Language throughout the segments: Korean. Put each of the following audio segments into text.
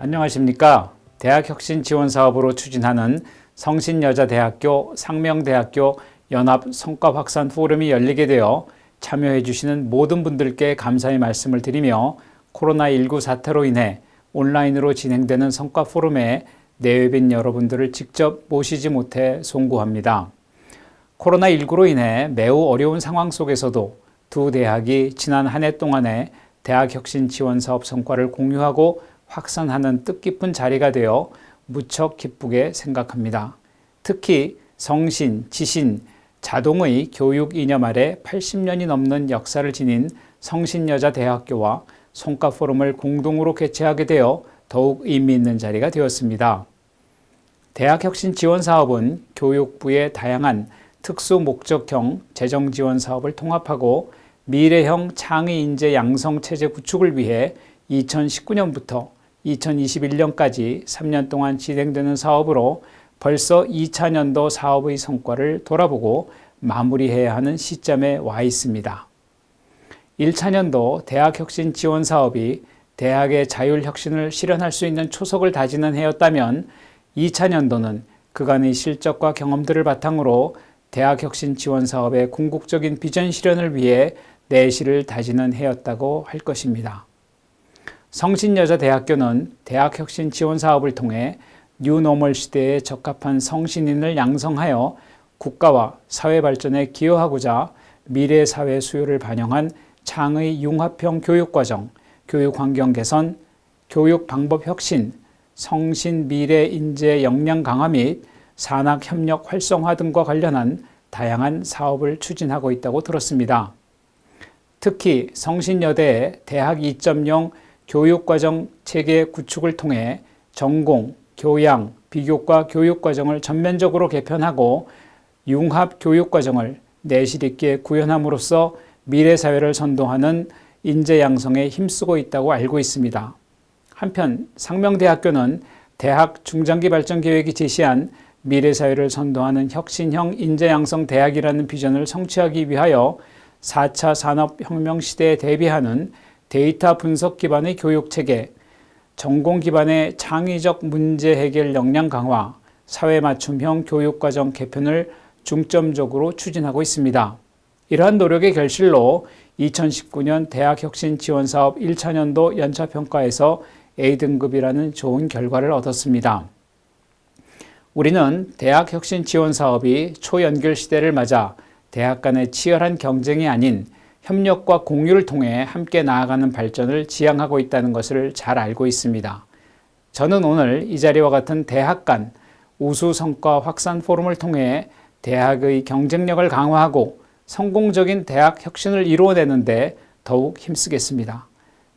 안녕하십니까. 대학혁신지원사업으로 추진하는 성신여자대학교, 상명대학교 연합성과확산 포럼이 열리게 되어 참여해 주시는 모든 분들께 감사의 말씀을 드리며 코로나19 사태로 인해 온라인으로 진행되는 성과 포럼에 내외빈 여러분들을 직접 모시지 못해 송구합니다. 코로나19로 인해 매우 어려운 상황 속에서도 두 대학이 지난 한 해 동안의 대학혁신지원사업 성과를 공유하고 확산하는 뜻깊은 자리가 되어 무척 기쁘게 생각합니다. 특히 성신, 지신, 자동의 교육 이념 아래 80년이 넘는 역사를 지닌 성신여자대학교와 성과포럼을 공동으로 개최하게 되어 더욱 의미 있는 자리가 되었습니다. 대학혁신지원사업은 교육부의 다양한 특수 목적형 재정지원 사업을 통합하고 미래형 창의 인재 양성 체제 구축을 위해 2019년부터 2021년까지 3년 동안 진행되는 사업으로 벌써 2차년도 사업의 성과를 돌아보고 마무리해야 하는 시점에 와 있습니다. 1차년도 대학혁신 지원 사업이 대학의 자율혁신을 실현할 수 있는 초석을 다지는 해였다면 2차년도는 그간의 실적과 경험들을 바탕으로 대학혁신 지원 사업의 궁극적인 비전 실현을 위해 내실을 다지는 해였다고 할 것입니다. 성신여자대학교는 대학혁신 지원 사업을 통해 뉴노멀 시대에 적합한 성신인을 양성하여 국가와 사회 발전에 기여하고자 미래 사회 수요를 반영한 창의 융합형 교육과정, 교육환경 개선, 교육 방법 혁신, 성신 미래 인재 역량 강화 및 산학협력 활성화 등과 관련한 다양한 사업을 추진하고 있다고 들었습니다. 특히 성신여대의 대학 2.0 교육과정 체계 구축을 통해 전공, 교양, 비교과 교육과정을 전면적으로 개편하고 융합 교육과정을 내실 있게 구현함으로써 미래사회를 선도하는 인재 양성에 힘쓰고 있다고 알고 있습니다. 한편 상명대학교는 대학 중장기 발전 계획이 제시한 미래사회를 선도하는 혁신형 인재 양성 대학이라는 비전을 성취하기 위하여 4차 산업혁명 시대에 대비하는 데이터 분석 기반의 교육체계, 전공 기반의 창의적 문제 해결 역량 강화, 사회 맞춤형 교육과정 개편을 중점적으로 추진하고 있습니다. 이러한 노력의 결실로 2019년 대학혁신지원사업 1차년도 연차평가에서 A등급이라는 좋은 결과를 얻었습니다. 우리는 대학혁신지원사업이 초연결 시대를 맞아 대학 간의 치열한 경쟁이 아닌 협력과 공유를 통해 함께 나아가는 발전을 지향하고 있다는 것을 잘 알고 있습니다. 저는 오늘 이 자리와 같은 대학 간 우수 성과 확산 포럼을 통해 대학의 경쟁력을 강화하고 성공적인 대학 혁신을 이루어내는데 더욱 힘쓰겠습니다.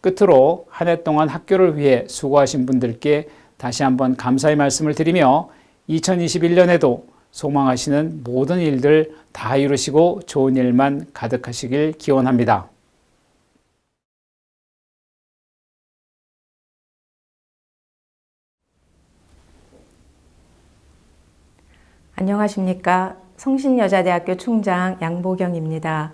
끝으로 한 해 동안 학교를 위해 수고하신 분들께 다시 한번 감사의 말씀을 드리며 2021년에도 소망하시는 모든 일들 다 이루시고 좋은 일만 가득하시길 기원합니다. 안녕하십니까. 성신여자대학교 총장 양보경입니다.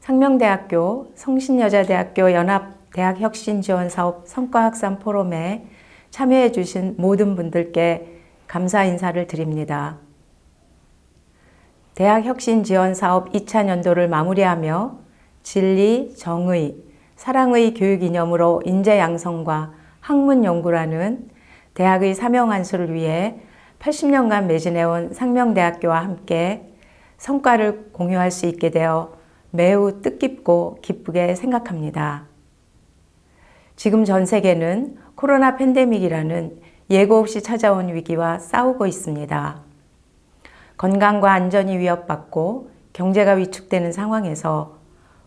상명대학교 성신여자대학교 연합대학혁신지원사업 성과확산 포럼에 참여해 주신 모든 분들께 감사 인사를 드립니다. 대학혁신지원사업 2차년도를 마무리하며 진리, 정의, 사랑의 교육 이념으로 인재 양성과 학문 연구라는 대학의 사명 안수를 위해 80년간 매진해온 상명대학교와 함께 성과를 공유할 수 있게 되어 매우 뜻깊고 기쁘게 생각합니다. 지금 전 세계는 코로나 팬데믹이라는 예고 없이 찾아온 위기와 싸우고 있습니다. 건강과 안전이 위협받고 경제가 위축되는 상황에서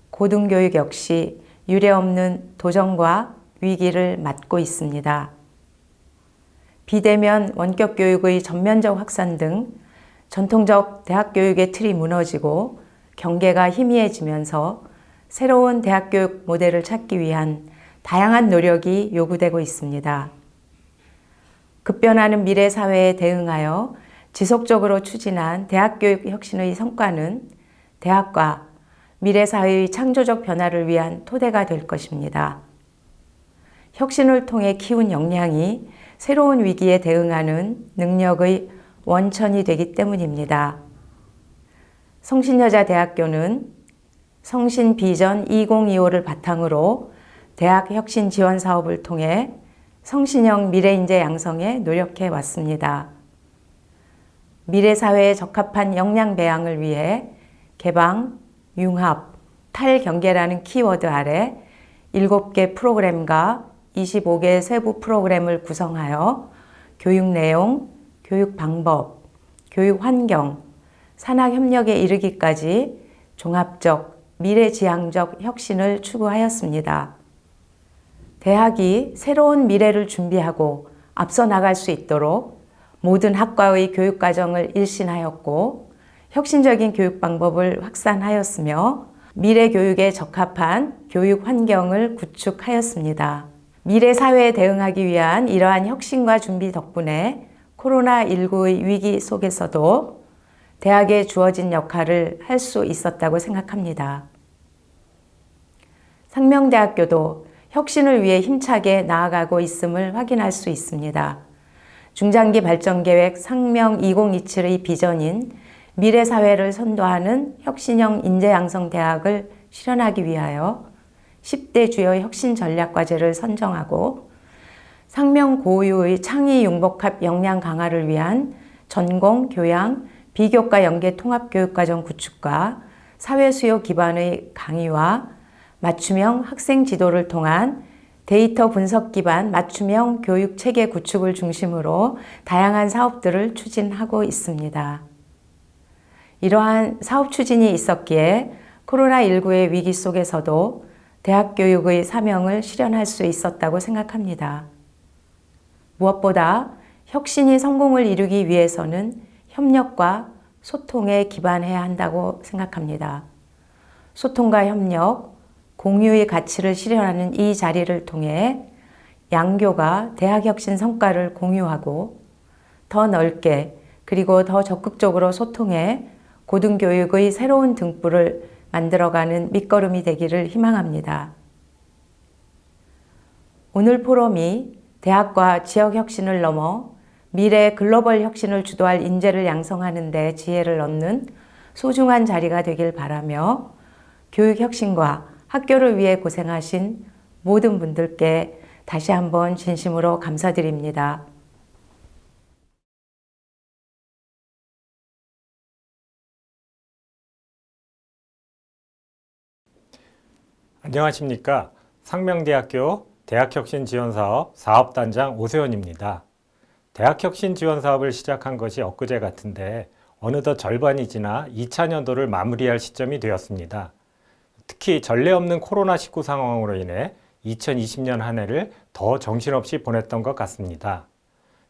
고등교육 역시 유례없는 도전과 위기를 맞고 있습니다. 비대면 원격 교육의 전면적 확산 등 전통적 대학 교육의 틀이 무너지고 경계가 희미해지면서 새로운 대학 교육 모델을 찾기 위한 다양한 노력이 요구되고 있습니다. 급변하는 미래 사회에 대응하여 지속적으로 추진한 대학교육 혁신의 성과는 대학과 미래 사회의 창조적 변화를 위한 토대가 될 것입니다. 혁신을 통해 키운 역량이 새로운 위기에 대응하는 능력의 원천이 되기 때문입니다. 성신여자대학교는 성신비전 2025를 바탕으로 대학 혁신 지원 사업을 통해 성신형 미래인재 양성에 노력해 왔습니다. 미래사회에 적합한 역량 배양을 위해 개방, 융합, 탈경계라는 키워드 아래 7개 프로그램과 25개 세부 프로그램을 구성하여 교육 내용, 교육 방법, 교육 환경, 산학협력에 이르기까지 종합적, 미래지향적 혁신을 추구하였습니다. 대학이 새로운 미래를 준비하고 앞서 나갈 수 있도록 모든 학과의 교육과정을 일신하였고 혁신적인 교육 방법을 확산하였으며 미래 교육에 적합한 교육 환경을 구축하였습니다. 미래 사회에 대응하기 위한 이러한 혁신과 준비 덕분에 코로나19의 위기 속에서도 대학에 주어진 역할을 할 수 있었다고 생각합니다. 상명대학교도 혁신을 위해 힘차게 나아가고 있음을 확인할 수 있습니다. 중장기 발전계획 상명 2027의 비전인 미래사회를 선도하는 혁신형 인재양성대학을 실현하기 위하여 10대 주요 혁신 전략과제를 선정하고 상명 고유의 창의 융복합 역량 강화를 위한 전공, 교양, 비교과 연계 통합교육과정 구축과 사회수요 기반의 강의와 맞춤형 학생 지도를 통한 데이터 분석 기반 맞춤형 교육 체계 구축을 중심으로 다양한 사업들을 추진하고 있습니다. 이러한 사업 추진이 있었기에 코로나19의 위기 속에서도 대학 교육의 사명을 실현할 수 있었다고 생각합니다. 무엇보다 혁신이 성공을 이루기 위해서는 협력과 소통에 기반해야 한다고 생각합니다. 소통과 협력, 공유의 가치를 실현하는 이 자리를 통해 양교가 대학혁신 성과를 공유하고 더 넓게 그리고 더 적극적으로 소통해 고등교육의 새로운 등불을 만들어가는 밑거름이 되기를 희망합니다. 오늘 포럼이 대학과 지역 혁신을 넘어 미래 글로벌 혁신을 주도할 인재를 양성하는 데 지혜를 얻는 소중한 자리가 되길 바라며 교육 혁신과 학교를 위해 고생하신 모든 분들께 다시 한번 진심으로 감사드립니다. 안녕하십니까. 상명대학교 대학혁신지원사업 사업단장 오세훈입니다. 대학혁신지원사업을 시작한 것이 엊그제 같은데 어느덧 절반이 지나 2차년도를 마무리할 시점이 되었습니다. 특히 전례 없는 코로나19 상황으로 인해 2020년 한 해를 더 정신없이 보냈던 것 같습니다.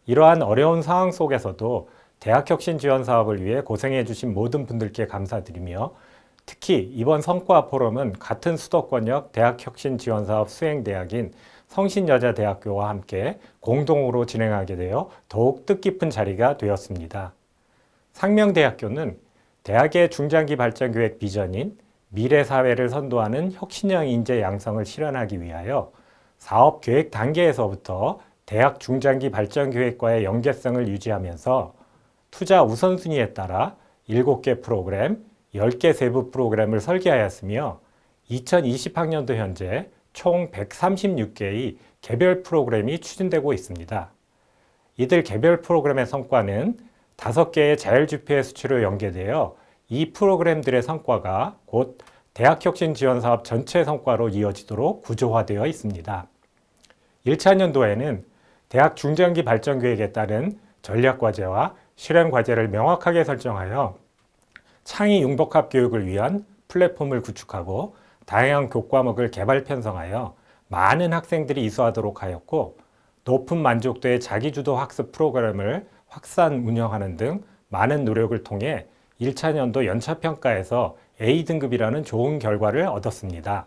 이러한 어려운 상황 속에서도 대학혁신지원사업을 위해 고생해 주신 모든 분들께 감사드리며 특히 이번 성과 포럼은 같은 수도권역 대학혁신지원사업 수행대학인 성신여자대학교와 함께 공동으로 진행하게 되어 더욱 뜻깊은 자리가 되었습니다. 상명대학교는 대학의 중장기 발전계획 비전인 미래사회를 선도하는 혁신형 인재 양성을 실현하기 위하여 사업 계획 단계에서부터 대학 중장기 발전계획과의 연계성을 유지하면서 투자 우선순위에 따라 7개 프로그램, 10개 세부 프로그램을 설계하였으며 2020학년도 현재 총 136개의 개별 프로그램이 추진되고 있습니다. 이들 개별 프로그램의 성과는 5개의 자율지표의 수치로 연계되어 이 프로그램들의 성과가 곧 대학혁신지원사업 전체 성과로 이어지도록 구조화되어 있습니다. 1차년도에는 대학 중장기 발전계획에 따른 전략과제와 실행과제를 명확하게 설정하여 창의 융복합 교육을 위한 플랫폼을 구축하고 다양한 교과목을 개발 편성하여 많은 학생들이 이수하도록 하였고 높은 만족도의 자기주도 학습 프로그램을 확산 운영하는 등 많은 노력을 통해 1차년도 연차평가에서 A등급이라는 좋은 결과를 얻었습니다.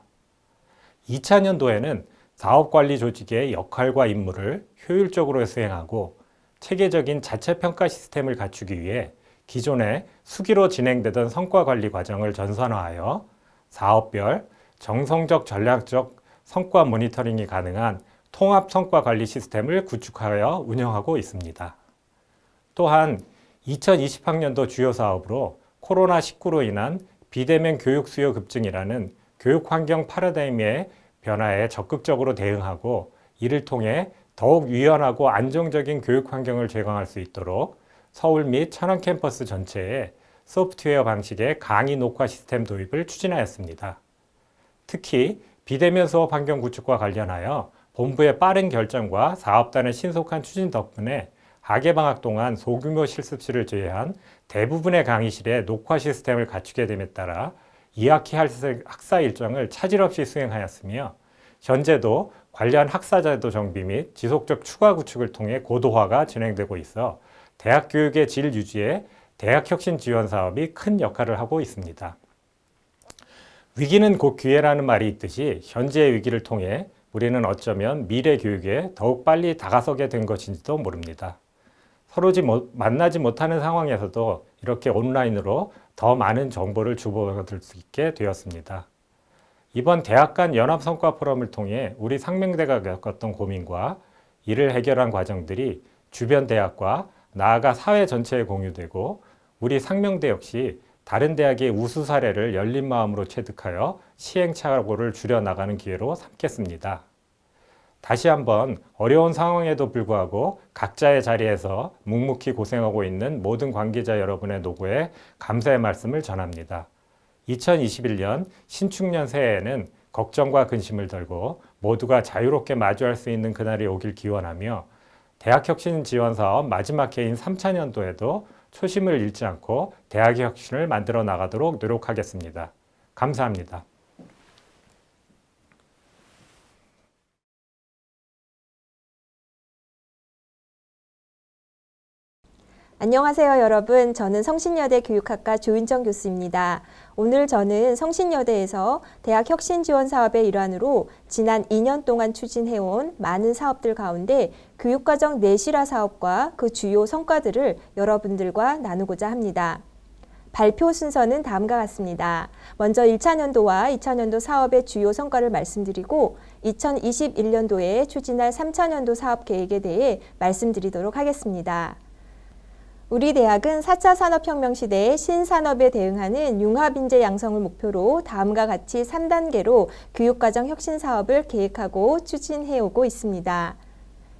2차년도에는 사업관리 조직의 역할과 임무를 효율적으로 수행하고 체계적인 자체평가 시스템을 갖추기 위해 기존에 수기로 진행되던 성과관리 과정을 전산화하여 사업별 정성적 전략적 성과 모니터링이 가능한 통합 성과 관리 시스템을 구축하여 운영하고 있습니다. 또한 2020학년도 주요 사업으로 코로나19로 인한 비대면 교육 수요 급증이라는 교육 환경 패러다임의 변화에 적극적으로 대응하고 이를 통해 더욱 유연하고 안정적인 교육 환경을 제공할 수 있도록 서울 및 천안 캠퍼스 전체에 소프트웨어 방식의 강의 녹화 시스템 도입을 추진하였습니다. 특히 비대면 수업 환경 구축과 관련하여 본부의 빠른 결정과 사업단의 신속한 추진 덕분에 학예방학 동안 소규모 실습실을 제외한 대부분의 강의실에 녹화 시스템을 갖추게 됨에 따라 2학기 학사 일정을 차질 없이 수행하였으며 현재도 관련 학사제도 정비 및 지속적 추가 구축을 통해 고도화가 진행되고 있어 대학 교육의 질 유지에 대학혁신 지원 사업이 큰 역할을 하고 있습니다. 위기는 곧 기회라는 말이 있듯이 현재의 위기를 통해 우리는 어쩌면 미래 교육에 더욱 빨리 다가서게 된 것인지도 모릅니다. 서로 만나지 못하는 상황에서도 이렇게 온라인으로 더 많은 정보를 주고받을 수 있게 되었습니다. 이번 대학 간 연합 성과 포럼을 통해 우리 상명대가 겪었던 고민과 이를 해결한 과정들이 주변 대학과 나아가 사회 전체에 공유되고 우리 상명대 역시 다른 대학의 우수 사례를 열린 마음으로 체득하여 시행착오를 줄여나가는 기회로 삼겠습니다. 다시 한번 어려운 상황에도 불구하고 각자의 자리에서 묵묵히 고생하고 있는 모든 관계자 여러분의 노고에 감사의 말씀을 전합니다. 2021년 신축년 새해에는 걱정과 근심을 덜고 모두가 자유롭게 마주할 수 있는 그날이 오길 기원하며 대학혁신지원사업 마지막 해인 3차년도에도 초심을 잃지 않고 대학의 혁신을 만들어 나가도록 노력하겠습니다. 감사합니다. 안녕하세요, 여러분. 저는 성신여대 교육학과 조윤정 교수입니다. 오늘 저는 성신여대에서 대학혁신지원사업의 일환으로 지난 2년 동안 추진해온 많은 사업들 가운데 교육과정 내실화 사업과 그 주요 성과들을 여러분들과 나누고자 합니다. 발표 순서는 다음과 같습니다. 먼저 1차년도와 2차년도 사업의 주요 성과를 말씀드리고 2021년도에 추진할 3차년도 사업 계획에 대해 말씀드리도록 하겠습니다. 우리 대학은 4차 산업혁명 시대의 신산업에 대응하는 융합인재 양성을 목표로 다음과 같이 3단계로 교육과정 혁신 사업을 계획하고 추진해오고 있습니다.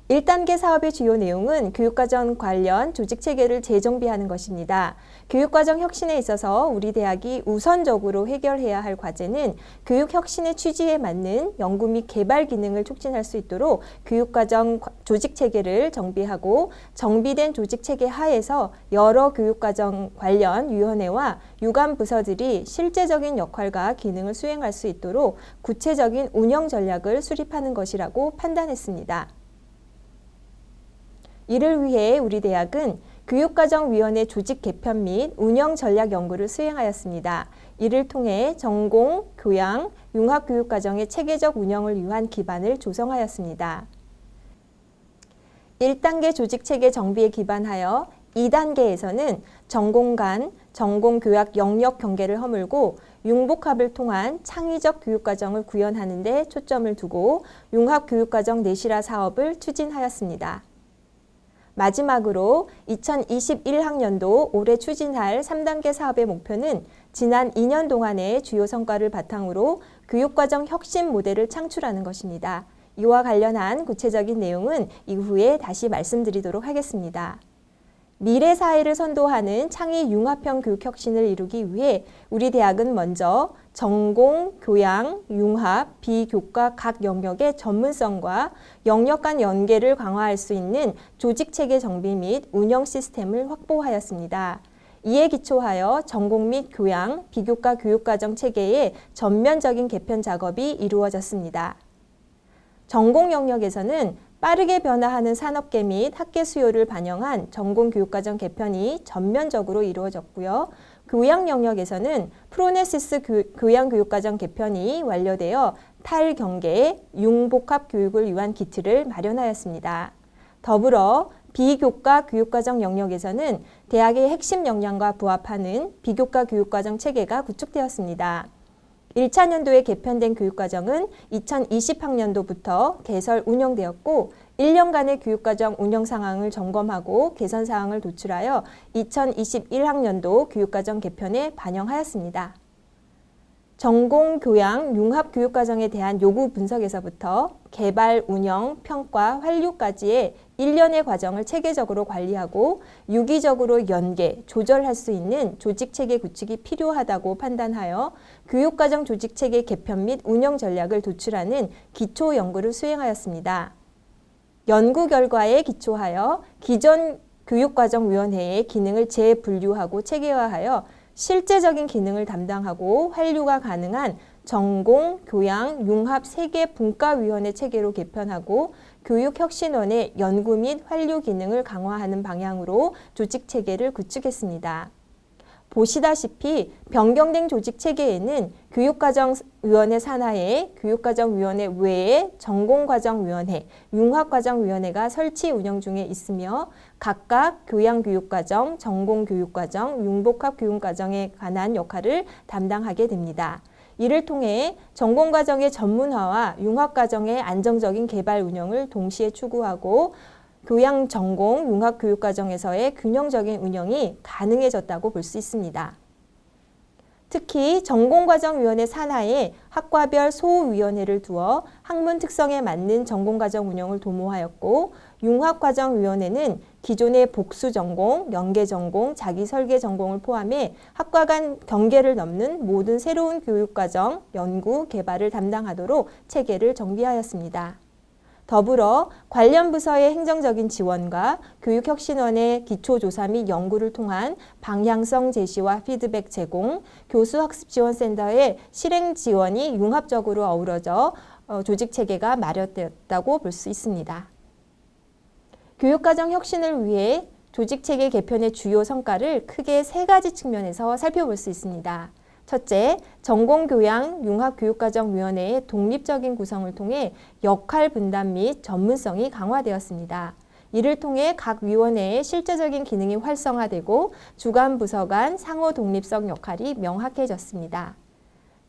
1단계 사업의 주요 내용은 교육과정 관련 조직체계를 재정비하는 것입니다. 교육과정 혁신에 있어서 우리 대학이 우선적으로 해결해야 할 과제는 교육혁신의 취지에 맞는 연구 및 개발 기능을 촉진할 수 있도록 교육과정 조직체계를 정비하고 정비된 조직체계 하에서 여러 교육과정 관련 위원회와 유관부서들이 실제적인 역할과 기능을 수행할 수 있도록 구체적인 운영 전략을 수립하는 것이라고 판단했습니다. 이를 위해 우리 대학은 교육과정위원회 조직 개편 및 운영 전략 연구를 수행하였습니다. 이를 통해 전공, 교양, 융합교육과정의 체계적 운영을 위한 기반을 조성하였습니다. 1단계 조직체계 정비에 기반하여 2단계에서는 전공 간, 전공교학 영역 경계를 허물고 융복합을 통한 창의적 교육과정을 구현하는 데 초점을 두고 융합교육과정 내실화 사업을 추진하였습니다. 마지막으로 2021학년도 올해 추진할 3단계 사업의 목표는 지난 2년 동안의 주요 성과를 바탕으로 교육과정 혁신 모델을 창출하는 것입니다. 이와 관련한 구체적인 내용은 이후에 다시 말씀드리도록 하겠습니다. 미래 사회를 선도하는 창의 융합형 교육 혁신을 이루기 위해 우리 대학은 먼저 전공, 교양, 융합, 비교과 각 영역의 전문성과 영역 간 연계를 강화할 수 있는 조직체계 정비 및 운영 시스템을 확보하였습니다. 이에 기초하여 전공 및 교양, 비교과 교육과정 체계의 전면적인 개편 작업이 이루어졌습니다. 전공 영역에서는 빠르게 변화하는 산업계 및 학계 수요를 반영한 전공교육과정 개편이 전면적으로 이루어졌고요. 교양 영역에서는 프로네시스 교양교육과정 개편이 완료되어 탈경계, 융복합 교육을 위한 기틀을 마련하였습니다. 더불어 비교과 교육과정 영역에서는 대학의 핵심 역량과 부합하는 비교과 교육과정 체계가 구축되었습니다. 1차년도에 개편된 교육과정은 2020학년도부터 개설 운영되었고 1년간의 교육과정 운영 상황을 점검하고 개선 사항을 도출하여 2021학년도 교육과정 개편에 반영하였습니다. 전공, 교양, 융합 교육과정에 대한 요구 분석에서부터 개발, 운영, 평가, 환류까지의 일련의 과정을 체계적으로 관리하고 유기적으로 연계, 조절할 수 있는 조직체계 구축이 필요하다고 판단하여 교육과정 조직체계 개편 및 운영 전략을 도출하는 기초 연구를 수행하였습니다. 연구 결과에 기초하여 기존 교육과정위원회의 기능을 재분류하고 체계화하여 실제적인 기능을 담당하고 환류가 가능한 전공, 교양, 융합 3개 분과위원회 체계로 개편하고 교육혁신원의 연구 및 환류 기능을 강화하는 방향으로 조직체계를 구축했습니다. 보시다시피 변경된 조직체계에는 교육과정위원회 산하에 교육과정위원회 외에 전공과정위원회, 융합과정위원회가 설치 운영 중에 있으며 각각 교양교육과정, 전공교육과정, 융복합교육과정에 관한 역할을 담당하게 됩니다. 이를 통해 전공과정의 전문화와 융합과정의 안정적인 개발 운영을 동시에 추구하고 교양 전공 융합교육과정에서의 균형적인 운영이 가능해졌다고 볼 수 있습니다. 특히 전공과정위원회 산하에 학과별 소위원회를 두어 학문 특성에 맞는 전공과정 운영을 도모하였고 융합과정위원회는 기존의 복수전공, 연계전공, 자기설계전공을 포함해 학과 간 경계를 넘는 모든 새로운 교육과정, 연구, 개발을 담당하도록 체계를 정비하였습니다. 더불어 관련 부서의 행정적인 지원과 교육혁신원의 기초조사 및 연구를 통한 방향성 제시와 피드백 제공, 교수학습지원센터의 실행 지원이 융합적으로 어우러져 조직체계가 마련되었다고 볼 수 있습니다. 교육과정 혁신을 위해 조직체계 개편의 주요 성과를 크게 3가지 측면에서 살펴볼 수 있습니다. 첫째, 전공교양 융합교육과정위원회의 독립적인 구성을 통해 역할 분담 및 전문성이 강화되었습니다. 이를 통해 각 위원회의 실제적인 기능이 활성화되고 주관 부서 간 상호 독립성 역할이 명확해졌습니다.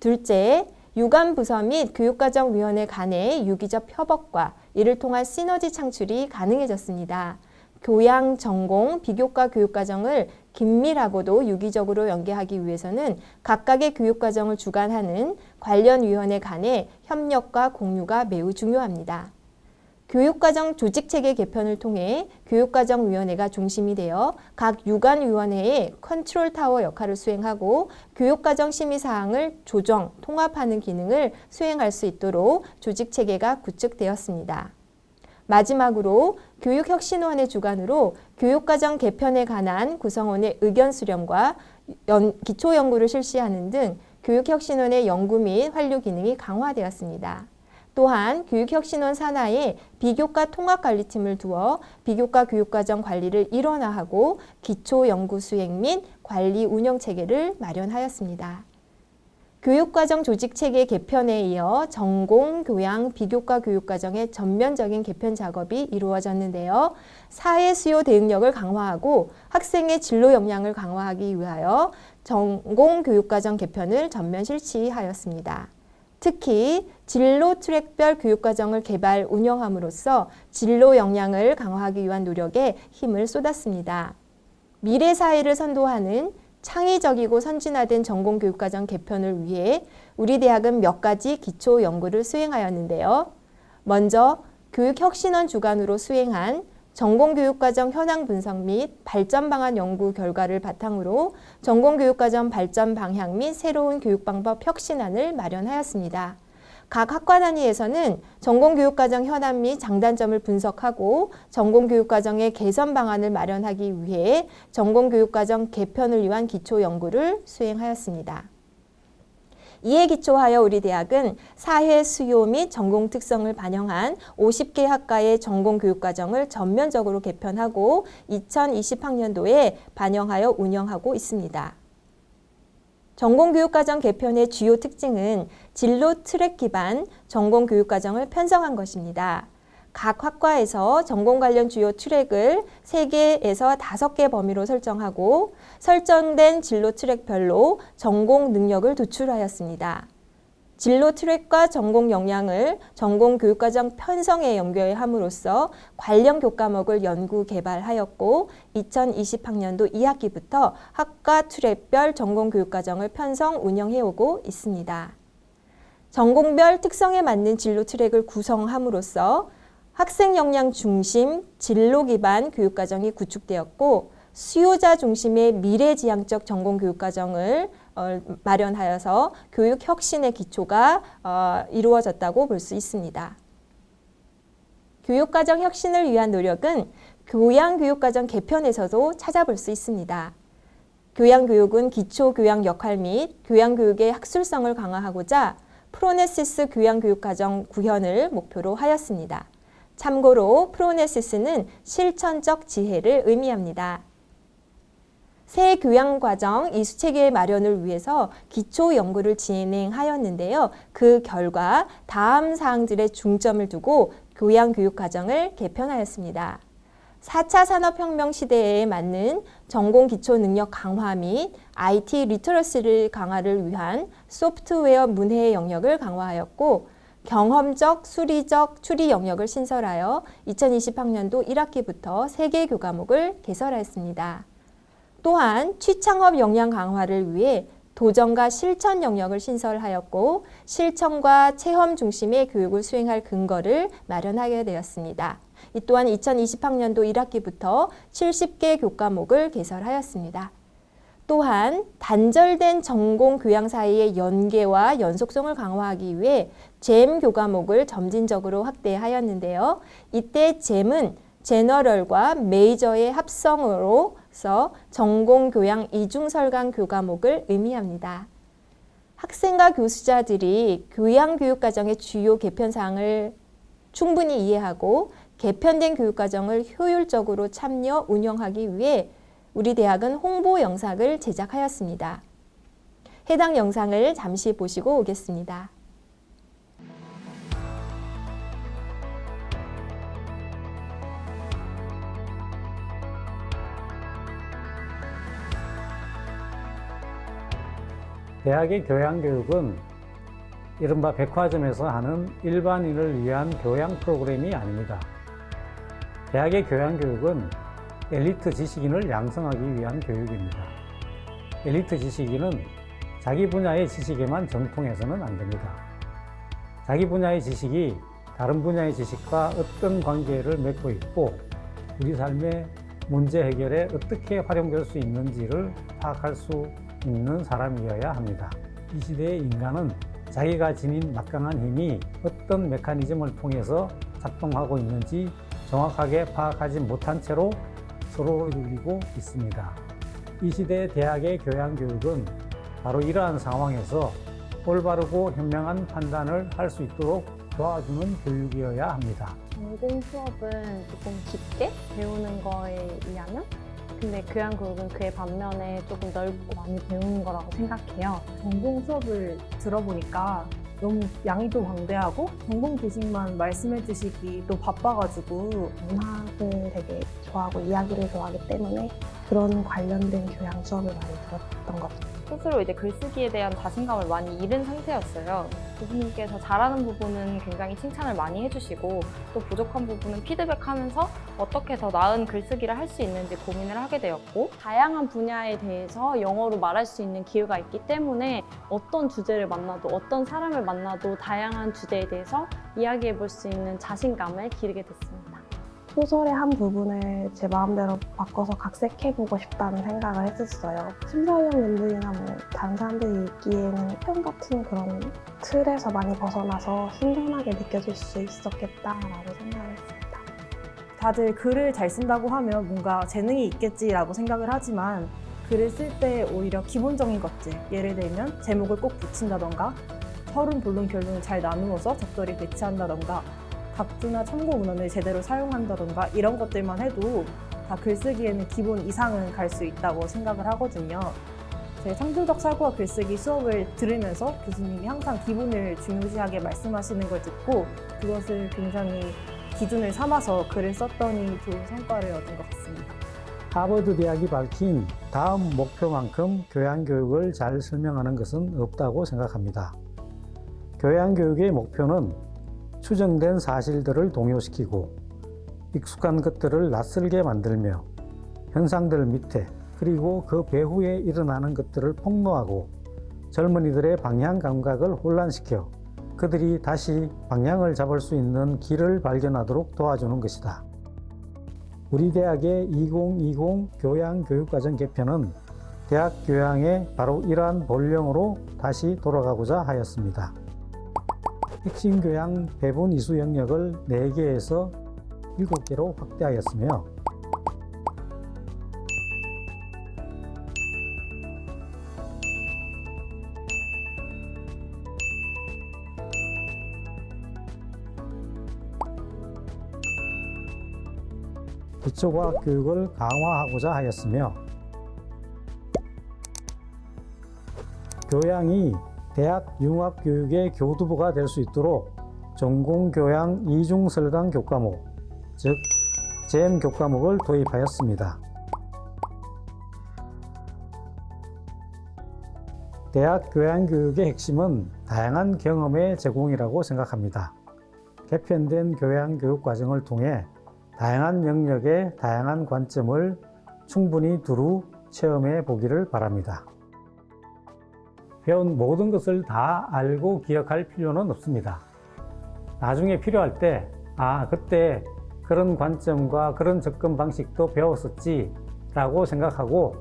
둘째, 유관 부서 및 교육과정위원회 간의 유기적 협업과 이를 통한 시너지 창출이 가능해졌습니다. 교양, 전공, 비교과 교육과정을 긴밀하고도 유기적으로 연계하기 위해서는 각각의 교육과정을 주관하는 관련 위원회 간의 협력과 공유가 매우 중요합니다. 교육과정 조직체계 개편을 통해 교육과정위원회가 중심이 되어 각 유관위원회의 컨트롤타워 역할을 수행하고 교육과정 심의사항을 조정, 통합하는 기능을 수행할 수 있도록 조직체계가 구축되었습니다. 마지막으로 교육혁신원의 주관으로 교육과정 개편에 관한 구성원의 의견 수렴과 기초연구를 실시하는 등 교육혁신원의 연구 및 환류 기능이 강화되었습니다. 또한 교육혁신원 산하에 비교과 통합관리팀을 두어 비교과 교육과정 관리를 일원화하고 기초연구 수행 및 관리 운영체계를 마련하였습니다. 교육과정 조직체계 개편에 이어 전공, 교양, 비교과 교육과정의 전면적인 개편 작업이 이루어졌는데요. 사회 수요 대응력을 강화하고 학생의 진로 역량을 강화하기 위하여 전공 교육과정 개편을 전면 실시하였습니다. 특히 진로 트랙별 교육과정을 개발 운영함으로써 진로 역량을 강화하기 위한 노력에 힘을 쏟았습니다. 미래 사회를 선도하는 창의적이고 선진화된 전공교육과정 개편을 위해 우리 대학은 몇 가지 기초 연구를 수행하였는데요. 먼저 교육혁신원 주관으로 수행한 전공교육과정 현황 분석 및 발전 방안 연구 결과를 바탕으로 전공교육과정 발전 방향 및 새로운 교육방법 혁신안을 마련하였습니다. 각 학과 단위에서는 전공교육과정 현안 및 장단점을 분석하고 전공교육과정의 개선 방안을 마련하기 위해 전공교육과정 개편을 위한 기초 연구를 수행하였습니다. 이에 기초하여 우리 대학은 사회 수요 및 전공 특성을 반영한 50개 학과의 전공교육과정을 전면적으로 개편하고 2020학년도에 반영하여 운영하고 있습니다. 전공교육과정 개편의 주요 특징은 진로 트랙 기반 전공교육과정을 편성한 것입니다. 각 학과에서 전공 관련 주요 트랙을 3개에서 5개 범위로 설정하고 설정된 진로 트랙별로 전공 능력을 도출하였습니다. 진로 트랙과 전공 역량을 전공 교육과정 편성에 연결함으로써 관련 교과목을 연구 개발하였고 2020학년도 2학기부터 학과 트랙별 전공 교육과정을 편성 운영해오고 있습니다. 전공별 특성에 맞는 진로 트랙을 구성함으로써 학생 역량 중심 진로 기반 교육과정이 구축되었고 수요자 중심의 미래지향적 전공교육과정을 마련하여서 교육 혁신의 기초가 이루어졌다고 볼 수 있습니다. 교육과정 혁신을 위한 노력은 교양교육과정 개편에서도 찾아볼 수 있습니다. 교양교육은 기초교양 역할 및 교양교육의 학술성을 강화하고자 프로네시스 교양교육과정 구현을 목표로 하였습니다. 참고로 프로네시스는 실천적 지혜를 의미합니다. 새 교양과정 이수체계 마련을 위해서 기초 연구를 진행하였는데요. 그 결과 다음 사항들의 중점을 두고 교양교육과정을 개편하였습니다. 4차 산업혁명 시대에 맞는 전공 기초 능력 강화 및 IT 리터러시를 강화를 위한 소프트웨어 문해 영역을 강화하였고 경험적, 수리적, 추리 영역을 신설하여 2020학년도 1학기부터 3개 교과목을 개설하였습니다. 또한 취창업 역량 강화를 위해 도전과 실천 영역을 신설하였고 실천과 체험 중심의 교육을 수행할 근거를 마련하게 되었습니다. 이 또한 2020학년도 1학기부터 70개 교과목을 개설하였습니다. 또한 단절된 전공 교양 사이의 연계와 연속성을 강화하기 위해 잼 교과목을 점진적으로 확대하였는데요. 이때 잼은 제너럴과 메이저의 합성으로서 전공 교양 이중설강 교과목을 의미합니다. 학생과 교수자들이 교양교육과정의 주요 개편사항을 충분히 이해하고 개편된 교육과정을 효율적으로 참여 운영하기 위해 우리 대학은 홍보 영상을 제작하였습니다. 해당 영상을 잠시 보시고 오겠습니다. 대학의 교양교육은 이른바 백화점에서 하는 일반인을 위한 교양 프로그램이 아닙니다. 대학의 교양교육은 엘리트 지식인을 양성하기 위한 교육입니다. 엘리트 지식인은 자기 분야의 지식에만 정통해서는 안 됩니다. 자기 분야의 지식이 다른 분야의 지식과 어떤 관계를 맺고 있고 우리 삶의 문제 해결에 어떻게 활용될 수 있는지를 파악할 수 있는 사람이어야 합니다. 이 시대의 인간은 자기가 지닌 막강한 힘이 어떤 메커니즘을 통해서 작동하고 있는지 정확하게 파악하지 못한 채로 서로 휘둘리고 있습니다. 이 시대의 대학의 교양교육은 바로 이러한 상황에서 올바르고 현명한 판단을 할 수 있도록 도와주는 교육이어야 합니다. 전공 수업은 조금 깊게 배우는 거에 의하면 근데 교양교육은 그에 반면에 조금 넓고 많이 배우는 거라고 생각해요. 전공 수업을 들어보니까 너무 양이 또 방대하고 전공 지식만 말씀해 주시기 또 바빠가지고 문학을 되게 좋아하고 이야기를 좋아하기 때문에 그런 관련된 교양 수업을 많이 들었던 것 같아요. 스스로 이제 글쓰기에 대한 자신감을 많이 잃은 상태였어요. 교수님께서 잘하는 부분은 굉장히 칭찬을 많이 해주시고 또 부족한 부분은 피드백하면서 어떻게 더 나은 글쓰기를 할 수 있는지 고민을 하게 되었고 다양한 분야에 대해서 영어로 말할 수 있는 기회가 있기 때문에 어떤 주제를 만나도 어떤 사람을 만나도 다양한 주제에 대해서 이야기해 볼 수 있는 자신감을 기르게 됐습니다. 소설의 한 부분을 제 마음대로 바꿔서 각색해보고 싶다는 생각을 했었어요. 심사위원님들이나 뭐 다른 사람들이 읽기에는 표현 같은 그런 틀에서 많이 벗어나서 신선하게 느껴질 수 있었겠다라고 생각을 했습니다. 다들 글을 잘 쓴다고 하면 뭔가 재능이 있겠지라고 생각을 하지만 글을 쓸 때 오히려 기본적인 것들, 예를 들면 제목을 꼭 붙인다던가 서론, 본론, 결론을 잘 나누어서 적절히 배치한다던가 각주나 참고 문헌을 제대로 사용한다던가 이런 것들만 해도 다 글쓰기에는 기본 이상은 갈 수 있다고 생각을 하거든요. 제 창조적 사고와 글쓰기 수업을 들으면서 교수님이 항상 기본을 중요시하게 말씀하시는 걸 듣고 그것을 굉장히 기준을 삼아서 글을 썼더니 좋은 성과를 얻은 것 같습니다. 하버드 대학이 밝힌 다음 목표만큼 교양교육을 잘 설명하는 것은 없다고 생각합니다. 교양교육의 목표는 추정된 사실들을 동요시키고 익숙한 것들을 낯설게 만들며 현상들 밑에 그리고 그 배후에 일어나는 것들을 폭로하고 젊은이들의 방향 감각을 혼란시켜 그들이 다시 방향을 잡을 수 있는 길을 발견하도록 도와주는 것이다. 우리 대학의 2020 교양교육과정 개편은 대학 교양의 바로 이러한 본령으로 다시 돌아가고자 하였습니다. 핵심 교양 배분 이수 영역을 4개에서 7개로 확대하였으며 기초과학 교육을 강화하고자 하였으며 교양이 대학 융합교육의 교두보가 될 수 있도록 전공교양 이중설강 교과목, 즉 GEM 교과목을 도입하였습니다. 대학 교양교육의 핵심은 다양한 경험의 제공이라고 생각합니다. 개편된 교양교육 과정을 통해 다양한 영역의 다양한 관점을 충분히 두루 체험해 보기를 바랍니다. 배운 모든 것을 다 알고 기억할 필요는 없습니다. 나중에 필요할 때, 그때 그런 관점과 그런 접근 방식도 배웠었지 라고 생각하고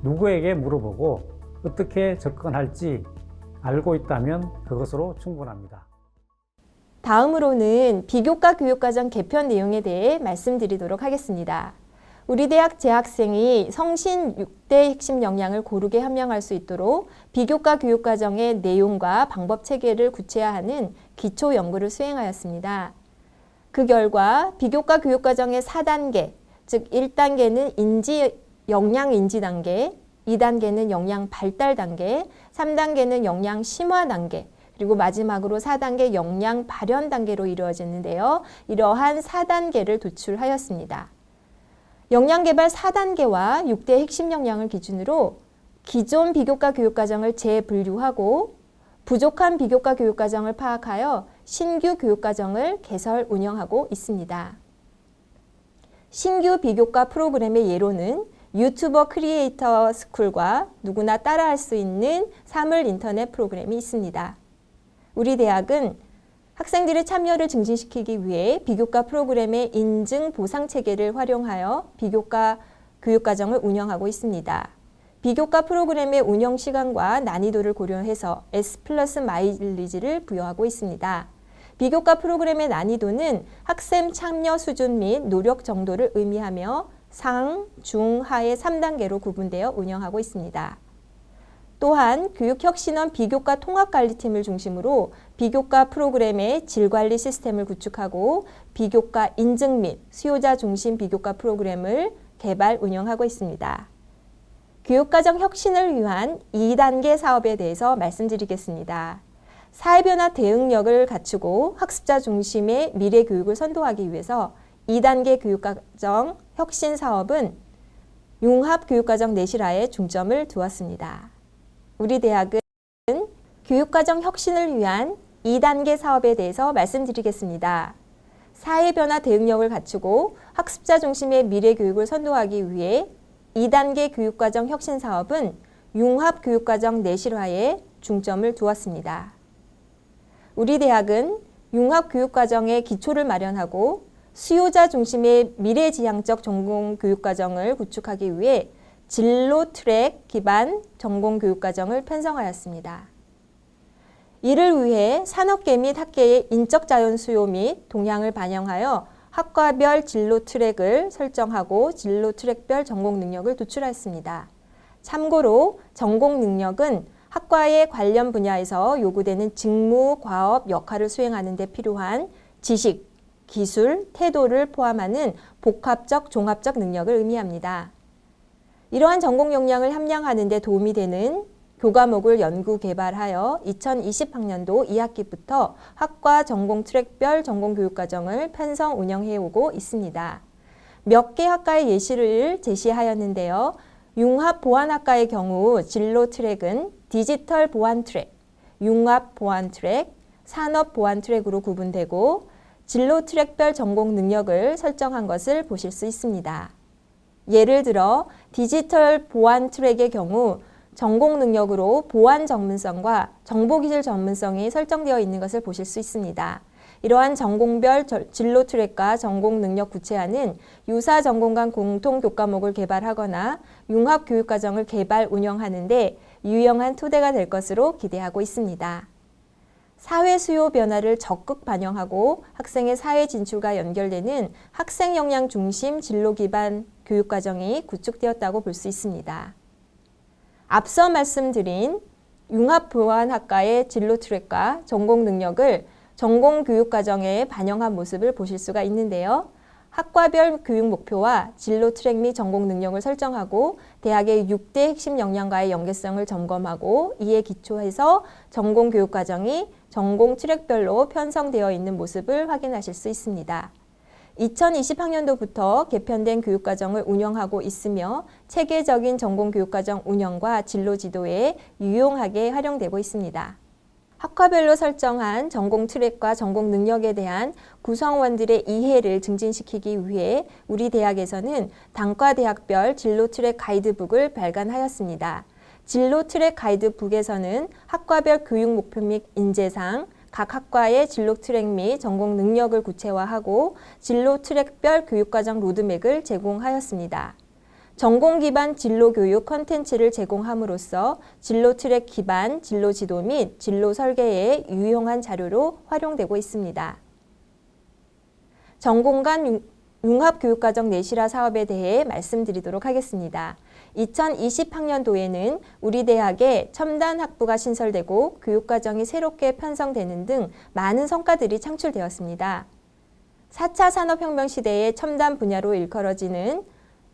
누구에게 물어보고 어떻게 접근할지 알고 있다면 그것으로 충분합니다. 다음으로는 비교과 교육과정 개편 내용에 대해 말씀드리도록 하겠습니다. 우리 대학 재학생이 성신 6대 핵심 역량을 고르게 함양할 수 있도록 비교과 교육과정의 내용과 방법 체계를 구체화하는 기초 연구를 수행하였습니다. 그 결과 비교과 교육과정의 4단계, 즉 1단계는 역량 인지 단계, 2단계는 역량 발달 단계, 3단계는 역량 심화 단계, 그리고 마지막으로 4단계 역량 발현 단계로 이루어지는데요. 이러한 4단계를 도출하였습니다. 역량 개발 4단계와 6대 핵심 역량을 기준으로 기존 비교과 교육과정을 재분류하고 부족한 비교과 교육과정을 파악하여 신규 교육과정을 개설 운영하고 있습니다. 신규 비교과 프로그램의 예로는 유튜버 크리에이터 스쿨과 누구나 따라할 수 있는 사물 인터넷 프로그램이 있습니다. 우리 대학은 학생들의 참여를 증진시키기 위해 비교과 프로그램의 인증 보상 체계를 활용하여 비교과 교육과정을 운영하고 있습니다. 비교과 프로그램의 운영 시간과 난이도를 고려해서 S+ 마일리지를 부여하고 있습니다. 비교과 프로그램의 난이도는 학생 참여 수준 및 노력 정도를 의미하며 상, 중, 하의 3단계로 구분되어 운영하고 있습니다. 또한 교육혁신원 비교과 통합관리팀을 중심으로 비교과 프로그램의 질관리 시스템을 구축하고 비교과 인증 및 수요자 중심 비교과 프로그램을 개발 운영하고 있습니다. 교육과정 혁신을 위한 2단계 사업에 대해서 말씀드리겠습니다. 사회변화 대응력을 갖추고 학습자 중심의 미래 교육을 선도하기 위해서 2단계 교육과정 혁신 사업은 융합교육과정 내실화에 중점을 두었습니다. 우리 대학은 교육과정 혁신을 위한 2단계 사업에 대해서 말씀드리겠습니다. 사회변화 대응력을 갖추고 학습자 중심의 미래 교육을 선도하기 위해 2단계 교육과정 혁신 사업은 융합교육과정 내실화에 중점을 두었습니다. 우리 대학은 융합교육과정의 기초를 마련하고 수요자 중심의 미래지향적 전공교육과정을 구축하기 위해 진로 트랙 기반 전공교육과정을 편성하였습니다. 이를 위해 산업계 및 학계의 인적 자연 수요 및 동향을 반영하여 학과별 진로 트랙을 설정하고 진로 트랙별 전공 능력을 도출하였습니다. 참고로 전공 능력은 학과의 관련 분야에서 요구되는 직무, 과업, 역할을 수행하는 데 필요한 지식, 기술, 태도를 포함하는 복합적, 종합적 능력을 의미합니다. 이러한 전공 역량을 함양하는 데 도움이 되는 교과목을 연구 개발하여 2020학년도 2학기부터 학과 전공 트랙별 전공교육과정을 편성 운영해 오고 있습니다. 몇 개 학과의 예시를 제시하였는데요. 융합보안학과의 경우 진로 트랙은 디지털 보안 트랙, 융합보안 트랙, 산업 보안 트랙으로 구분되고 진로 트랙별 전공 능력을 설정한 것을 보실 수 있습니다. 예를 들어 디지털 보안 트랙의 경우 전공 능력으로 보안 전문성과 정보기술 전문성이 설정되어 있는 것을 보실 수 있습니다. 이러한 전공별 진로 트랙과 전공 능력 구체화는 유사 전공 간 공통 교과목을 개발하거나 융합 교육과정을 개발 운영하는 데 유용한 토대가 될 것으로 기대하고 있습니다. 사회 수요 변화를 적극 반영하고 학생의 사회 진출과 연결되는 학생 역량 중심 진로 기반 교육과정이 구축되었다고 볼 수 있습니다. 앞서 말씀드린 융합보안학과의 진로 트랙과 전공 능력을 전공 교육과정에 반영한 모습을 보실 수가 있는데요. 학과별 교육 목표와 진로 트랙 및 전공 능력을 설정하고 대학의 6대 핵심 역량과의 연계성을 점검하고 이에 기초해서 전공 교육과정이 전공 트랙별로 편성되어 있는 모습을 확인하실 수 있습니다. 2020학년도부터 개편된 교육과정을 운영하고 있으며 체계적인 전공 교육과정 운영과 진로 지도에 유용하게 활용되고 있습니다. 학과별로 설정한 전공 트랙과 전공 능력에 대한 구성원들의 이해를 증진시키기 위해 우리 대학에서는 단과대학별 진로 트랙 가이드북을 발간하였습니다. 진로 트랙 가이드북에서는 학과별 교육 목표 및 인재상, 각 학과의 진로 트랙 및 전공 능력을 구체화하고 진로 트랙별 교육과정 로드맵을 제공하였습니다. 전공 기반 진로 교육 콘텐츠를 제공함으로써 진로 트랙 기반 진로 지도 및 진로 설계에 유용한 자료로 활용되고 있습니다. 전공 간 융합 교육과정 내실화 사업에 대해 말씀드리도록 하겠습니다. 2020학년도에는 우리 대학에 첨단 학부가 신설되고 교육과정이 새롭게 편성되는 등 많은 성과들이 창출되었습니다. 4차 산업혁명 시대의 첨단 분야로 일컬어지는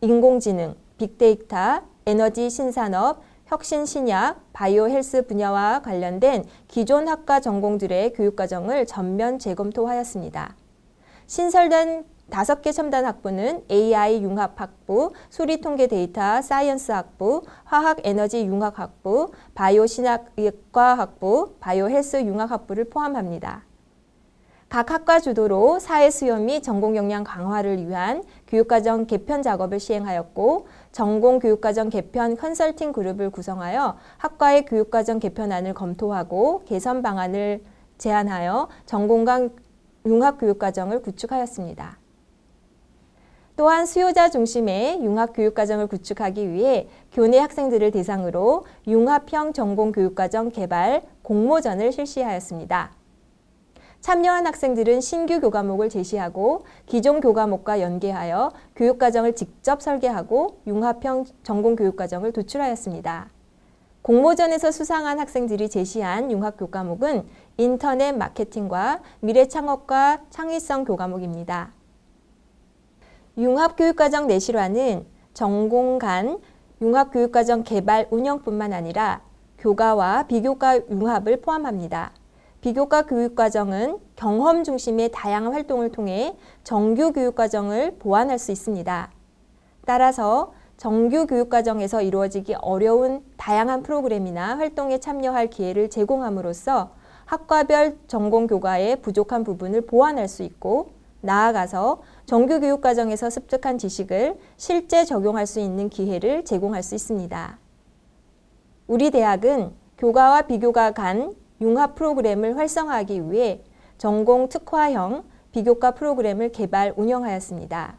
인공지능, 빅데이터, 에너지 신산업, 혁신 신약, 바이오 헬스 분야와 관련된 기존 학과 전공들의 교육과정을 전면 재검토하였습니다. 신설된 5개 첨단 학부는 AI 융합학부, 수리통계 데이터 사이언스 학부, 화학 에너지 융합학부, 바이오 신약과 학부, 바이오 헬스 융합학부를 포함합니다. 각 학과 주도로 사회 수요 및 전공 역량 강화를 위한 교육과정 개편 작업을 시행하였고 전공 교육과정 개편 컨설팅 그룹을 구성하여 학과의 교육과정 개편안을 검토하고 개선 방안을 제안하여 전공 간 융합교육과정을 구축하였습니다. 또한 수요자 중심의 융합교육과정을 구축하기 위해 교내 학생들을 대상으로 융합형 전공교육과정 개발 공모전을 실시하였습니다. 참여한 학생들은 신규 교과목을 제시하고 기존 교과목과 연계하여 교육과정을 직접 설계하고 융합형 전공교육과정을 도출하였습니다. 공모전에서 수상한 학생들이 제시한 융합교과목은 인터넷 마케팅과 미래창업과 창의성 교과목입니다. 융합교육과정 내실화는 전공 간 융합교육과정 개발 운영뿐만 아니라 교과와 비교과 융합을 포함합니다. 비교과 교육과정은 경험 중심의 다양한 활동을 통해 정규 교육과정을 보완할 수 있습니다. 따라서 정규 교육과정에서 이루어지기 어려운 다양한 프로그램이나 활동에 참여할 기회를 제공함으로써 학과별 전공 교과의 부족한 부분을 보완할 수 있고 나아가서 정규 교육과정에서 습득한 지식을 실제 적용할 수 있는 기회를 제공할 수 있습니다. 우리 대학은 교과와 비교과 간 융합 프로그램을 활성화하기 위해 전공 특화형 비교과 프로그램을 개발 운영하였습니다.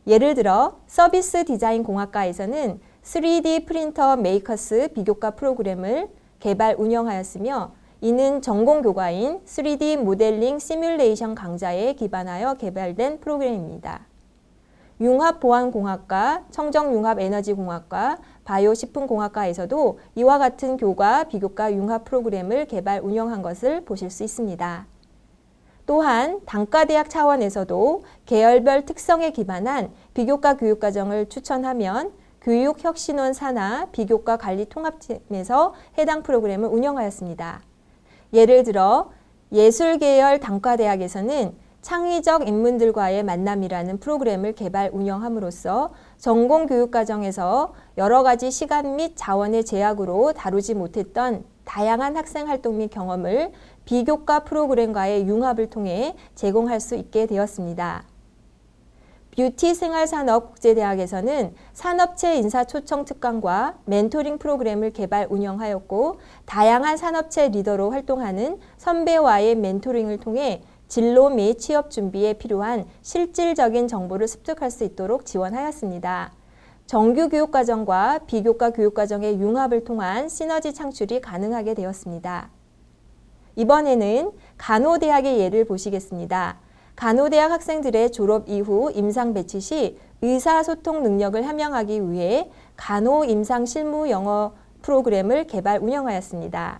예를 들어 서비스 디자인 공학과에서는 3D 프린터 메이커스 비교과 프로그램을 개발 운영하였으며 이는 전공 교과인 3D 모델링 시뮬레이션 강좌에 기반하여 개발된 프로그램입니다. 융합보안공학과, 청정융합에너지공학과, 바이오식품공학과에서도 이와 같은 교과, 비교과 융합 프로그램을 개발 운영한 것을 보실 수 있습니다. 또한 단과대학 차원에서도 계열별 특성에 기반한 비교과 교육과정을 추천하면 교육혁신원 산하 비교과 관리 통합팀에서 해당 프로그램을 운영하였습니다. 예를 들어 예술계열 단과대학에서는 창의적 인문들과의 만남이라는 프로그램을 개발 운영함으로써 전공 교육과정에서 여러 가지 시간 및 자원의 제약으로 다루지 못했던 다양한 학생 활동 및 경험을 비교과 프로그램과의 융합을 통해 제공할 수 있게 되었습니다. 뷰티생활산업국제대학에서는 산업체 인사 초청 특강과 멘토링 프로그램을 개발 운영하였고 다양한 산업체 리더로 활동하는 선배와의 멘토링을 통해 진로 및 취업 준비에 필요한 실질적인 정보를 습득할 수 있도록 지원하였습니다. 정규 교육과정과 비교과 교육과정의 융합을 통한 시너지 창출이 가능하게 되었습니다. 이번에는 간호대학의 예를 보시겠습니다. 간호대학 학생들의 졸업 이후 임상 배치 시 의사소통 능력을 함양하기 위해 간호 임상 실무 영어 프로그램을 개발 운영하였습니다.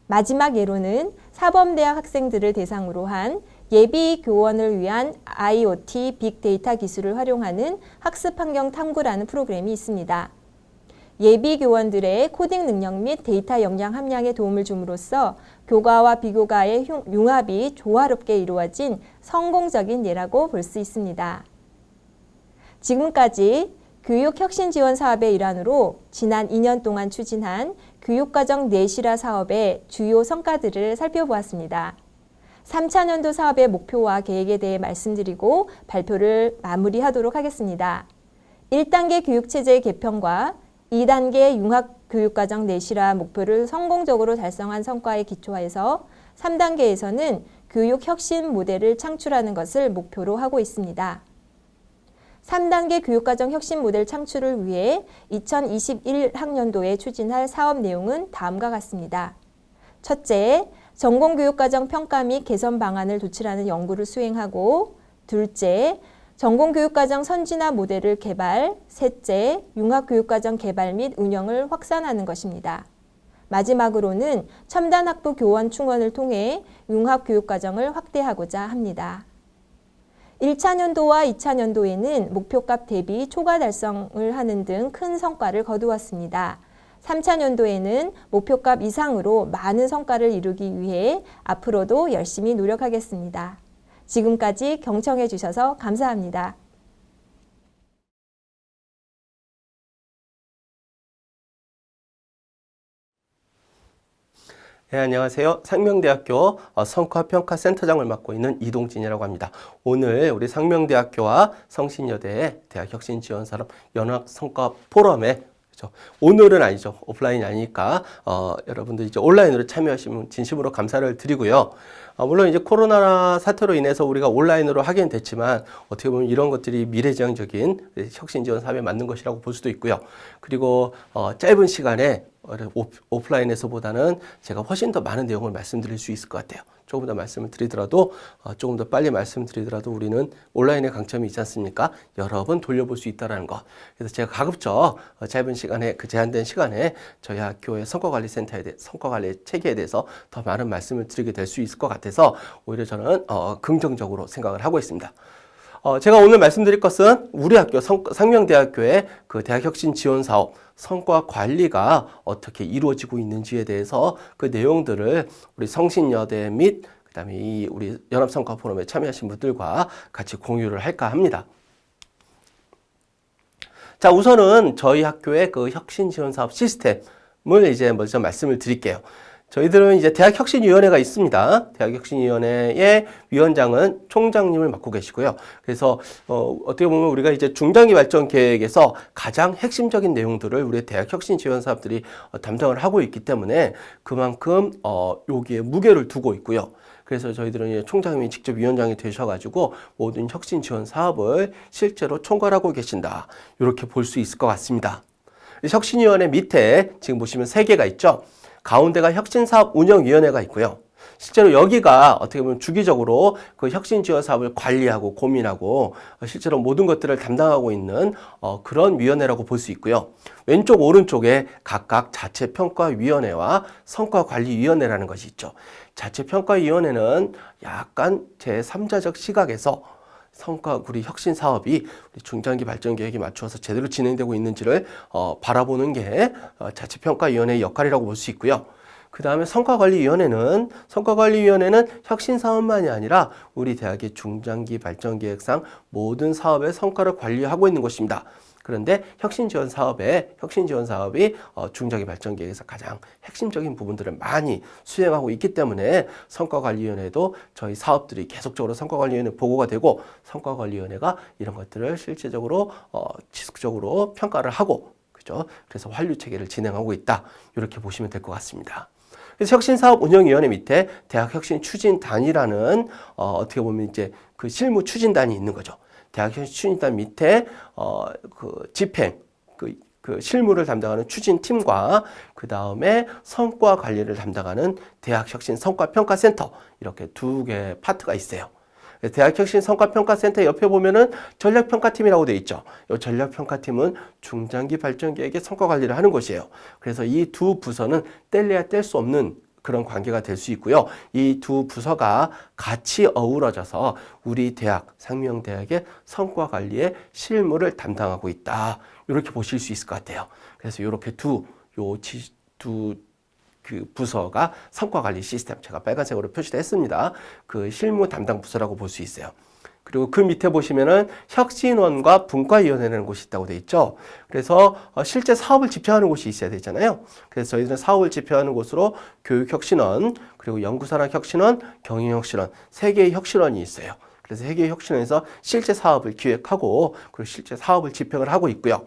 마지막 예로는 사범대학 학생들을 대상으로 한 예비 교원을 위한 IoT 빅데이터 기술을 활용하는 학습 환경 탐구라는 프로그램이 있습니다. 예비 교원들의 코딩 능력 및 데이터 역량 함량에 도움을 줌으로써 교과와 비교과의 융합이 조화롭게 이루어진 성공적인 예라고 볼 수 있습니다. 지금까지 교육혁신지원 사업의 일환으로 지난 2년 동안 추진한 교육과정 내실화 사업의 주요 성과들을 살펴보았습니다. 3차년도 사업의 목표와 계획에 대해 말씀드리고 발표를 마무리하도록 하겠습니다. 1단계 교육체제 개편과 2단계 융합교육과정 내실화 목표를 성공적으로 달성한 성과에 기초해서 3단계에서는 교육혁신 모델을 창출하는 것을 목표로 하고 있습니다. 3단계 교육과정 혁신 모델 창출을 위해 2021학년도에 추진할 사업 내용은 다음과 같습니다. 첫째, 전공교육과정 평가 및 개선 방안을 도출하는 연구를 수행하고, 둘째, 전공교육과정 선진화 모델을 개발, 셋째, 융합교육과정 개발 및 운영을 확산하는 것입니다. 마지막으로는 첨단학부 교원 충원을 통해 융합교육과정을 확대하고자 합니다. 1차년도와 2차년도에는 목표값 대비 초과 달성을 하는 등 큰 성과를 거두었습니다. 3차년도에는 목표값 이상으로 많은 성과를 이루기 위해 앞으로도 열심히 노력하겠습니다. 지금까지 경청해 주셔서 감사합니다. 네, 안녕하세요. 상명대학교 성과평가센터장을 맡고 있는 이동진이라고 합니다. 오늘 우리 상명대학교와 성신여대의 대학혁신지원사업 연합성과포럼에 오늘은 아니죠. 오프라인이 아니니까 여러분들 이제 온라인으로 참여하시면 진심으로 감사를 드리고요. 물론 이제 코로나 사태로 인해서 우리가 온라인으로 하긴 됐지만 어떻게 보면 이런 것들이 미래지향적인 혁신지원 사업에 맞는 것이라고 볼 수도 있고요. 그리고 짧은 시간에 오프라인에서보다는 제가 훨씬 더 많은 내용을 말씀드릴 수 있을 것 같아요. 조금 더 말씀을 드리더라도 조금 더 빨리 말씀드리더라도 우리는 온라인의 강점이 있지 않습니까? 여러 번 돌려볼 수 있다는 것. 그래서 제가 가급적 짧은 시간에 그 제한된 시간에 저희 학교의 성과관리센터에 대해 성과관리 체계에 대해서 더 많은 말씀을 드리게 될 수 있을 것 같아서 오히려 저는 긍정적으로 생각을 하고 있습니다. 제가 오늘 말씀드릴 것은 우리 학교 상명대학교의 그 대학혁신지원사업 성과 관리가 어떻게 이루어지고 있는지에 대해서 그 내용들을 우리 성신여대 및 그다음에 이 우리 연합성과포럼에 참여하신 분들과 같이 공유를 할까 합니다. 자, 우선은 저희 학교의 그 혁신지원사업 시스템을 이제 먼저 말씀을 드릴게요. 저희들은 이제 대학혁신위원회가 있습니다. 대학혁신위원회의 위원장은 총장님을 맡고 계시고요. 그래서 어떻게 보면 우리가 이제 중장기 발전 계획에서 가장 핵심적인 내용들을 우리 대학혁신 지원 사업들이 담당을 하고 있기 때문에 그만큼 여기에 무게를 두고 있고요. 그래서 저희들은 이제 총장님이 직접 위원장이 되셔가지고 모든 혁신 지원 사업을 실제로 총괄하고 계신다. 이렇게 볼 수 있을 것 같습니다. 혁신위원회 밑에 지금 보시면 3개가 있죠. 가운데가 혁신사업운영위원회가 있고요. 실제로 여기가 어떻게 보면 주기적으로 그 혁신지원 사업을 관리하고 고민하고 실제로 모든 것들을 담당하고 있는 그런 위원회라고 볼 수 있고요. 왼쪽 오른쪽에 각각 자체평가위원회와 성과관리위원회라는 것이 있죠. 자체평가위원회는 약간 제3자적 시각에서 우리 혁신 사업이 우리 중장기 발전 계획에 맞추어서 제대로 진행되고 있는지를 바라보는 게 자체평가위원회의 역할이라고 볼 수 있고요. 그 다음에 성과관리위원회는 혁신 사업만이 아니라 우리 대학의 중장기 발전 계획상 모든 사업의 성과를 관리하고 있는 것입니다. 그런데 혁신지원 사업이 중장기 발전 계획에서 가장 핵심적인 부분들을 많이 수행하고 있기 때문에 성과관리위원회도 저희 사업들이 계속적으로 성과관리위원회 보고가 되고 성과관리위원회가 이런 것들을 실제적으로 지속적으로 평가를 하고, 그죠? 그래서 환류 체계를 진행하고 있다. 이렇게 보시면 될 것 같습니다. 그래서 혁신사업운영위원회 밑에 대학혁신추진단이라는 어떻게 보면 이제 그 실무 추진단이 있는 거죠. 대학혁신추진단 밑에 그 집행, 그 실무를 담당하는 추진팀과 그 다음에 성과 관리를 담당하는 대학혁신 성과평가센터, 이렇게 두 개의 파트가 있어요. 대학혁신 성과평가센터 옆에 보면은 전략평가팀이라고 되어 있죠. 이 전략평가팀은 중장기 발전 계획의 성과 관리를 하는 곳이에요. 그래서 이 두 부서는 뗄래야 뗄 수 없는 그런 관계가 될 수 있고요. 이 두 부서가 같이 어우러져서 우리 대학, 상명대학의 성과 관리의 실무를 담당하고 있다. 이렇게 보실 수 있을 것 같아요. 그래서 이렇게 그 부서가 성과관리 시스템, 제가 빨간색으로 표시를 했습니다. 그 실무 담당 부서라고 볼 수 있어요. 그리고 그 밑에 보시면은 혁신원과 분과위원회라는 곳이 있다고 되어 있죠. 그래서 실제 사업을 집행하는 곳이 있어야 되잖아요. 그래서 저희들은 사업을 집행하는 곳으로 교육혁신원, 그리고 연구산학혁신원, 경영혁신원, 세 개의 혁신원이 있어요. 그래서 세 개의 혁신원에서 실제 사업을 기획하고 그리고 실제 사업을 집행을 하고 있고요.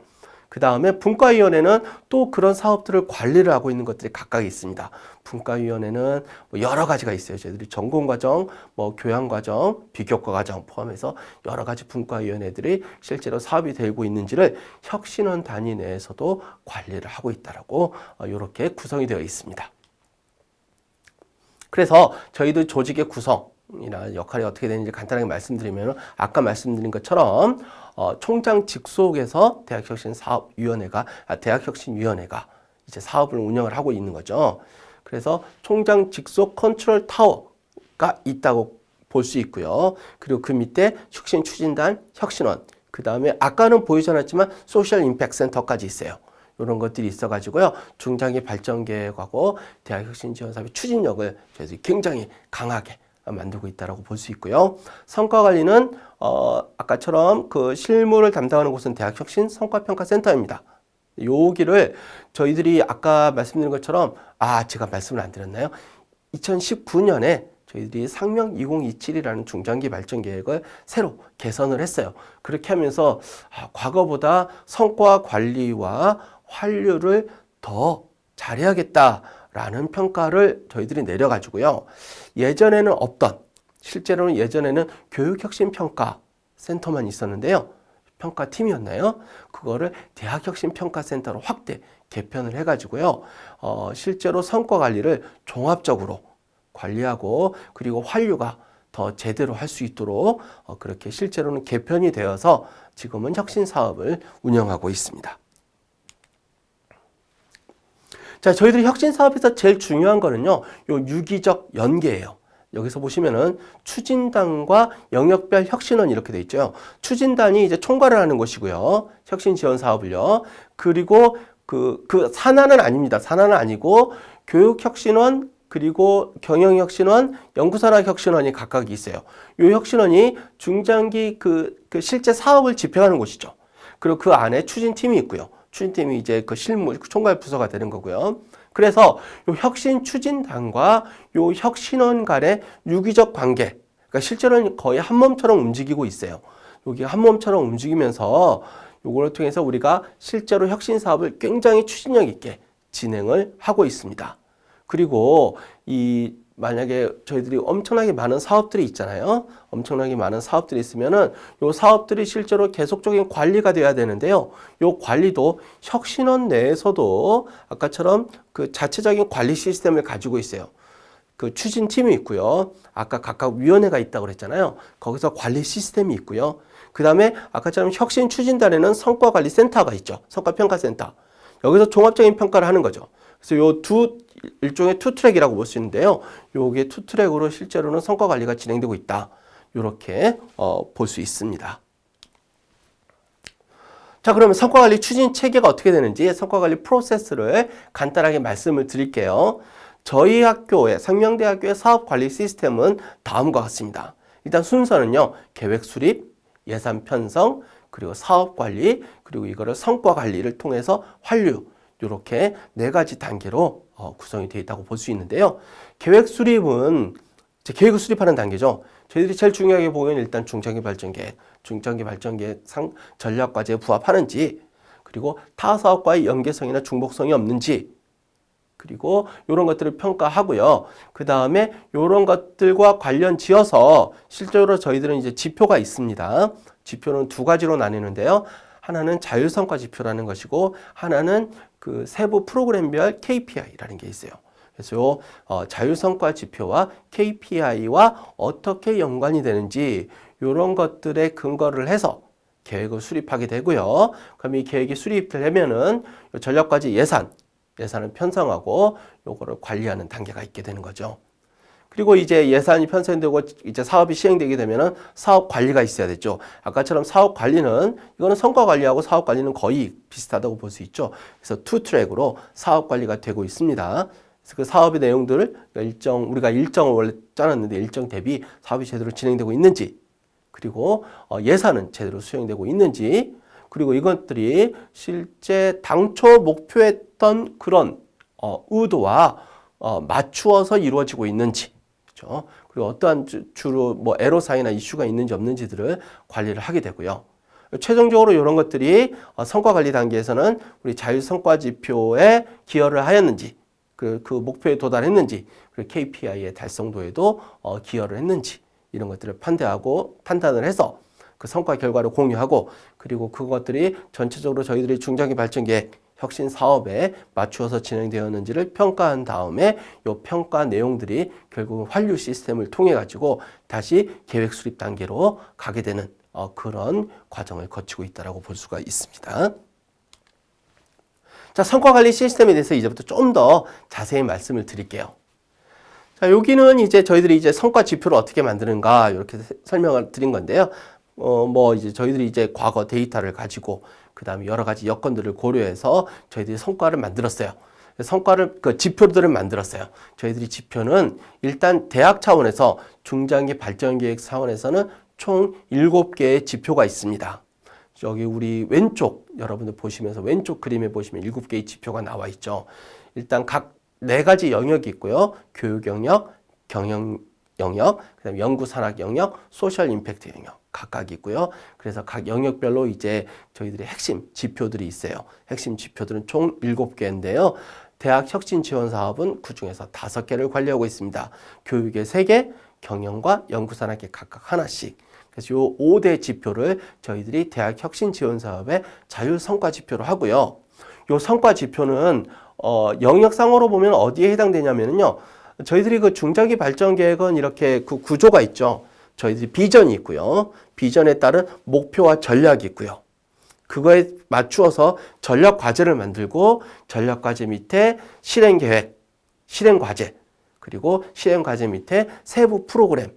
그 다음에 분과위원회는 또 그런 사업들을 관리를 하고 있는 것들이 각각 있습니다. 분과위원회는 여러 가지가 있어요. 저희들이 전공과정, 교양과정, 비교과과정 포함해서 여러 가지 분과위원회들이 실제로 사업이 되고 있는지를 혁신원 단위 내에서도 관리를 하고 있다라고 이렇게 구성이 되어 있습니다. 그래서 저희도 조직의 구성이나 역할이 어떻게 되는지 간단하게 말씀드리면 아까 말씀드린 것처럼 총장 직속에서 대학혁신위원회가 이제 사업을 운영을 하고 있는 거죠. 그래서 총장 직속 컨트롤 타워가 있다고 볼 수 있고요. 그리고 그 밑에 혁신추진단, 혁신원, 그 다음에 아까는 보이지 않았지만 소셜 임팩트 센터까지 있어요. 이런 것들이 있어가지고요. 중장기 발전 계획하고 대학혁신지원사업의 추진력을 저희들이 굉장히 강하게 만들고 있다고 볼 수 있고요. 성과관리는 아까처럼 그 실무를 담당하는 곳은 대학혁신 성과평가센터입니다. 여기를 저희들이 아까 말씀드린 것처럼 제가 말씀을 안 드렸나요? 2019년에 저희들이 상명 2027이라는 중장기 발전 계획을 새로 개선을 했어요. 그렇게 하면서 과거보다 성과 관리와 환류를 더 잘해야겠다라는 평가를 저희들이 내려가지고요. 예전에는 없던, 실제로는 예전에는 교육혁신평가센터만 있었는데요. 평가팀이었나요? 그거를 대학혁신평가센터로 확대, 개편을 해가지고요. 실제로 성과관리를 종합적으로 관리하고 그리고 환류가 더 제대로 할 수 있도록 그렇게 실제로는 개편이 되어서 지금은 혁신사업을 운영하고 있습니다. 자, 저희들이 혁신사업에서 제일 중요한 거는요, 요 유기적 연계예요. 여기서 보시면은 추진단과 영역별 혁신원 이렇게 돼 있죠. 추진단이 이제 총괄을 하는 것이고요. 혁신 지원 사업을요. 그리고 그 산하는 아닙니다. 산하는 아니고 교육혁신원, 그리고 경영혁신원, 연구산학혁신원이 각각 있어요. 이 혁신원이 중장기 그 실제 사업을 집행하는 곳이죠. 그리고 그 안에 추진팀이 있고요. 추진팀이 이제 그 실무 총괄 부서가 되는 거고요. 그래서 요 혁신 추진단과 요 혁신원 간의 유기적 관계, 그러니까 실제로는 거의 한 몸처럼 움직이고 있어요. 여기 한 몸처럼 움직이면서 요거를 통해서 우리가 실제로 혁신 사업을 굉장히 추진력 있게 진행을 하고 있습니다. 그리고 만약에 저희들이 엄청나게 많은 사업들이 있잖아요. 엄청나게 많은 사업들이 있으면은 요 사업들이 실제로 계속적인 관리가 돼야 되는데요. 요 관리도 혁신원 내에서도 아까처럼 그 자체적인 관리 시스템을 가지고 있어요. 그 추진팀이 있고요. 아까 각각 위원회가 있다고 그랬잖아요. 거기서 관리 시스템이 있고요. 그 다음에 아까처럼 혁신 추진단에는 성과관리센터가 있죠. 성과평가센터. 여기서 종합적인 평가를 하는 거죠. 그래서 요 일종의 투트랙이라고 볼 수 있는데요. 요게 투트랙으로 실제로는 성과 관리가 진행되고 있다. 이렇게 볼 수 있습니다. 자, 그러면 성과 관리 추진 체계가 어떻게 되는지 성과 관리 프로세스를 간단하게 말씀을 드릴게요. 저희 학교의 상명대학교의 사업 관리 시스템은 다음과 같습니다. 일단 순서는요. 계획 수립, 예산 편성, 그리고 사업 관리, 그리고 이거를 성과 관리를 통해서 환류, 이렇게 4가지 단계로 구성이 되어 있다고 볼 수 있는데요. 계획 수립은 이제 계획을 수립하는 단계죠. 저희들이 제일 중요하게 보기에는 일단 중장기 발전 계획, 중장기 발전 계획 전략 과제에 부합하는지, 그리고 타 사업과의 연계성이나 중복성이 없는지, 그리고 이런 것들을 평가하고요. 그 다음에 이런 것들과 관련 지어서 실제로 저희들은 이제 지표가 있습니다. 지표는 2가지로 나뉘는데요. 하나는 자율성과 지표라는 것이고, 하나는 그 세부 프로그램별 KPI라는 게 있어요. 그래서 자율성과 지표와 KPI와 어떻게 연관이 되는지 이런 것들에 근거를 해서 계획을 수립하게 되고요. 그럼 이 계획이 수립되면은 전략과제 예산을 편성하고 요거를 관리하는 단계가 있게 되는 거죠. 그리고 이제 예산이 편성되고 이제 사업이 시행되게 되면은 사업 관리가 있어야 되죠. 아까처럼 사업 관리는 이거는 성과 관리하고 사업 관리는 거의 비슷하다고 볼 수 있죠. 그래서 2트랙으로 사업 관리가 되고 있습니다. 그래서 그 사업의 내용들을 우리가 일정을 원래 짜놨는데 일정 대비 사업이 제대로 진행되고 있는지, 그리고 예산은 제대로 수행되고 있는지, 그리고 이것들이 실제 당초 목표했던 그런 의도와 맞추어서 이루어지고 있는지, 그렇죠? 그리고 어떠한 주로 뭐 애로사항이나 이슈가 있는지 없는지들을 관리를 하게 되고요. 최종적으로 이런 것들이 성과 관리 단계에서는 우리 자율성과 지표에 기여를 하였는지, 그 목표에 도달했는지, 그리고 KPI의 달성도에도 기여를 했는지, 이런 것들을 판단을 해서 그 성과 결과를 공유하고, 그리고 그것들이 전체적으로 저희들이 중장기 발전 계획, 혁신 사업에 맞추어서 진행되었는지를 평가한 다음에 이 평가 내용들이 결국은 환류 시스템을 통해 가지고 다시 계획 수립 단계로 가게 되는 그런 과정을 거치고 있다고 볼 수가 있습니다. 자, 성과 관리 시스템에 대해서 이제부터 좀 더 자세히 말씀을 드릴게요. 자, 여기는 이제 저희들이 이제 성과 지표를 어떻게 만드는가 이렇게 설명을 드린 건데요. 이제 저희들이 이제 과거 데이터를 가지고 그 다음에 여러 가지 여건들을 고려해서 저희들이 성과를 만들었어요. 지표들을 만들었어요. 저희들이 지표는 일단 대학 차원에서 중장기 발전 계획 차원에서는 총 7개의 지표가 있습니다. 여기 우리 왼쪽 여러분들 보시면서 왼쪽 그림에 보시면 7개의 지표가 나와 있죠. 일단 각 4가지 영역이 있고요. 교육 영역, 경영 영역, 그다음에 연구 산학 영역, 소셜 임팩트 영역 각각 있고요. 그래서 각 영역별로 이제 저희들의 핵심 지표들이 있어요. 핵심 지표들은 총 7개인데요. 대학 혁신 지원 사업은 그중에서 5개를 관리하고 있습니다. 교육의 3개, 경영과 연구 산학의 각각 하나씩. 그래서 요 5대 지표를 저희들이 대학 혁신 지원 사업의 자율 성과 지표로 하고요. 요 성과 지표는 영역상으로 보면 어디에 해당되냐면요. 저희들이 그 중장기 발전 계획은 이렇게 그 구조가 있죠. 저희들이 비전이 있고요. 비전에 따른 목표와 전략이 있고요. 그거에 맞추어서 전략 과제를 만들고 전략 과제 밑에 실행 계획, 실행 과제, 그리고 실행 과제 밑에 세부 프로그램,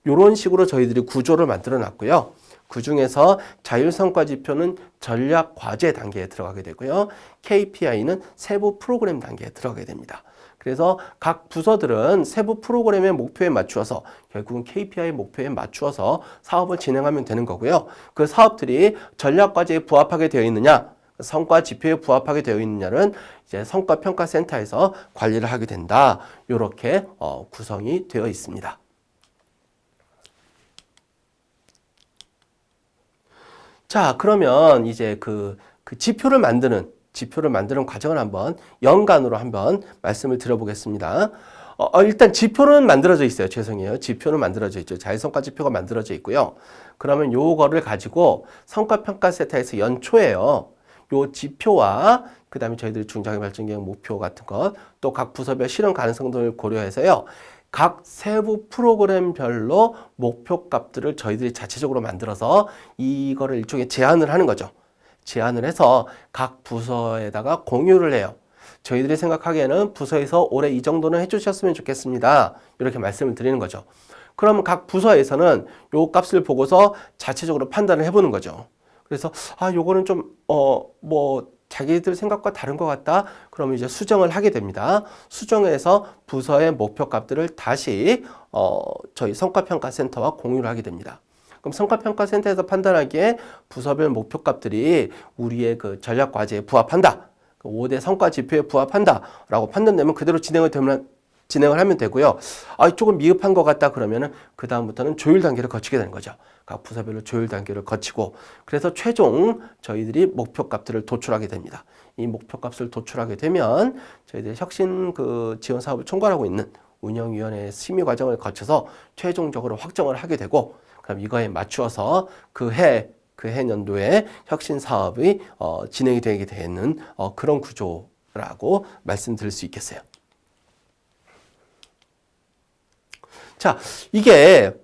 이런 식으로 저희들이 구조를 만들어 놨고요. 그 중에서 자율성과 지표는 전략 과제 단계에 들어가게 되고요. KPI는 세부 프로그램 단계에 들어가게 됩니다. 그래서 각 부서들은 세부 프로그램의 목표에 맞추어서 결국은 KPI 목표에 맞추어서 사업을 진행하면 되는 거고요. 그 사업들이 전략 과제에 부합하게 되어 있느냐, 성과 지표에 부합하게 되어 있느냐는 이제 성과평가센터에서 관리를 하게 된다. 이렇게 구성이 되어 있습니다. 자, 그러면 이제 그 지표를 만드는 과정을 한번 연간으로 한번 말씀을 드려보겠습니다. 일단 지표는 만들어져 있어요. 죄송해요. 지표는 만들어져 있죠. 자율성과 지표가 만들어져 있고요. 그러면 요거를 가지고 성과평가센터에서 연초에요. 요 지표와 그 다음에 저희들이 중장기 발전 계획 목표 같은 것, 또 각 부서별 실현 가능성 등을 고려해서요. 각 세부 프로그램별로 목표 값들을 저희들이 자체적으로 만들어서 이거를 일종의 제안을 하는 거죠. 제안을 해서 각 부서에다가 공유를 해요. 저희들이 생각하기에는 부서에서 올해 이 정도는 해주셨으면 좋겠습니다. 이렇게 말씀을 드리는 거죠. 그러면 각 부서에서는 요 값을 보고서 자체적으로 판단을 해보는 거죠. 그래서 요거는 좀 자기들 생각과 다른 것 같다. 그러면 이제 수정을 하게 됩니다. 수정해서 부서의 목표 값들을 다시 저희 성과평가센터와 공유를 하게 됩니다. 그럼 성과평가센터에서 판단하기에 부서별 목표값들이 우리의 그 전략 과제에 부합한다. 5대 성과 지표에 부합한다라고 판단되면 그대로 진행을 하면 되고요. 조금 미흡한 것 같다 그러면은 그 다음부터는 조율 단계를 거치게 되는 거죠. 각 부서별로 조율 단계를 거치고 그래서 최종 저희들이 목표값들을 도출하게 됩니다. 이 목표값을 도출하게 되면 저희들이 혁신 그 지원 사업을 총괄하고 있는 운영위원회의 심의 과정을 거쳐서 최종적으로 확정을 하게 되고 그럼 이거에 맞추어서 그 해년도에 혁신 사업이 진행이 되게 되는 그런 구조라고 말씀드릴 수 있겠어요. 자, 이게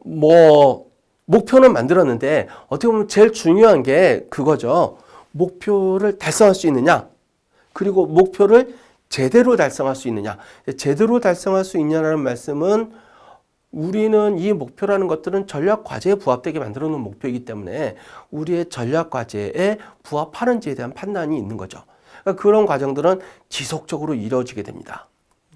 목표는 만들었는데 어떻게 보면 제일 중요한 게 그거죠. 목표를 달성할 수 있느냐, 그리고 목표를 제대로 달성할 수 있느냐. 제대로 달성할 수 있냐라는 말씀은 우리는 이 목표라는 것들은 전략 과제에 부합되게 만들어 놓은 목표이기 때문에 우리의 전략 과제에 부합하는지에 대한 판단이 있는 거죠. 그러니까 그런 과정들은 지속적으로 이루어지게 됩니다.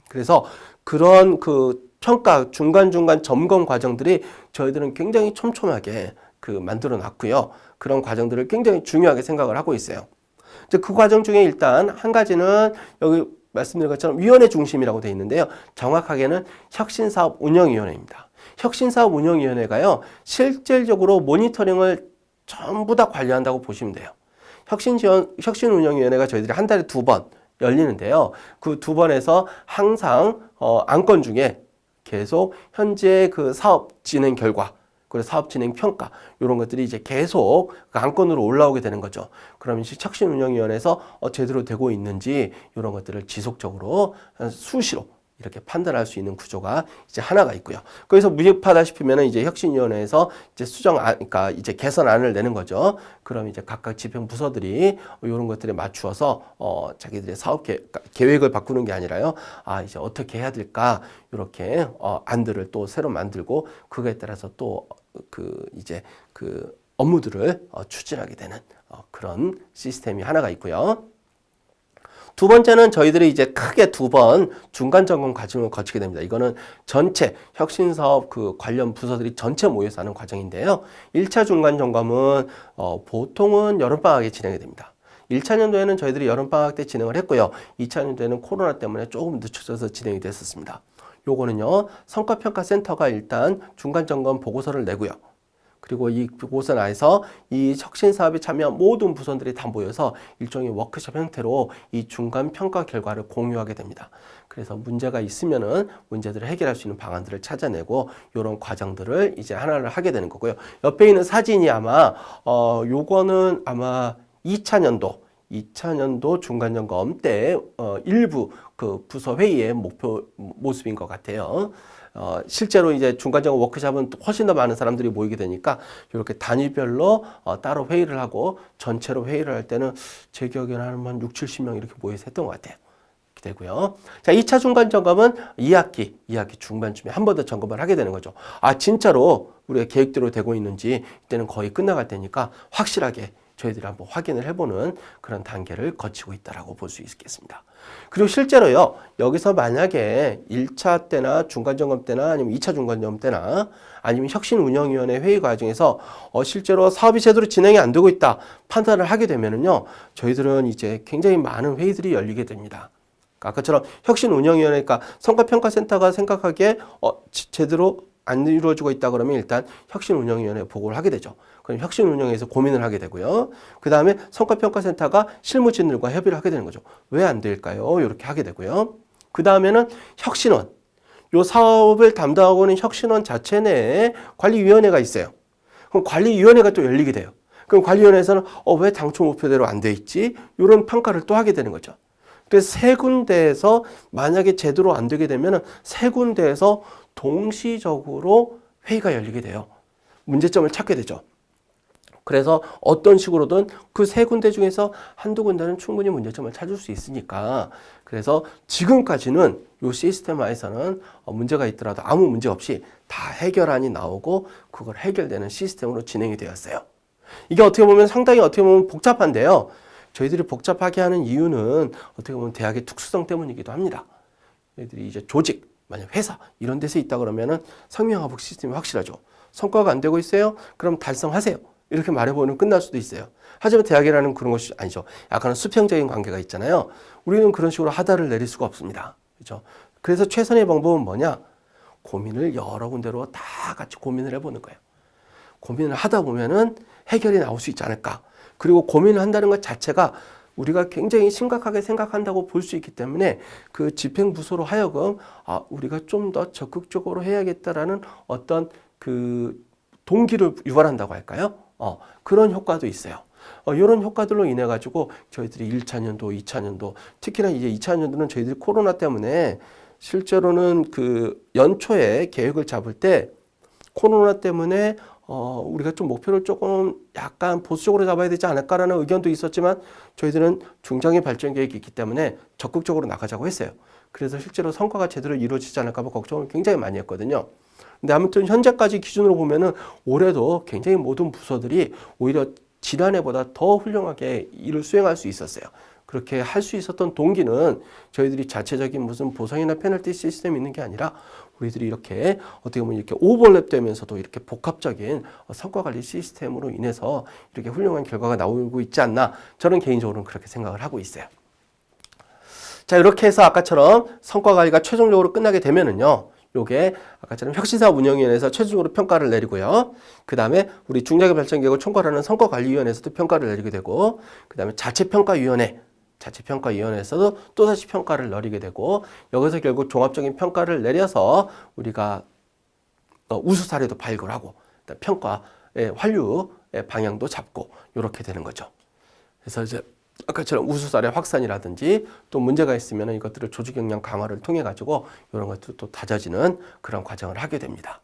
그래서 그런 그 평가 중간중간 점검 과정들이 저희들은 굉장히 촘촘하게 만들어 놨고요. 그런 과정들을 굉장히 중요하게 생각을 하고 있어요. 그 과정 중에 일단 한 가지는 여기 말씀드린 것처럼 위원회 중심이라고 되어 있는데요. 정확하게는 혁신사업운영위원회입니다. 혁신사업운영위원회가요, 실질적으로 모니터링을 전부 다 관리한다고 보시면 돼요. 혁신운영위원회가 저희들이 한 달에 2번 열리는데요. 그 2번에서 항상 안건 중에 계속 현재 그 사업 진행 결과, 그리고 사업 진행 평가 이런 것들이 이제 계속 그 안건으로 올라오게 되는 거죠. 그러면 혁신운영위원회에서 제대로 되고 있는지 이런 것들을 지속적으로 수시로 이렇게 판단할 수 있는 구조가 이제 하나가 있고요. 거기서 무익하다 싶으면 이제 혁신위원회에서 이제 그러니까 이제 개선안을 내는 거죠. 그럼 이제 각각 집행 부서들이 이런 것들에 맞추어서 자기들의 사업 계획을 바꾸는 게 아니라요. 이제 어떻게 해야 될까 이렇게 안들을 또 새로 만들고 그거에 따라서 또 이제 업무들을 추진하게 되는 그런 시스템이 하나가 있고요. 두 번째는 저희들이 이제 크게 2번 중간 점검 과정을 거치게 됩니다. 이거는 전체 혁신사업 관련 부서들이 전체 모여서 하는 과정인데요. 1차 중간 점검은 보통은 여름방학에 진행이 됩니다. 1차 년도에는 저희들이 여름방학 때 진행을 했고요. 2차 년도에는 코로나 때문에 조금 늦춰져서 진행이 됐었습니다. 요거는요, 성과평가센터가 일단 중간 점검 보고서를 내고요. 그리고 이 보고서 안에서 이 혁신 사업에 참여한 모든 부서들이 다 모여서 일종의 워크숍 형태로 이 중간 평가 결과를 공유하게 됩니다. 그래서 문제가 있으면은 문제들을 해결할 수 있는 방안들을 찾아내고 이런 과정들을 이제 하나를 하게 되는 거고요. 옆에 있는 사진이 아마 요거는 아마 2차 년도 중간 점검 때 일부 그 부서 회의의 모습인 것 같아요. 실제로 이제 중간점검 워크숍은 훨씬 더 많은 사람들이 모이게 되니까 이렇게 단위별로 따로 회의를 하고 전체로 회의를 할 때는 제 기억에는 한 6, 70명 이렇게 모여서 했던 것 같아요. 이렇게 되고요. 자, 2차 중간 점검은 2학기 중반쯤에 한 번 더 점검을 하게 되는 거죠. 진짜로 우리가 계획대로 되고 있는지 이때는 거의 끝나갈 때니까 확실하게 저희들이 한번 확인을 해보는 그런 단계를 거치고 있다라고 볼 수 있겠습니다. 그리고 실제로요, 여기서 만약에 1차 때나 중간점검 때나 아니면 2차 중간점검 때나 아니면 혁신운영위원회 회의 과정에서 실제로 사업이 제대로 진행이 안 되고 있다 판단을 하게 되면은요, 저희들은 이제 굉장히 많은 회의들이 열리게 됩니다. 아까처럼 혁신운영위원회가 성과평가센터가 생각하기에 제대로 안 이루어지고 있다 그러면 일단 혁신운영위원회에 보고를 하게 되죠. 그럼 혁신운영에서 고민을 하게 되고요. 그 다음에 성과평가센터가 실무진들과 협의를 하게 되는 거죠. 왜 안 될까요? 이렇게 하게 되고요. 그 다음에는 혁신원. 요 사업을 담당하고 있는 혁신원 자체 내에 관리위원회가 있어요. 그럼 관리위원회가 또 열리게 돼요. 그럼 관리위원회에서는 왜 당초 목표대로 안 돼 있지? 이런 평가를 또 하게 되는 거죠. 그래서 세 군데에서 만약에 제대로 안 되게 되면 세 군데에서 동시적으로 회의가 열리게 돼요. 문제점을 찾게 되죠. 그래서 어떤 식으로든 그 세 군데 중에서 한두 군데는 충분히 문제점을 찾을 수 있으니까 그래서 지금까지는 이 시스템화에서는 문제가 있더라도 아무 문제 없이 다 해결안이 나오고 그걸 해결되는 시스템으로 진행이 되었어요. 이게 어떻게 보면 복잡한데요. 저희들이 복잡하게 하는 이유는 어떻게 보면 대학의 특수성 때문이기도 합니다. 저희들이 이제 조직, 만약 회사 이런 데서 있다 그러면은 성명하복 시스템이 확실하죠. 성과가 안 되고 있어요? 그럼 달성하세요. 이렇게 말해보면 끝날 수도 있어요. 하지만 대학이라는 그런 것이 아니죠. 약간은 수평적인 관계가 있잖아요. 우리는 그런 식으로 하다를 내릴 수가 없습니다. 그렇죠? 그래서 최선의 방법은 뭐냐? 고민을 여러 군데로 다 같이 고민을 해보는 거예요. 고민을 하다 보면은 해결이 나올 수 있지 않을까. 그리고 고민을 한다는 것 자체가 우리가 굉장히 심각하게 생각한다고 볼 수 있기 때문에 그 집행부서로 하여금 우리가 좀 더 적극적으로 해야겠다라는 어떤 그 동기를 유발한다고 할까요? 그런 효과도 있어요. 이런 효과들로 인해 가지고 저희들이 1차년도, 2차년도, 특히나 이제 2차년도는 저희들이 코로나 때문에 실제로는 그 연초에 계획을 잡을 때 코로나 때문에 우리가 좀 목표를 조금 약간 보수적으로 잡아야 되지 않을까라는 의견도 있었지만 저희들은 중장기 발전 계획이 있기 때문에 적극적으로 나가자고 했어요. 그래서 실제로 성과가 제대로 이루어지지 않을까 봐 걱정을 굉장히 많이 했거든요. 근데 아무튼 현재까지 기준으로 보면은 올해도 굉장히 모든 부서들이 오히려 지난해보다 더 훌륭하게 일을 수행할 수 있었어요. 그렇게 할 수 있었던 동기는 저희들이 자체적인 무슨 보상이나 페널티 시스템이 있는 게 아니라 우리들이 이렇게 어떻게 보면 이렇게 오버랩 되면서도 이렇게 복합적인 성과 관리 시스템으로 인해서 이렇게 훌륭한 결과가 나오고 있지 않나, 저는 개인적으로는 그렇게 생각을 하고 있어요. 자, 이렇게 해서 아까처럼 성과 관리가 최종적으로 끝나게 되면은요, 요게 아까처럼 혁신사업 운영위원회에서 최종적으로 평가를 내리고요. 그 다음에 우리 중장기 발전 계획을 총괄하는 성과관리위원회에서도 평가를 내리게 되고, 그 다음에 자체평가위원회에서도 또다시 평가를 내리게 되고, 여기서 결국 종합적인 평가를 내려서 우리가 우수 사례도 발굴하고 평가의 환류의 방향도 잡고 이렇게 되는 거죠. 그래서 이제 아까처럼 우수 사례 확산이라든지 또 문제가 있으면 이것들을 조직 역량 강화를 통해 가지고 이런 것들을 또 다져지는 그런 과정을 하게 됩니다.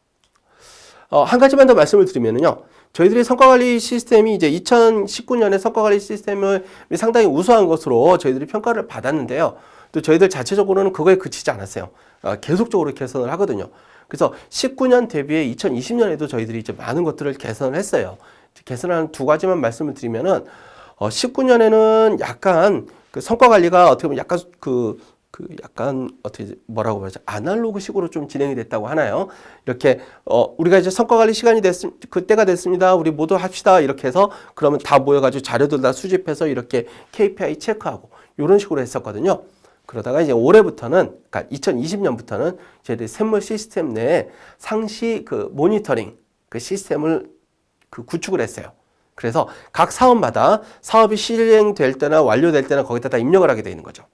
한 가지만 더 말씀을 드리면요. 저희들이 성과관리 시스템이 이제 2019년에 성과관리 시스템을 상당히 우수한 것으로 저희들이 평가를 받았는데요. 또 저희들 자체적으로는 그거에 그치지 않았어요. 계속적으로 개선을 하거든요. 그래서 19년 대비해 2020년에도 저희들이 이제 많은 것들을 개선을 했어요. 개선한 두 가지만 말씀을 드리면은 19년에는 약간 그 성과 관리가 어떻게 보면 약간 약간 어떻게 뭐라고 그러죠? 아날로그식으로 좀 진행이 됐다고 하나요? 이렇게 우리가 이제 성과 관리 시간이 그때가 됐습니다. 우리 모두 합시다. 이렇게 해서 그러면 다 모여가지고 자료들 다 수집해서 이렇게 KPI 체크하고 이런 식으로 했었거든요. 그러다가 이제 올해부터는, 그러니까 2020년부터는 저희들이 샘물 시스템 내에 상시 그 모니터링 그 시스템을 구축을 했어요. 그래서 각 사업마다 사업이 실행될 때나 완료될 때나 거기다 다 입력을 하게 되는 거죠.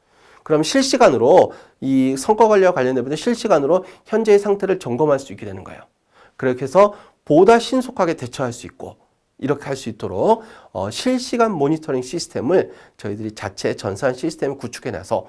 그럼 실시간으로 이 성과 관리와 관련된 부분 실시간으로 현재의 상태를 점검할 수 있게 되는 거예요. 그렇게 해서 보다 신속하게 대처할 수 있고 이렇게 할 수 있도록 실시간 모니터링 시스템을 저희들이 자체 전산 시스템을 구축해놔서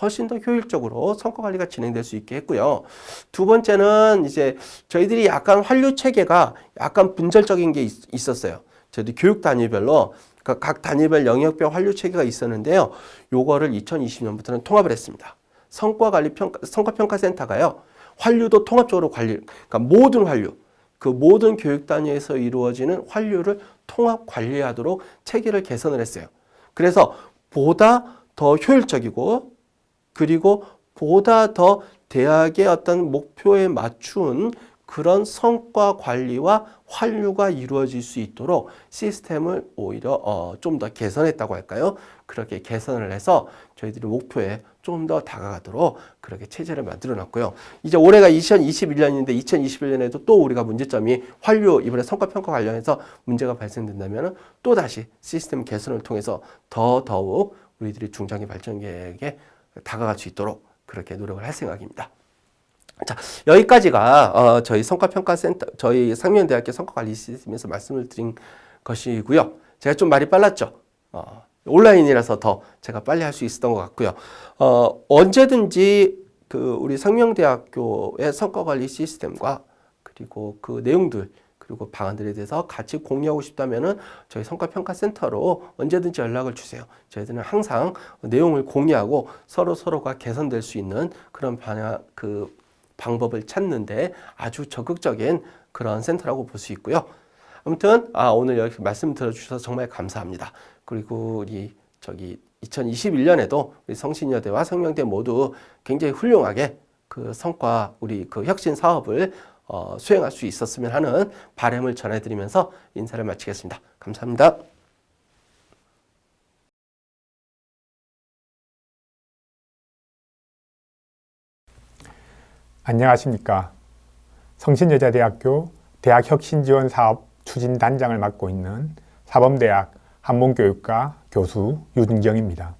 훨씬 더 효율적으로 성과 관리가 진행될 수 있게 했고요. 두 번째는 이제 저희들이 약간 환류 체계가 약간 분절적인 게 있었어요. 저희도 교육 단위별로 각 단위별 영역별 환류 체계가 있었는데요. 요거를 2020년부터는 통합을 했습니다. 성과평가센터가요. 환류도 통합적으로 그러니까 모든 환류, 그 모든 교육 단위에서 이루어지는 환류를 통합 관리하도록 체계를 개선을 했어요. 그래서 보다 더 효율적이고 그리고 보다 더 대학의 어떤 목표에 맞춘 그런 성과 관리와 환류가 이루어질 수 있도록 시스템을 오히려 좀 더 개선했다고 할까요? 그렇게 개선을 해서 저희들이 목표에 좀 더 다가가도록 그렇게 체제를 만들어 놨고요. 이제 올해가 2021년인데 2021년에도 또 우리가 문제점이 환류, 이번에 성과평가 관련해서 문제가 발생된다면 또다시 시스템 개선을 통해서 더더욱 우리들이 중장기 발전 계획에 다가갈 수 있도록 그렇게 노력을 할 생각입니다. 자, 여기까지가 저희 성과평가센터, 저희 상명대학교 성과관리 시스템에서 말씀을 드린 것이고요. 제가 좀 말이 빨랐죠. 온라인이라서 더 제가 빨리 할 수 있었던 것 같고요. 언제든지 우리 상명대학교의 성과관리 시스템과 그리고 그 내용들 그리고 방안들에 대해서 같이 공유하고 싶다면은 저희 성과평가센터로 언제든지 연락을 주세요. 저희들은 항상 내용을 공유하고 서로가 개선될 수 있는 그런 방법을 찾는데 아주 적극적인 그런 센터라고 볼 수 있고요. 아무튼 오늘 여기 말씀 들어주셔서 정말 감사합니다. 그리고 우리 2021년에도 우리 성신여대와 상명대 모두 굉장히 훌륭하게 그 성과 우리 그 혁신 사업을 수행할 수 있었으면 하는 바람을 전해드리면서 인사를 마치겠습니다. 감사합니다. 안녕하십니까. 성신여자대학교 대학혁신지원사업 추진단장을 맡고 있는 사범대학 한문교육과 교수 유준경입니다.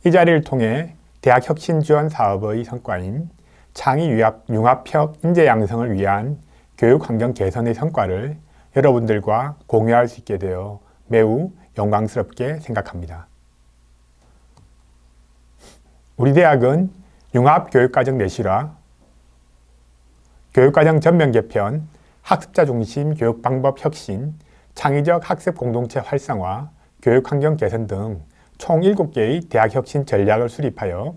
이 자리를 통해 대학혁신지원사업의 성과인 창의융합형 인재양성을 위한 교육환경 개선의 성과를 여러분들과 공유할 수 있게 되어 매우 영광스럽게 생각합니다. 우리 대학은 융합교육과정 내실화, 교육과정 전면 개편, 학습자 중심 교육방법 혁신, 창의적 학습 공동체 활성화, 교육환경 개선 등 총 7개의 대학혁신 전략을 수립하여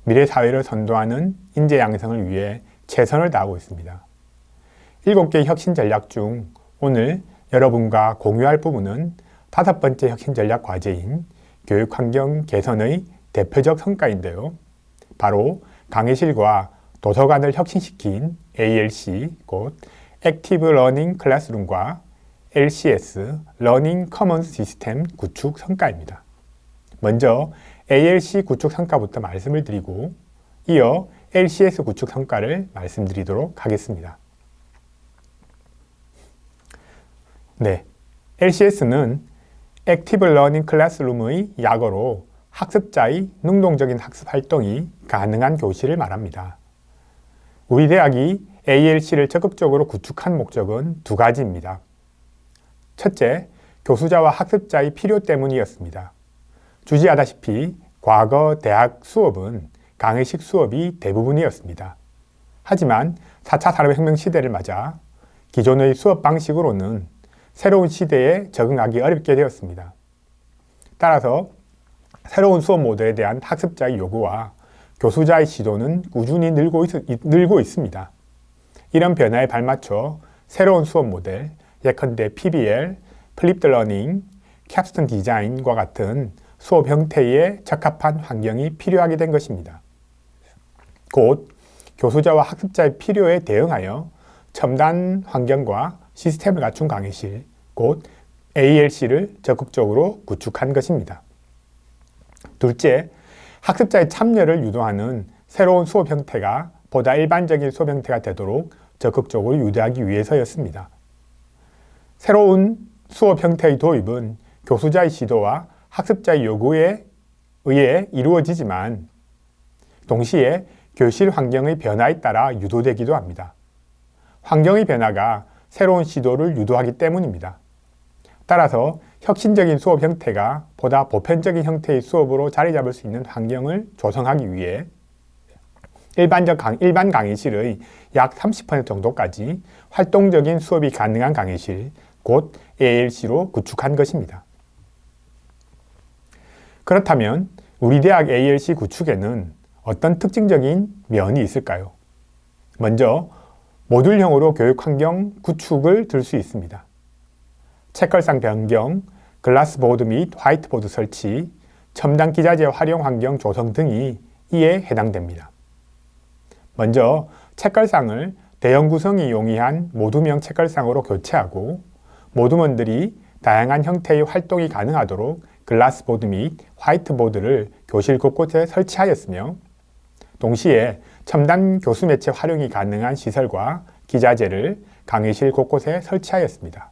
미래 사회를 선도하는 인재 양성을 위해 최선을 다하고 있습니다. 7개의 혁신 전략 중 오늘 여러분과 공유할 부분은 5번째 혁신 전략 과제인 교육환경 개선의 대표적 성과인데요. 바로 강의실과 도서관을 혁신시킨 ALC, 곧 액티브 러닝 클래스룸과 LCS, 러닝 커먼스 시스템 구축 성과입니다. 먼저 ALC 구축 성과부터 말씀을 드리고 이어 LCS 구축 성과를 말씀드리도록 하겠습니다. 네, LCS는 액티브 러닝 클래스룸의 약어로 학습자의 능동적인 학습 활동이 가능한 교실을 말합니다. 우리 대학이 ALC를 적극적으로 구축한 목적은 2가지입니다. 첫째, 교수자와 학습자의 필요 때문이었습니다. 주지하다시피 과거 대학 수업은 강의식 수업이 대부분이었습니다. 하지만 4차 산업혁명 시대를 맞아 기존의 수업 방식으로는 새로운 시대에 적응하기 어렵게 되었습니다. 따라서 새로운 수업 모델에 대한 학습자의 요구와 교수자의 시도는 꾸준히 늘고 있습니다. 이런 변화에 발맞춰 새로운 수업 모델, 예컨대 PBL, 플립드 러닝, 캡스톤 디자인과 같은 수업 형태에 적합한 환경이 필요하게 된 것입니다. 곧 교수자와 학습자의 필요에 대응하여 첨단 환경과 시스템을 갖춘 강의실, 곧 ALC를 적극적으로 구축한 것입니다. 둘째, 학습자의 참여를 유도하는 새로운 수업 형태가 보다 일반적인 수업 형태가 되도록 적극적으로 유도하기 위해서였습니다. 새로운 수업 형태의 도입은 교수자의 시도와 학습자의 요구에 의해 이루어지지만 동시에 교실 환경의 변화에 따라 유도되기도 합니다. 환경의 변화가 새로운 시도를 유도하기 때문입니다. 따라서 혁신적인 수업 형태가 보다 보편적인 형태의 수업으로 자리 잡을 수 있는 환경을 조성하기 위해 일반 강의실의 약 30% 정도까지 활동적인 수업이 가능한 강의실, 곧 ALC로 구축한 것입니다. 그렇다면 우리 대학 ALC 구축에는 어떤 특징적인 면이 있을까요? 먼저 모듈형으로 교육환경 구축을 들 수 있습니다. 책걸상 변경, 글라스보드 및 화이트보드 설치, 첨단 기자재 활용 환경 조성 등이 이에 해당됩니다. 먼저 책걸상을 대형 구성이 용이한 모듈형 책걸상으로 교체하고 모듈원들이 다양한 형태의 활동이 가능하도록 글라스보드 및 화이트보드를 교실 곳곳에 설치하였으며 동시에 첨단 교수 매체 활용이 가능한 시설과 기자재를 강의실 곳곳에 설치하였습니다.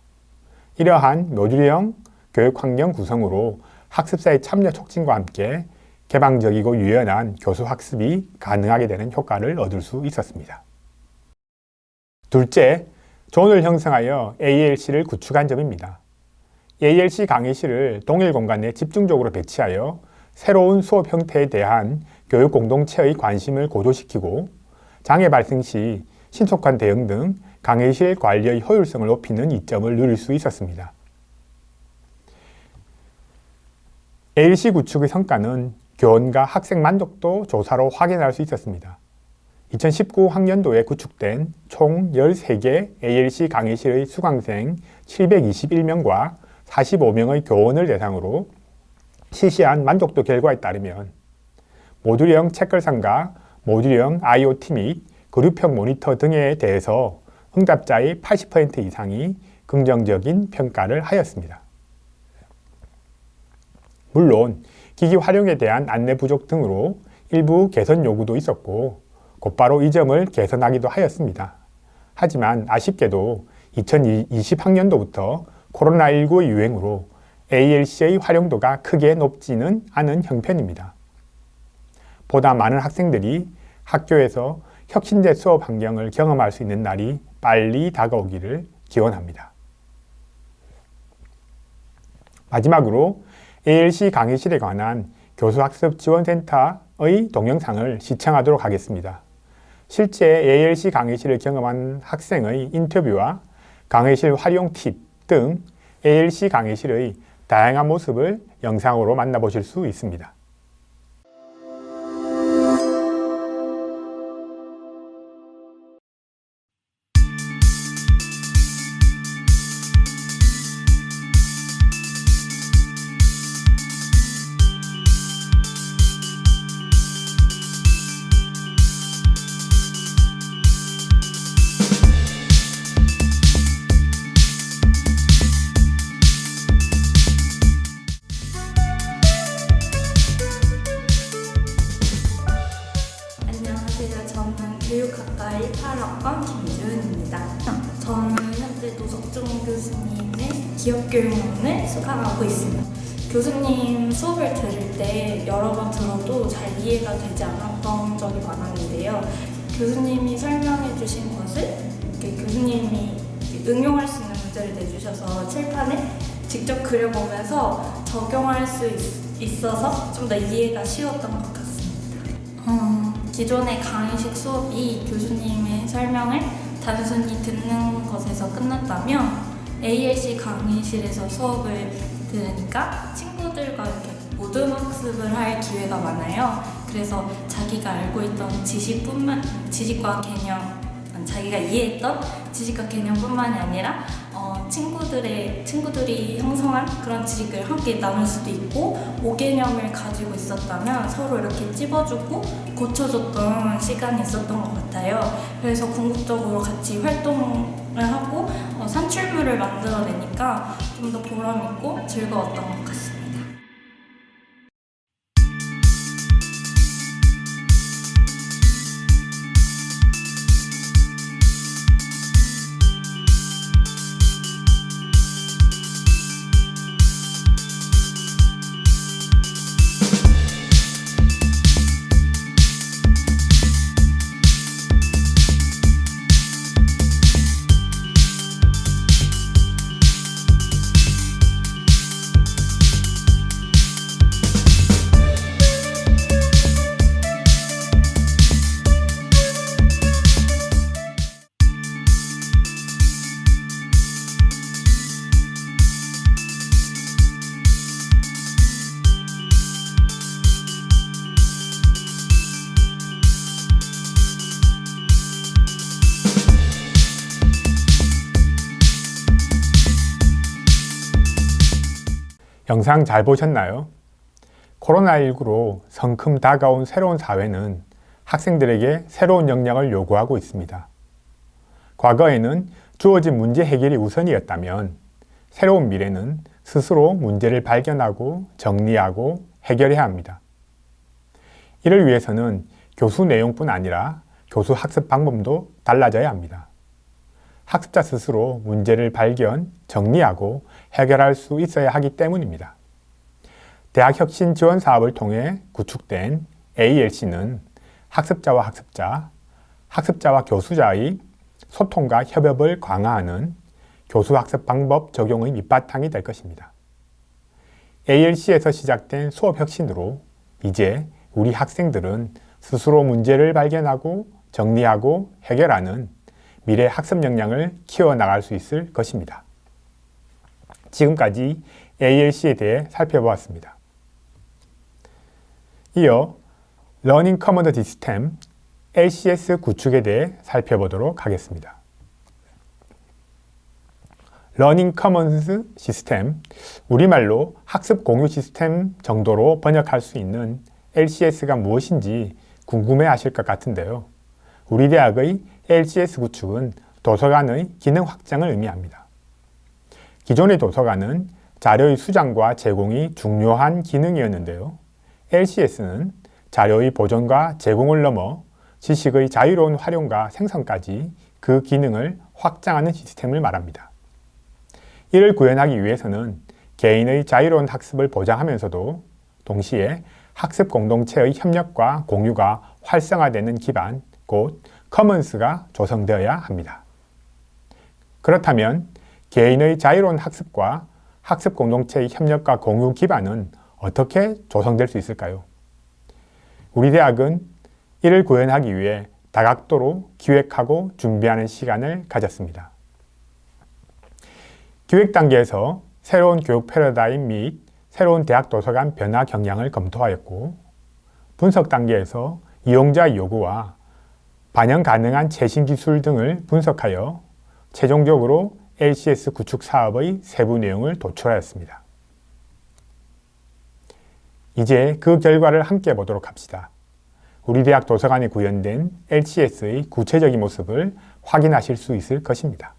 이러한 모듈형 교육환경 구성으로 학습자의 참여 촉진과 함께 개방적이고 유연한 교수 학습이 가능하게 되는 효과를 얻을 수 있었습니다. 둘째, 존을 형성하여 ALC를 구축한 점입니다. ALC 강의실을 동일 공간에 집중적으로 배치하여 새로운 수업 형태에 대한 교육 공동체의 관심을 고조시키고 장애 발생 시 신속한 대응 등 강의실 관리의 효율성을 높이는 이점을 누릴 수 있었습니다. ALC 구축의 성과는 교원과 학생 만족도 조사로 확인할 수 있었습니다. 2019 학년도에 구축된 총 13개 ALC 강의실의 수강생 721명과 45명의 교원을 대상으로 실시한 만족도 결과에 따르면 모듈형 책걸상과 모듈형 IoT 및 그룹형 모니터 등에 대해서 응답자의 80% 이상이 긍정적인 평가를 하였습니다. 물론 기기 활용에 대한 안내 부족 등으로 일부 개선 요구도 있었고 곧바로 이 점을 개선하기도 하였습니다. 하지만 아쉽게도 2020학년도부터 코로나19 유행으로 ALC의 활용도가 크게 높지는 않은 형편입니다. 보다 많은 학생들이 학교에서 혁신제 수업 환경을 경험할 수 있는 날이 빨리 다가오기를 기원합니다. 마지막으로 ALC 강의실에 관한 교수학습지원센터의 동영상을 시청하도록 하겠습니다. 실제 ALC 강의실을 경험한 학생의 인터뷰와 강의실 활용 팁 등 ALC 강의실의 다양한 모습을 영상으로 만나보실 수 있습니다. 안녕하세요. 저는 교육학과 18학번 김주은입니다. 저는 현재 노석중 교수님의 기업교육론을 수강하고 있습니다. 교수님 수업을 들을 때 여러 번 들어도 잘 이해가 되지 않았던 적이 많았는데요. 교수님이 설명해 주신 것을 교수님이 응용할 수 있는 문제를 내주셔서 칠판에 직접 그려보면서 적용할 수 있어서 좀 더 이해가 쉬웠던 것 같습니다. 기존의 강의식 수업이 교수님의 설명을 단순히 듣는 것에서 끝났다면 ALC 강의실에서 수업을 들으니까 친구들과 이렇게 모둠 학습을 할 기회가 많아요. 그래서 자기가 알고 있던 지식과 개념, 자기가 이해했던 지식과 개념뿐만이 아니라 친구들이 형성한 그런 지식을 함께 나눌 수도 있고, 오개념을 가지고 있었다면 서로 이렇게 찝어주고 고쳐줬던 시간이 있었던 것 같아요. 그래서 궁극적으로 같이 활동을 하고 산출물을 만들어내니까 좀 더 보람있고 즐거웠던 것 같습니다. 영상 잘 보셨나요? 코로나19로 성큼 다가온 새로운 사회는 학생들에게 새로운 역량을 요구하고 있습니다. 과거에는 주어진 문제 해결이 우선이었다면 새로운 미래는 스스로 문제를 발견하고 정리하고 해결해야 합니다. 이를 위해서는 교수 내용뿐 아니라 교수 학습 방법도 달라져야 합니다. 학습자 스스로 문제를 발견, 정리하고 해결할 수 있어야 하기 때문입니다. 대학 혁신 지원 사업을 통해 구축된 ALC는 학습자와 학습자, 학습자와 교수자의 소통과 협업을 강화하는 교수 학습 방법 적용의 밑바탕이 될 것입니다. ALC에서 시작된 수업 혁신으로 이제 우리 학생들은 스스로 문제를 발견하고 정리하고 해결하는 미래 학습 역량을 키워나갈 수 있을 것입니다. 지금까지 ALC에 대해 살펴보았습니다. 이어 Learning Commons System, LCS 구축에 대해 살펴보도록 하겠습니다. Learning Commons System, 우리말로 학습 공유 시스템 정도로 번역할 수 있는 LCS가 무엇인지 궁금해 하실 것 같은데요. 우리 대학의 LCS 구축은 도서관의 기능 확장을 의미합니다. 기존의 도서관은 자료의 수장과 제공이 중요한 기능이었는데요. LCS는 자료의 보존과 제공을 넘어 지식의 자유로운 활용과 생성까지 그 기능을 확장하는 시스템을 말합니다. 이를 구현하기 위해서는 개인의 자유로운 학습을 보장하면서도 동시에 학습 공동체의 협력과 공유가 활성화되는 기반, 곧 커먼스가 조성되어야 합니다. 그렇다면 개인의 자유로운 학습과 학습 공동체의 협력과 공유 기반은 어떻게 조성될 수 있을까요? 우리 대학은 이를 구현하기 위해 다각도로 기획하고 준비하는 시간을 가졌습니다. 기획 단계에서 새로운 교육 패러다임 및 새로운 대학 도서관 변화 경향을 검토하였고, 분석 단계에서 이용자 요구와 반영 가능한 최신 기술 등을 분석하여 최종적으로 LCS 구축 사업의 세부 내용을 도출하였습니다. 이제 그 결과를 함께 보도록 합시다. 우리 대학 도서관에 구현된 LCS의 구체적인 모습을 확인하실 수 있을 것입니다.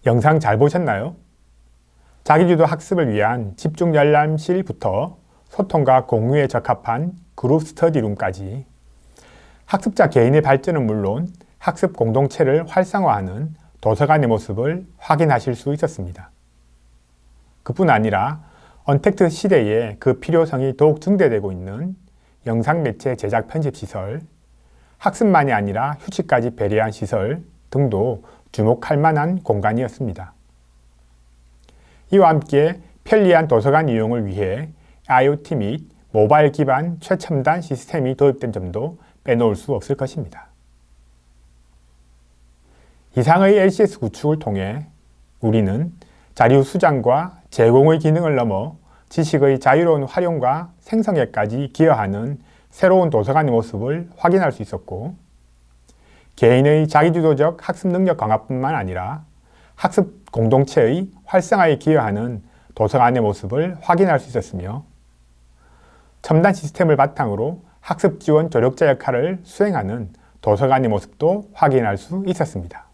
영상 잘 보셨나요? 자기주도 학습을 위한 집중 열람실부터 소통과 공유에 적합한 그룹 스터디룸까지 학습자 개인의 발전은 물론 학습 공동체를 활성화하는 도서관의 모습을 확인하실 수 있었습니다. 그뿐 아니라 언택트 시대에 그 필요성이 더욱 증대되고 있는 영상 매체 제작 편집 시설, 학습만이 아니라 휴식까지 배려한 시설 등도 주목할 만한 공간이었습니다. 이와 함께 편리한 도서관 이용을 위해 IoT 및 모바일 기반 최첨단 시스템이 도입된 점도 빼놓을 수 없을 것입니다. 이상의 LCS 구축을 통해 우리는 자료 수장과 제공의 기능을 넘어 지식의 자유로운 활용과 생성에까지 기여하는 새로운 도서관의 모습을 확인할 수 있었고, 개인의 자기주도적 학습 능력 강화뿐만 아니라 학습 공동체의 활성화에 기여하는 도서관의 모습을 확인할 수 있었으며, 첨단 시스템을 바탕으로 학습 지원 조력자 역할을 수행하는 도서관의 모습도 확인할 수 있었습니다.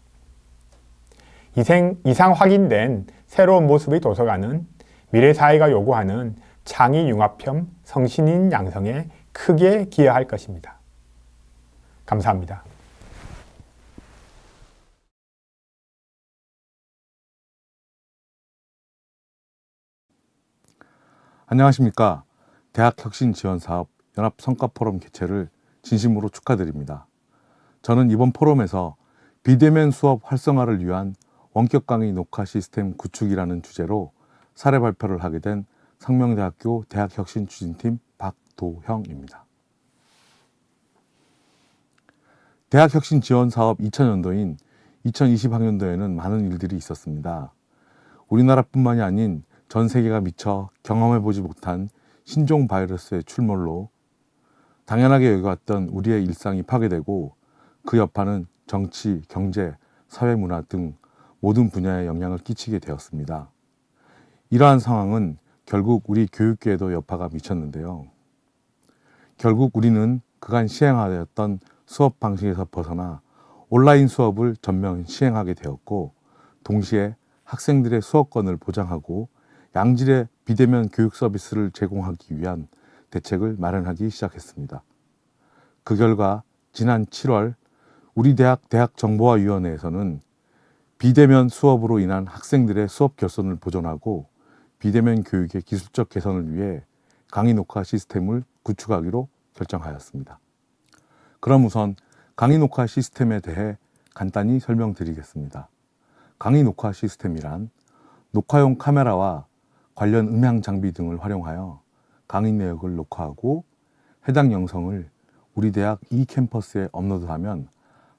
이상 확인된 새로운 모습의 도서관은 미래 사회가 요구하는 창의 융합형 성신인 양성에 크게 기여할 것입니다. 감사합니다. 안녕하십니까. 대학혁신지원사업 연합성과포럼 개최를 진심으로 축하드립니다. 저는 이번 포럼에서 비대면 수업 활성화를 위한 원격 강의 녹화 시스템 구축이라는 주제로 사례 발표를 하게 된 상명대학교 대학혁신추진팀 박도형입니다. 대학혁신지원사업 2000년도인 2020학년도에는 많은 일들이 있었습니다. 우리나라뿐만이 아닌 전 세계가 미처 경험해보지 못한 신종 바이러스의 출몰로 당연하게 여겨왔던 우리의 일상이 파괴되고 그 여파는 정치, 경제, 사회문화 등 모든 분야에 영향을 끼치게 되었습니다. 이러한 상황은 결국 우리 교육계에도 여파가 미쳤는데요. 결국 우리는 그간 시행하였던 수업 방식에서 벗어나 온라인 수업을 전면 시행하게 되었고, 동시에 학생들의 수업권을 보장하고 양질의 비대면 교육 서비스를 제공하기 위한 대책을 마련하기 시작했습니다. 그 결과 지난 7월 우리 대학정보화위원회에서는 비대면 수업으로 인한 학생들의 수업 결손을 보존하고 비대면 교육의 기술적 개선을 위해 강의 녹화 시스템을 구축하기로 결정하였습니다. 그럼 우선 강의 녹화 시스템에 대해 간단히 설명드리겠습니다. 강의 녹화 시스템이란 녹화용 카메라와 관련 음향 장비 등을 활용하여 강의 내역을 녹화하고 해당 영상을 우리 대학 e캠퍼스에 업로드하면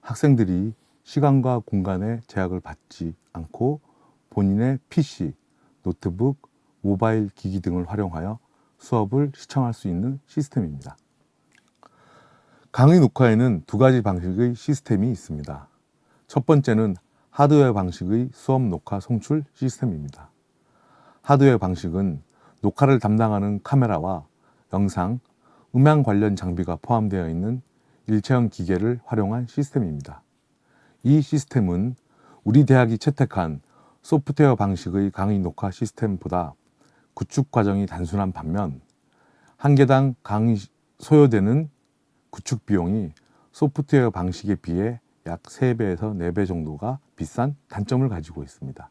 학생들이 시간과 공간의 제약을 받지 않고 본인의 PC, 노트북, 모바일 기기 등을 활용하여 수업을 시청할 수 있는 시스템입니다. 강의 녹화에는 두 가지 방식의 시스템이 있습니다. 첫 번째는 하드웨어 방식의 수업 녹화 송출 시스템입니다. 하드웨어 방식은 녹화를 담당하는 카메라와 영상, 음향 관련 장비가 포함되어 있는 일체형 기계를 활용한 시스템입니다. 이 시스템은 우리 대학이 채택한 소프트웨어 방식의 강의 녹화 시스템보다 구축 과정이 단순한 반면 한 개당 강의 소요되는 구축 비용이 소프트웨어 방식에 비해 약 3배에서 4배 정도가 비싼 단점을 가지고 있습니다.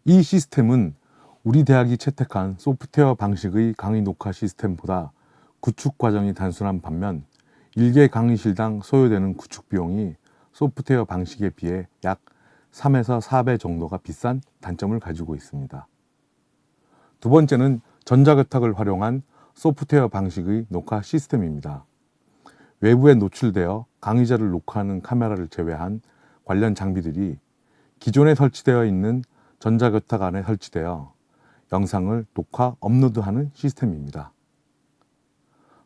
이 시스템은 우리 대학이 채택한 소프트웨어 방식의 강의 녹화 시스템보다 구축 과정이 단순한 반면 1개 강의실당 소요되는 구축 비용이 소프트웨어 방식에 비해 약 3에서 4배 정도가 비싼 단점을 가지고 있습니다. 두 번째는 전자교탁을 활용한 소프트웨어 방식의 녹화 시스템입니다. 외부에 노출되어 강의자를 녹화하는 카메라를 제외한 관련 장비들이 기존에 설치되어 있는 전자교탁 안에 설치되어 영상을 녹화, 업로드하는 시스템입니다.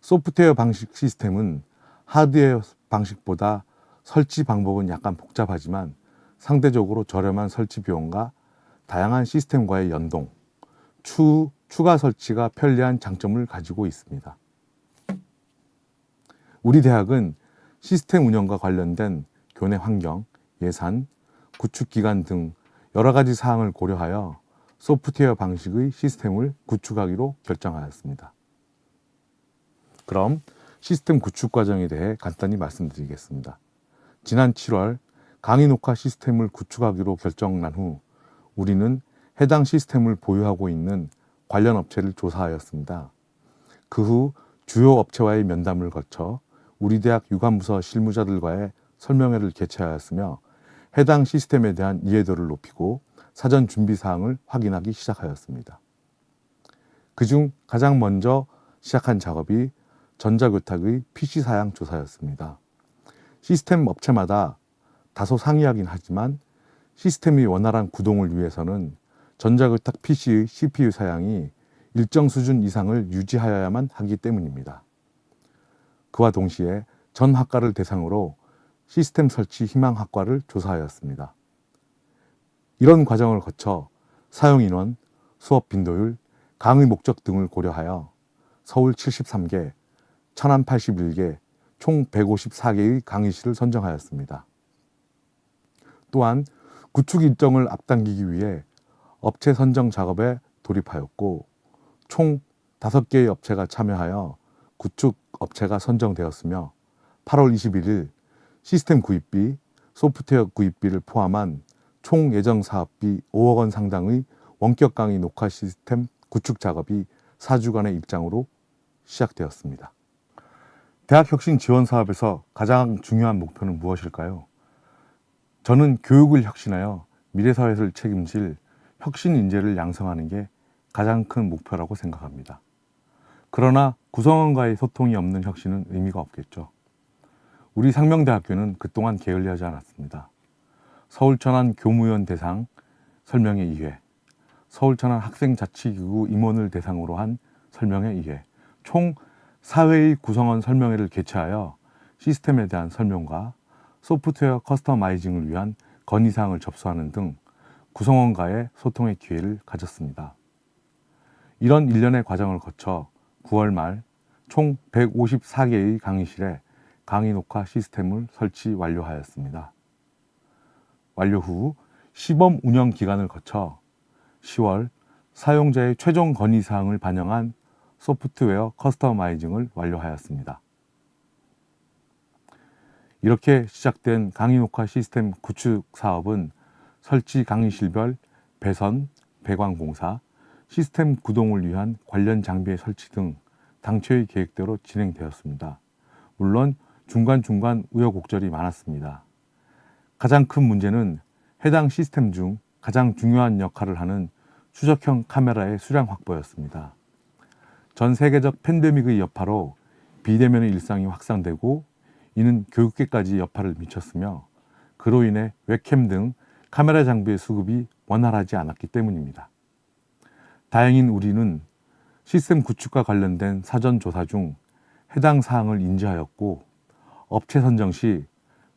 소프트웨어 방식 시스템은 하드웨어 방식보다 설치 방법은 약간 복잡하지만 상대적으로 저렴한 설치 비용과 다양한 시스템과의 연동, 추가 설치가 편리한 장점을 가지고 있습니다. 우리 대학은 시스템 운영과 관련된 교내 환경, 예산, 구축 기간 등 여러 가지 사항을 고려하여 소프트웨어 방식의 시스템을 구축하기로 결정하였습니다. 그럼 시스템 구축 과정에 대해 간단히 말씀드리겠습니다. 지난 7월 강의 녹화 시스템을 구축하기로 결정난 후 우리는 해당 시스템을 보유하고 있는 관련 업체를 조사하였습니다. 그 후 주요 업체와의 면담을 거쳐 우리 대학 유관부서 실무자들과의 설명회를 개최하였으며 해당 시스템에 대한 이해도를 높이고 사전 준비 사항을 확인하기 시작하였습니다. 그중 가장 먼저 시작한 작업이 전자교탁의 PC 사양 조사였습니다. 시스템 업체마다 다소 상이하긴 하지만 시스템의 원활한 구동을 위해서는 전자교탁 PC의 CPU 사양이 일정 수준 이상을 유지하여야만 하기 때문입니다. 그와 동시에 전 학과를 대상으로 시스템 설치 희망 학과를 조사하였습니다. 이런 과정을 거쳐 사용 인원, 수업 빈도율, 강의 목적 등을 고려하여 서울 73개, 천안 81개, 총 154개의 강의실을 선정하였습니다. 또한 구축 일정을 앞당기기 위해 업체 선정 작업에 돌입하였고 총 5개의 업체가 참여하여 구축 업체가 선정되었으며 8월 21일 시스템 구입비, 소프트웨어 구입비를 포함한 총 예정 사업비 5억 원 상당의 원격 강의 녹화 시스템 구축 작업이 4주간의 일정으로 시작되었습니다. 대학혁신 지원 사업에서 가장 중요한 목표는 무엇일까요? 저는 교육을 혁신하여 미래사회를 책임질 혁신 인재를 양성하는 게 가장 큰 목표라고 생각합니다. 그러나 구성원과의 소통이 없는 혁신은 의미가 없겠죠. 우리 상명대학교는 그동안 게을리하지 않았습니다. 서울천안 교무위원 대상 설명회 2회, 서울천안 학생자치기구 임원을 대상으로 한 설명회 2회, 총 4회의 구성원 설명회를 개최하여 시스템에 대한 설명과 소프트웨어 커스터마이징을 위한 건의사항을 접수하는 등 구성원과의 소통의 기회를 가졌습니다. 이런 일련의 과정을 거쳐 9월 말 총 154개의 강의실에 강의 녹화 시스템을 설치 완료하였습니다. 완료 후 시범 운영 기간을 거쳐 10월 사용자의 최종 건의사항을 반영한 소프트웨어 커스터마이징을 완료하였습니다. 이렇게 시작된 강의 녹화 시스템 구축 사업은 설치 강의실별 배선, 배관 공사, 시스템 구동을 위한 관련 장비의 설치 등 당초의 계획대로 진행되었습니다. 물론 중간중간 우여곡절이 많았습니다. 가장 큰 문제는 해당 시스템 중 가장 중요한 역할을 하는 추적형 카메라의 수량 확보였습니다. 전 세계적 팬데믹의 여파로 비대면의 일상이 확산되고 이는 교육계까지 여파를 미쳤으며 그로 인해 웹캠 등 카메라 장비의 수급이 원활하지 않았기 때문입니다. 다행인 우리는 시스템 구축과 관련된 사전 조사 중 해당 사항을 인지하였고 업체 선정 시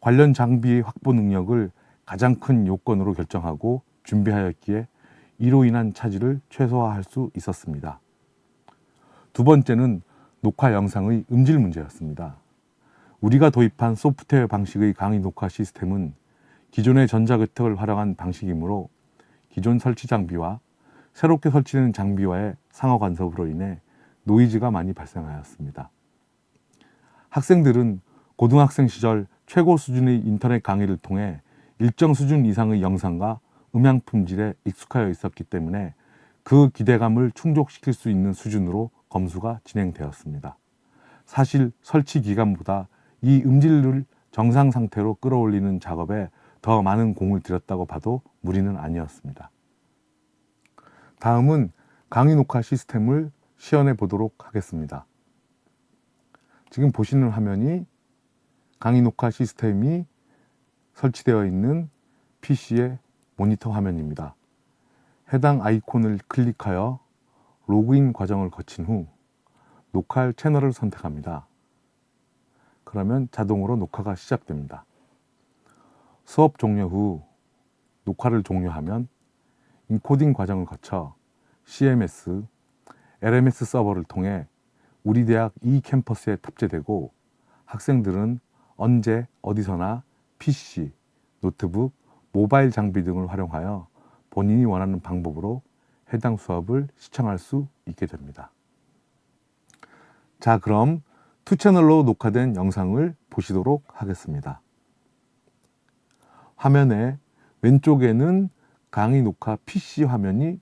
관련 장비의 확보 능력을 가장 큰 요건으로 결정하고 준비하였기에 이로 인한 차질을 최소화할 수 있었습니다. 두 번째는 녹화 영상의 음질 문제였습니다. 우리가 도입한 소프트웨어 방식의 강의 녹화 시스템은 기존의 전자교탁을 활용한 방식이므로 기존 설치 장비와 새롭게 설치되는 장비와의 상호 간섭으로 인해 노이즈가 많이 발생하였습니다. 학생들은 고등학생 시절 최고 수준의 인터넷 강의를 통해 일정 수준 이상의 영상과 음향 품질에 익숙하여 있었기 때문에 그 기대감을 충족시킬 수 있는 수준으로 검수가 진행되었습니다. 사실 설치 기간보다 이 음질을 정상 상태로 끌어올리는 작업에 더 많은 공을 들였다고 봐도 무리는 아니었습니다. 다음은 강의 녹화 시스템을 시연해 보도록 하겠습니다. 지금 보시는 화면이 강의 녹화 시스템이 설치되어 있는 PC의 모니터 화면입니다. 해당 아이콘을 클릭하여 로그인 과정을 거친 후 녹화할 채널을 선택합니다. 그러면 자동으로 녹화가 시작됩니다. 수업 종료 후 녹화를 종료하면 인코딩 과정을 거쳐 CMS, LMS 서버를 통해 우리 대학 e캠퍼스에 탑재되고 학생들은 언제 어디서나 PC, 노트북, 모바일 장비 등을 활용하여 본인이 원하는 방법으로 해당 수업을 시청할 수 있게 됩니다. 자, 그럼 2채널로 녹화된 영상을 보시도록 하겠습니다. 화면의 왼쪽에는 강의 녹화 PC 화면이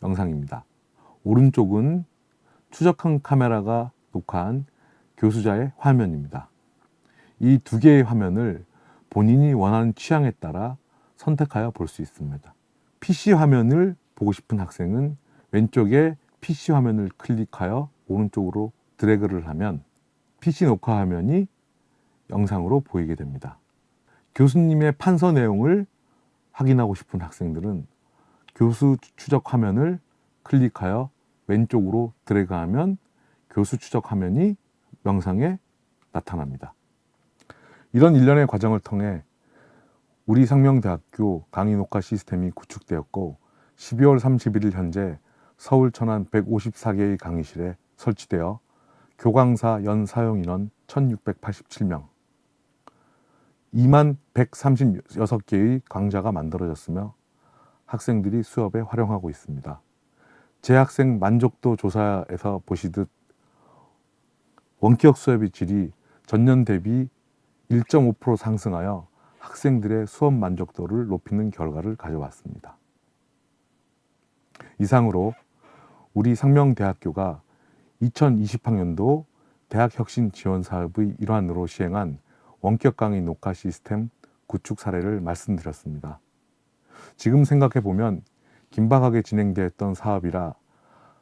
영상입니다. 오른쪽은 추적한 카메라가 녹화한 교수자의 화면입니다. 이 두 개의 화면을 본인이 원하는 취향에 따라 선택하여 볼 수 있습니다. PC 화면을 보고 싶은 학생은 왼쪽에 PC 화면을 클릭하여 오른쪽으로 드래그를 하면 PC 녹화 화면이 영상으로 보이게 됩니다. 교수님의 판서 내용을 확인하고 싶은 학생들은 교수 추적 화면을 클릭하여 왼쪽으로 드래그하면 교수 추적 화면이 영상에 나타납니다. 이런 일련의 과정을 통해 우리 상명대학교 강의 녹화 시스템이 구축되었고 12월 31일 현재 서울 천안 154개의 강의실에 설치되어 교강사 연 사용 인원 1687명, 2만 136개의 강좌가 만들어졌으며 학생들이 수업에 활용하고 있습니다. 재학생 만족도 조사에서 보시듯 원격 수업의 질이 전년 대비 1.5% 상승하여 학생들의 수업 만족도를 높이는 결과를 가져왔습니다. 이상으로 우리 상명대학교가 2020학년도 대학혁신 지원 사업의 일환으로 시행한 원격 강의 녹화 시스템 구축 사례를 말씀드렸습니다. 지금 생각해보면 긴박하게 진행되었던 사업이라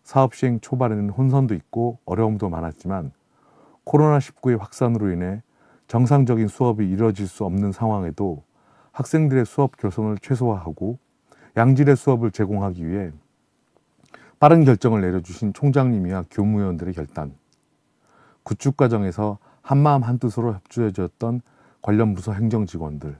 사업 시행 초반에는 혼선도 있고 어려움도 많았지만 코로나19의 확산으로 인해 정상적인 수업이 이루어질 수 없는 상황에도 학생들의 수업 교선을 최소화하고 양질의 수업을 제공하기 위해 빠른 결정을 내려주신 총장님이와 교무위원들의 결단, 구축 과정에서 한마음 한뜻으로 협조해 주었던 관련 부서 행정직원들,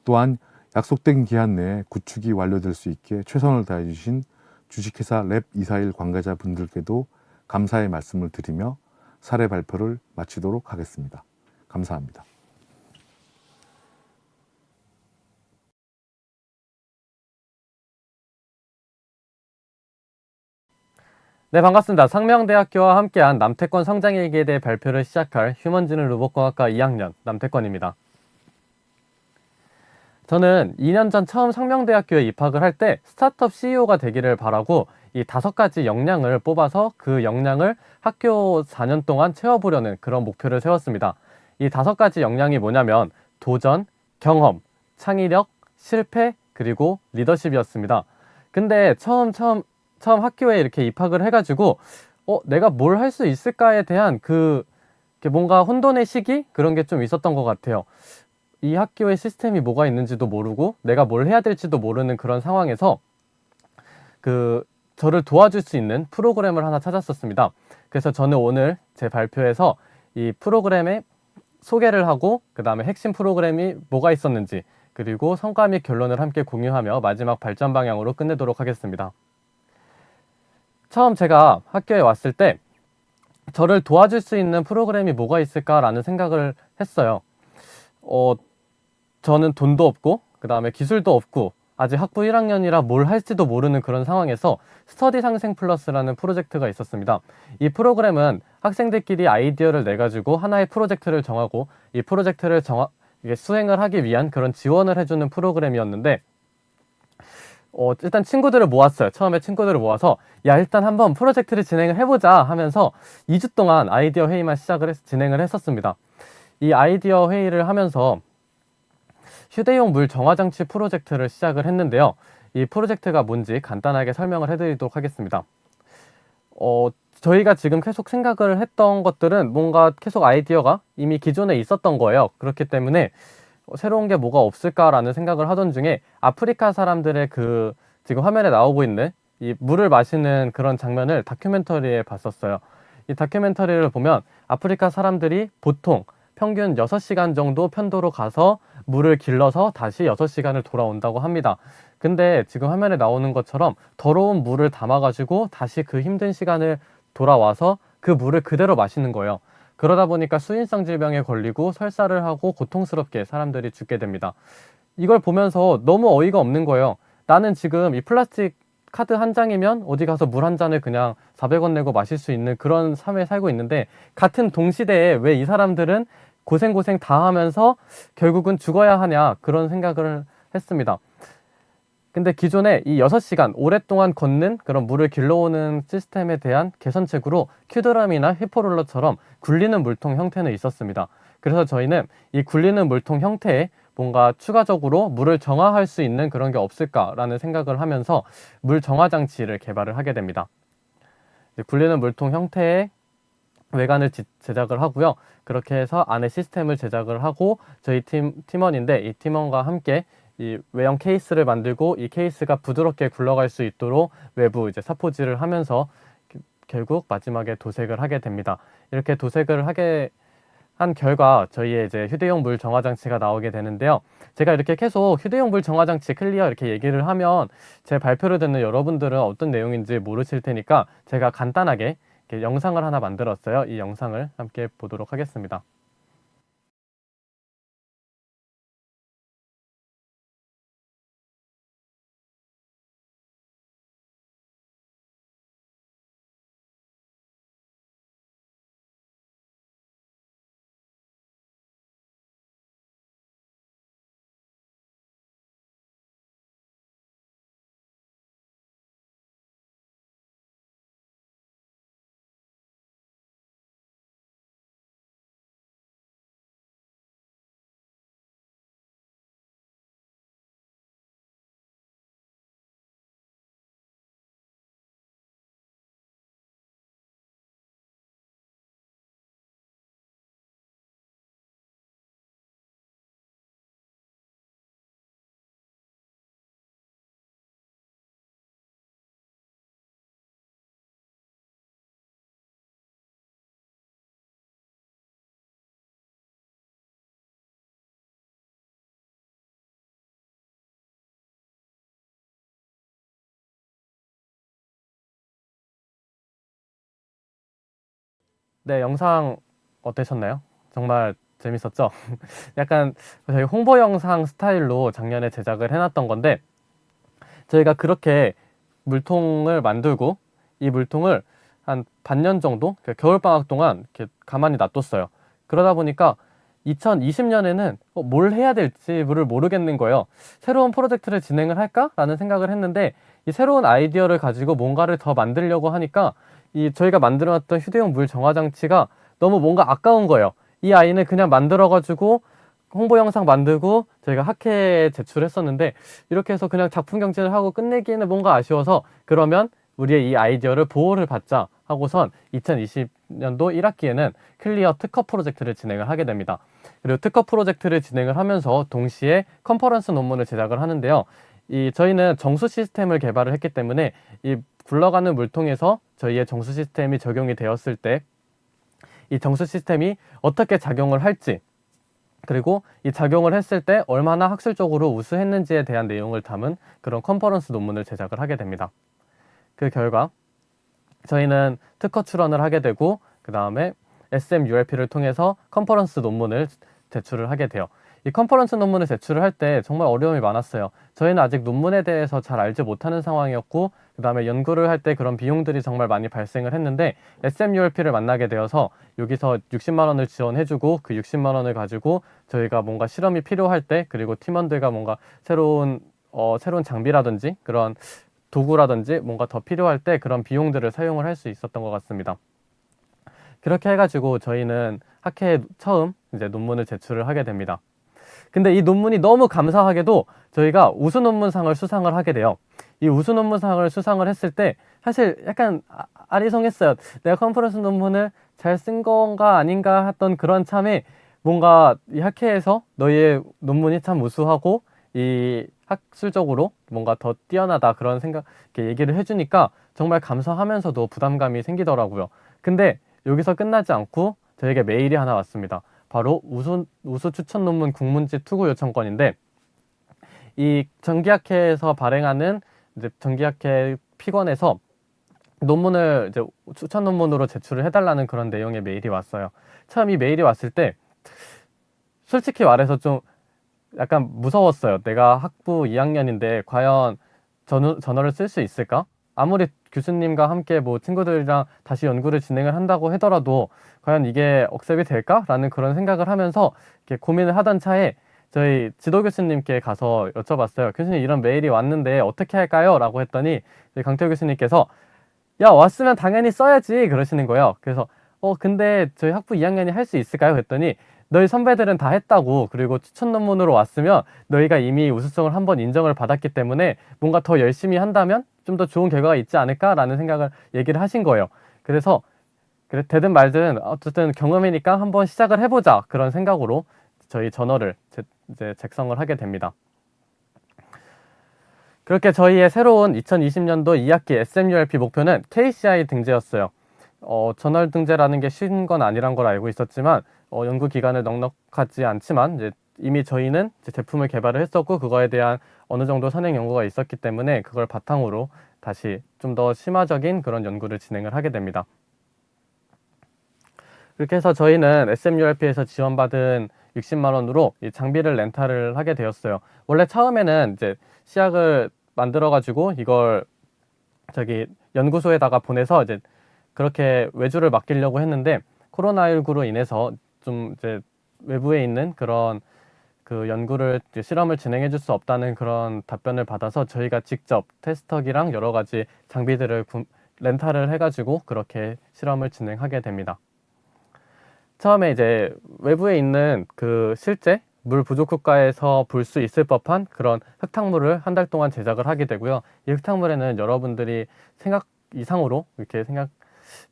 또한 약속된 기한 내에 구축이 완료될 수 있게 최선을 다해 주신 주식회사 랩241 관계자분들께도 감사의 말씀을 드리며 사례 발표를 마치도록 하겠습니다. 감사합니다. 네, 반갑습니다. 상명대학교와 함께한 남태권 성장일기에 대해 발표를 시작할 휴먼지능 로봇공학과 2학년 남태권입니다. 저는 2년 전 처음 상명대학교에 입학을 할 때 스타트업 CEO가 되기를 바라고 이 5가지 역량을 뽑아서 그 역량을 학교 4년 동안 채워보려는 그런 목표를 세웠습니다. 이 5가지 역량이 뭐냐면 도전, 경험, 창의력, 실패, 그리고 리더십이었습니다. 근데 처음 학교에 이렇게 입학을 해가지고 내가 뭘 할 수 있을까에 대한 뭔가 혼돈의 시기? 그런 게 좀 있었던 것 같아요. 이 학교의 시스템이 뭐가 있는지도 모르고 내가 뭘 해야 될지도 모르는 그런 상황에서 저를 도와줄 수 있는 프로그램을 하나 찾았었습니다. 그래서 저는 오늘 제 발표에서 이 프로그램의 소개를 하고 그 다음에 핵심 프로그램이 뭐가 있었는지 그리고 성과 및 결론을 함께 공유하며 마지막 발전 방향으로 끝내도록 하겠습니다. 처음 제가 학교에 왔을 때 저를 도와줄 수 있는 프로그램이 뭐가 있을까라는 생각을 했어요. 저는 돈도 없고 그 다음에 기술도 없고 아직 학부 1학년이라 뭘 할지도 모르는 그런 상황에서 스터디 상생 플러스라는 프로젝트가 있었습니다. 이 프로그램은 학생들끼리 아이디어를 내가지고 하나의 프로젝트를 정하고 이 프로젝트를 수행을 하기 위한 그런 지원을 해주는 프로그램이었는데 일단 친구들을 모았어요. 처음에 친구들을 모아서 일단 한번 프로젝트를 진행을 해보자 하면서 2주 동안 아이디어 회의만 진행을 했었습니다. 이 아이디어 회의를 하면서 휴대용 물 정화장치 프로젝트를 시작을 했는데요. 이 프로젝트가 뭔지 간단하게 설명을 해드리도록 하겠습니다. 저희가 지금 계속 생각을 했던 것들은 뭔가 계속 아이디어가 이미 기존에 있었던 거예요. 그렇기 때문에 새로운 게 뭐가 없을까라는 생각을 하던 중에 아프리카 사람들의 지금 화면에 나오고 있는 이 물을 마시는 그런 장면을 다큐멘터리에 봤었어요. 이 다큐멘터리를 보면 아프리카 사람들이 보통 평균 6시간 정도 편도로 가서 물을 길러서 다시 6시간을 돌아온다고 합니다. 근데 지금 화면에 나오는 것처럼 더러운 물을 담아가지고 다시 그 힘든 시간을 돌아와서 그 물을 그대로 마시는 거예요. 그러다 보니까 수인성 질병에 걸리고 설사를 하고 고통스럽게 사람들이 죽게 됩니다. 이걸 보면서 너무 어이가 없는 거예요. 나는 지금 이 플라스틱 카드 한 장이면 어디 가서 물 한 잔을 그냥 400원 내고 마실 수 있는 그런 삶에 살고 있는데, 같은 동시대에 왜 이 사람들은 고생 다 하면서 결국은 죽어야 하냐, 그런 생각을 했습니다. 근데 기존에 이 6시간 오랫동안 걷는 그런 물을 길러오는 시스템에 대한 개선책으로 큐드럼이나 히포롤러처럼 굴리는 물통 형태는 있었습니다. 그래서 저희는 이 굴리는 물통 형태에 뭔가 추가적으로 물을 정화할 수 있는 그런 게 없을까라는 생각을 하면서 물 정화 장치를 개발을 하게 됩니다. 굴리는 물통 형태의 외관을 제작을 하고요. 그렇게 해서 안에 시스템을 제작을 하고 저희 팀원인데, 이 팀원과 함께 이 외형 케이스를 만들고 이 케이스가 부드럽게 굴러갈 수 있도록 외부 이제 사포질을 하면서 결국 마지막에 도색을 하게 됩니다. 이렇게 도색을 하게 한 결과 저희의 이제 휴대용 물 정화 장치가 나오게 되는데요. 제가 이렇게 계속 휴대용 물 정화 장치 클리어 이렇게 얘기를 하면 제 발표를 듣는 여러분들은 어떤 내용인지 모르실 테니까 제가 간단하게 이렇게 영상을 하나 만들었어요. 이 영상을 함께 보도록 하겠습니다. 네, 영상 어떠셨나요? 정말 재밌었죠? 약간 저희 홍보 영상 스타일로 작년에 제작을 해놨던 건데, 저희가 그렇게 물통을 만들고 이 물통을 한 반년 정도 겨울방학 동안 이렇게 가만히 놔뒀어요. 그러다 보니까 2020년에는 뭘 해야 될지를 모르겠는 거예요. 새로운 프로젝트를 진행을 할까라는 생각을 했는데, 이 새로운 아이디어를 가지고 뭔가를 더 만들려고 하니까 이 저희가 만들어놨던 휴대용 물 정화 장치가 너무 뭔가 아까운 거예요. 이 아이는 그냥 만들어가지고 홍보 영상 만들고 저희가 학회에 제출했었는데, 이렇게 해서 그냥 작품 경쟁을 하고 끝내기에는 뭔가 아쉬워서, 그러면 우리의 이 아이디어를 보호를 받자 하고선 2020년도 1학기에는 클리어 특허 프로젝트를 진행을 하게 됩니다. 그리고 특허 프로젝트를 진행을 하면서 동시에 컨퍼런스 논문을 제작을 하는데요. 저희는 정수 시스템을 개발을 했기 때문에 이 굴러가는 물통에서 저희의 정수 시스템이 적용이 되었을 때 이 정수 시스템이 어떻게 작용을 할지, 그리고 이 작용을 했을 때 얼마나 학술적으로 우수했는지에 대한 내용을 담은 그런 컨퍼런스 논문을 제작을 하게 됩니다. 그 결과 저희는 특허 출원을 하게 되고, 그 다음에 SMULP를 통해서 컨퍼런스 논문을 제출을 하게 돼요. 이 컨퍼런스 논문을 제출을 할 때 정말 어려움이 많았어요. 저희는 아직 논문에 대해서 잘 알지 못하는 상황이었고, 그 다음에 연구를 할 때 그런 비용들이 정말 많이 발생을 했는데, SMULP를 만나게 되어서 여기서 60만 원을 지원해주고, 그 60만 원을 가지고 저희가 뭔가 실험이 필요할 때, 그리고 팀원들과 뭔가 새로운 장비라든지 그런 도구라든지 뭔가 더 필요할 때 그런 비용들을 사용을 할 수 있었던 것 같습니다. 그렇게 해가지고 저희는 학회에 처음 이제 논문을 제출을 하게 됩니다. 근데 이 논문이 너무 감사하게도 저희가 우수 논문상을 수상을 하게 돼요. 이 우수 논문상을 수상을 했을 때 사실 약간 아리송했어요. 내가 컨퍼런스 논문을 잘 쓴 건가 아닌가 했던 그런 참에, 뭔가 이 학회에서 너희의 논문이 참 우수하고 이 학술적으로 뭔가 더 뛰어나다 그런 생각 이렇게 얘기를 해주니까 정말 감사하면서도 부담감이 생기더라고요. 근데 여기서 끝나지 않고 저에게 메일이 하나 왔습니다. 바로 우수 추천 논문 국문지 투구 요청권인데, 이 정기학회에서 발행하는 이제 정기학회 피건에서 논문을 이제 추천 논문으로 제출을 해달라는 그런 내용의 메일이 왔어요. 처음 이 메일이 왔을 때 솔직히 말해서 좀 약간 무서웠어요. 내가 학부 2학년인데 과연 저널을 쓸 수 있을까? 아무리 교수님과 함께 뭐 친구들이랑 다시 연구를 진행을 한다고 하더라도 과연 이게 억셉이 될까? 라는 그런 생각을 하면서 이렇게 고민을 하던 차에 저희 지도 교수님께 가서 여쭤봤어요. 교수님, 이런 메일이 왔는데 어떻게 할까요? 라고 했더니 강태호 교수님께서 야, 왔으면 당연히 써야지 그러시는 거예요. 그래서 근데 저희 학부 2학년이 할 수 있을까요? 했더니 너희 선배들은 다 했다고, 그리고 추천 논문으로 왔으면 너희가 이미 우수성을 한번 인정을 받았기 때문에 뭔가 더 열심히 한다면 좀 더 좋은 결과가 있지 않을까라는 생각을 얘기를 하신 거예요. 그래서 그래, 되든 말든 어쨌든 경험이니까 한번 시작을 해보자, 그런 생각으로 저희 저널을 이제 작성을 하게 됩니다. 그렇게 저희의 새로운 2020년도 2학기 SMULP 목표는 KCI 등재였어요. 저널 등재라는 게 쉬운 건 아니란 걸 알고 있었지만 연구 기간을 넉넉하지 않지만 이제 이미 저희는 이제 제품을 개발을 했었고 그거에 대한 어느 정도 선행 연구가 있었기 때문에 그걸 바탕으로 다시 좀 더 심화적인 그런 연구를 진행을 하게 됩니다. 그렇게 해서 저희는 SMULP에서 지원받은 60만 원으로 이 장비를 렌탈을 하게 되었어요. 원래 처음에는 이제 시약을 만들어 가지고 이걸 저기 연구소에다가 보내서 이제 그렇게 외주를 맡기려고 했는데 코로나19로 인해서 좀 이제 외부에 있는 그런 그 연구를 실험을 진행해 줄 수 없다는 그런 답변을 받아서 저희가 직접 테스터기랑 여러 가지 장비들을 렌탈을 해가지고 그렇게 실험을 진행하게 됩니다. 처음에 이제 외부에 있는 그 실제 물 부족 국가에서 볼 수 있을 법한 그런 흙탕물을 한 달 동안 제작을 하게 되고요. 이 흙탕물에는 여러분들이 생각 이상으로 이렇게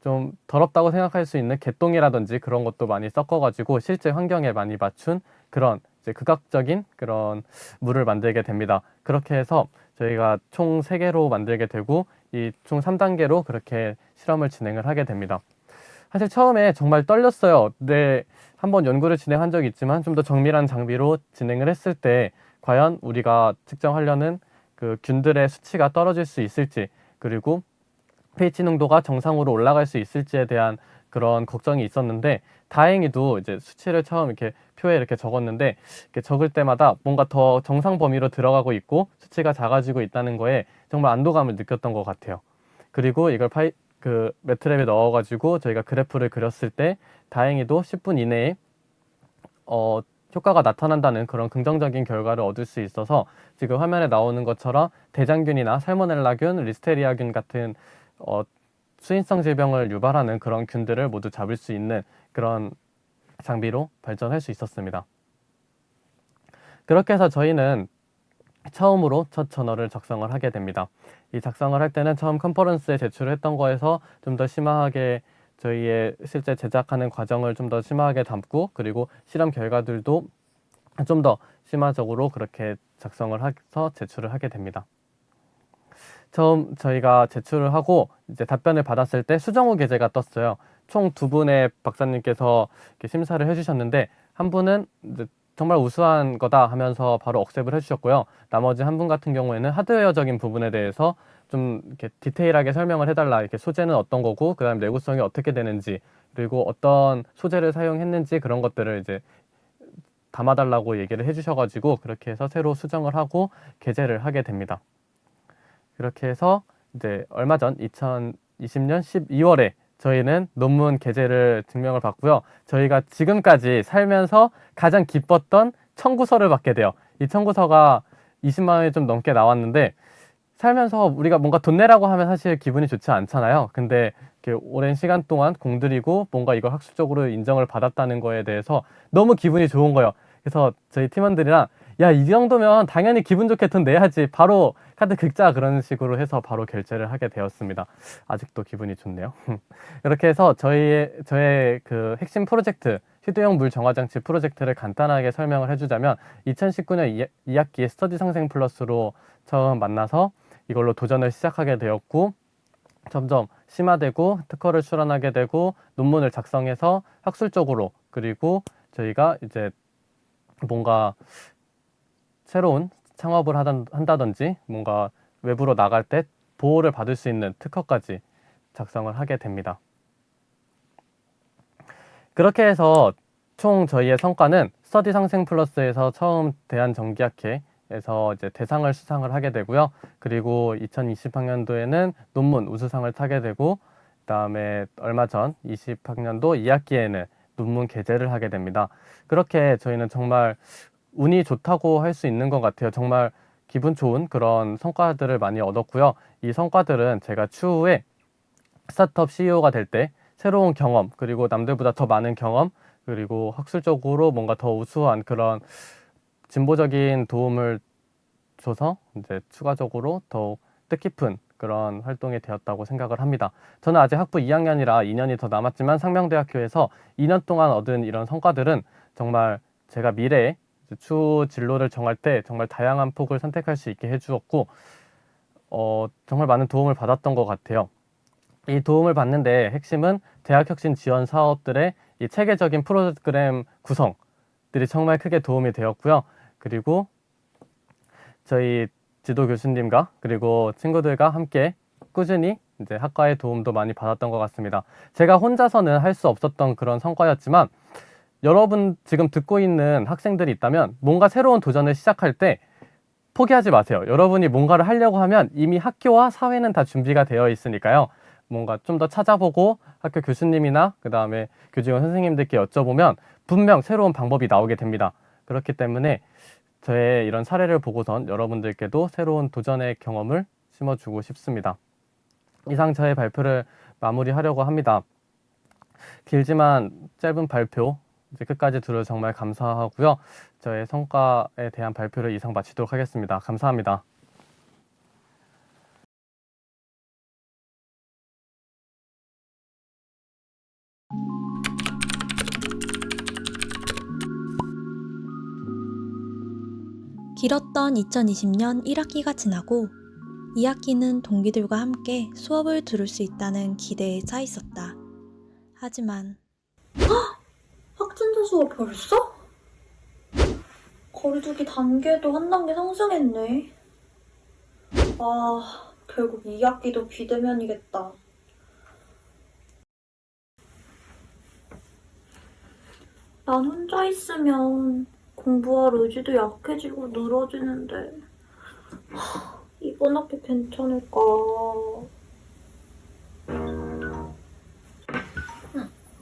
좀 더럽다고 생각할 수 있는 개똥이라든지 그런 것도 많이 섞어가지고 실제 환경에 많이 맞춘 그런 이제 극악적인 그런 물을 만들게 됩니다. 그렇게 해서 저희가 총 3개로 만들게 되고 이 총 3단계로 그렇게 실험을 진행을 하게 됩니다. 사실 처음에 정말 떨렸어요. 네, 한번 연구를 진행한 적이 있지만 좀 더 정밀한 장비로 진행을 했을 때 과연 우리가 측정하려는 그 균들의 수치가 떨어질 수 있을지, 그리고 pH 농도가 정상으로 올라갈 수 있을지에 대한 그런 걱정이 있었는데 다행히도 이제 수치를 처음 이렇게 표에 이렇게 적었는데 이렇게 적을 때마다 뭔가 더 정상 범위로 들어가고 있고 수치가 작아지고 있다는 거에 정말 안도감을 느꼈던 것 같아요. 그리고 이걸 그 매트랩에 넣어가지고 저희가 그래프를 그렸을 때 다행히도 10분 이내에 효과가 나타난다는 그런 긍정적인 결과를 얻을 수 있어서 지금 화면에 나오는 것처럼 대장균이나 살모넬라균, 리스테리아균 같은 수인성 질병을 유발하는 그런 균들을 모두 잡을 수 있는 그런 장비로 발전할 수 있었습니다. 그렇게 해서 저희는 처음으로 첫 저널을 작성을 하게 됩니다. 이 작성을 할 때는 처음 컨퍼런스에 제출을 했던 거에서 좀 더 심화하게 저희의 실제 제작하는 과정을 좀 더 심화하게 담고 그리고 실험 결과들도 좀 더 심화적으로 그렇게 작성을 해서 제출을 하게 됩니다. 처음 저희가 제출을 하고 이제 답변을 받았을 때 수정후 게재가 떴어요. 총 2분의 박사님께서 이렇게 심사를 해주셨는데 한 분은 이제 정말 우수한 거다 하면서 바로 억셉을 해주셨고요. 나머지 한 분 같은 경우에는 하드웨어적인 부분에 대해서 좀 이렇게 디테일하게 설명을 해달라. 이렇게 소재는 어떤 거고, 그 다음 내구성이 어떻게 되는지, 그리고 어떤 소재를 사용했는지 그런 것들을 이제 담아달라고 얘기를 해주셔가지고 그렇게 해서 새로 수정을 하고 게재를 하게 됩니다. 그렇게 해서 이제 얼마 전 2020년 12월에 저희는 논문 게재를 증명을 받고요. 저희가 지금까지 살면서 가장 기뻤던 청구서를 받게 돼요. 이 청구서가 20만 원이 좀 넘게 나왔는데 살면서 우리가 뭔가 돈 내라고 하면 사실 기분이 좋지 않잖아요. 근데 이렇게 오랜 시간 동안 공들이고 뭔가 이걸 학술적으로 인정을 받았다는 거에 대해서 너무 기분이 좋은 거예요. 그래서 저희 팀원들이랑 야, 이 정도면 당연히 기분 좋게 돈 내야지. 바로 카드 긁자. 그런 식으로 해서 바로 결제를 하게 되었습니다. 아직도 기분이 좋네요. 이렇게 해서 저의 그 핵심 프로젝트, 휴대용 물 정화장치 프로젝트를 간단하게 설명을 해주자면 2019년 2학기에 스터디 상생 플러스로 처음 만나서 이걸로 도전을 시작하게 되었고 점점 심화되고 특허를 출원하게 되고 논문을 작성해서 학술적으로 그리고 저희가 이제 뭔가 새로운 창업을 한다든지 뭔가 외부로 나갈 때 보호를 받을 수 있는 특허까지 작성을 하게 됩니다. 그렇게 해서 총 저희의 성과는 스터디 상생 플러스에서 처음 대한전기학회 에서 이제 대상을 수상을 하게 되고요. 그리고 2020학년도에는 논문 우수상을 타게 되고, 그다음에 얼마 전 20학년도 2학기에는 논문 게재를 하게 됩니다. 그렇게 저희는 정말 운이 좋다고 할 수 있는 것 같아요. 정말 기분 좋은 그런 성과들을 많이 얻었고요. 이 성과들은 제가 추후에 스타트업 CEO가 될 때 새로운 경험, 그리고 남들보다 더 많은 경험, 그리고 학술적으로 뭔가 더 우수한 그런 진보적인 도움을 줘서 이제 추가적으로 더욱 뜻깊은 그런 활동이 되었다고 생각을 합니다. 저는 아직 학부 2학년이라 2년이 더 남았지만 상명대학교에서 2년 동안 얻은 이런 성과들은 정말 제가 미래에 추후 진로를 정할 때 정말 다양한 폭을 선택할 수 있게 해주었고, 정말 많은 도움을 받았던 것 같아요. 이 도움을 받는데 핵심은 대학혁신 지원 사업들의 이 체계적인 프로그램 구성들이 정말 크게 도움이 되었고요. 그리고 저희 지도 교수님과 그리고 친구들과 함께 꾸준히 이제 학과의 도움도 많이 받았던 것 같습니다. 제가 혼자서는 할 수 없었던 그런 성과였지만, 여러분 지금 듣고 있는 학생들이 있다면 뭔가 새로운 도전을 시작할 때 포기하지 마세요. 여러분이 뭔가를 하려고 하면 이미 학교와 사회는 다 준비가 되어 있으니까요. 뭔가 좀 더 찾아보고 학교 교수님이나 그 다음에 교직원 선생님들께 여쭤보면 분명 새로운 방법이 나오게 됩니다. 그렇기 때문에 저의 이런 사례를 보고선 여러분들께도 새로운 도전의 경험을 심어주고 싶습니다. 이상 저의 발표를 마무리하려고 합니다. 길지만 짧은 발표 이제 끝까지 들어 정말 감사하고요. 저의 성과에 대한 발표를 이상 마치도록 하겠습니다. 감사합니다. 길었던 2020년 1학기가 지나고 2학기는 동기들과 함께 수업을 들을 수 있다는 기대에 차 있었다. 하지만 확진자 수가 벌써? 거리두기 단계도 한 단계 상승했네. 아, 결국 2학기도 비대면이겠다. 난 혼자 있으면 공부할 의지도 약해지고 늘어지는데 이번 학기 괜찮을까?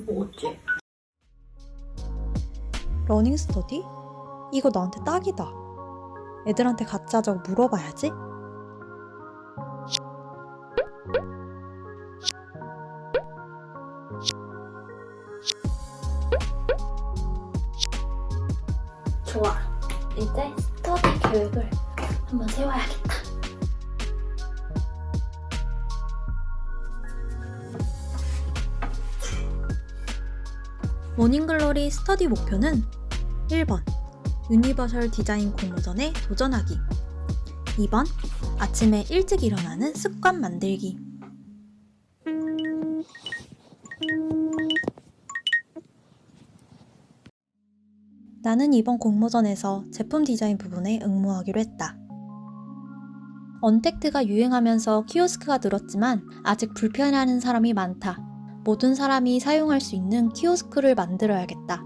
뭐지? 러닝 스터디? 이거 너한테 딱이다. 애들한테 가짜 저거 물어봐야지. 좋아. 이제 스터디 계획을 한번 세워야겠다. 모닝글로리 스터디 목표는 1번 유니버설 디자인 공모전에 도전하기. 2번 아침에 일찍 일어나는 습관 만들기. 나는 이번 공모전에서 제품 디자인 부분에 응모하기로 했다. 언택트가 유행하면서 키오스크가 늘었지만 아직 불편해하는 사람이 많다. 모든 사람이 사용할 수 있는 키오스크를 만들어야겠다.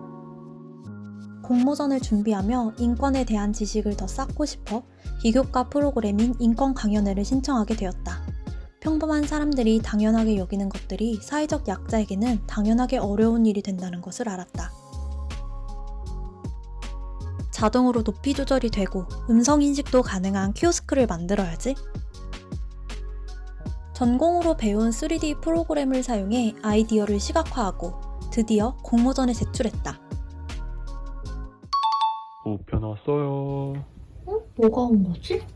공모전을 준비하며 인권에 대한 지식을 더 쌓고 싶어 비교과 프로그램인 인권 강연회를 신청하게 되었다. 평범한 사람들이 당연하게 여기는 것들이 사회적 약자에게는 당연하게 어려운 일이 된다는 것을 알았다. 자동으로 높이 조절이 되고 음성 인식도 가능한 키오스크를 만들어야지. 전공으로 배운 3D 프로그램을 사용해 아이디어를 시각화하고 드디어 공모전에 제출했다. 우표 나왔어요. 뭐가 온 거지?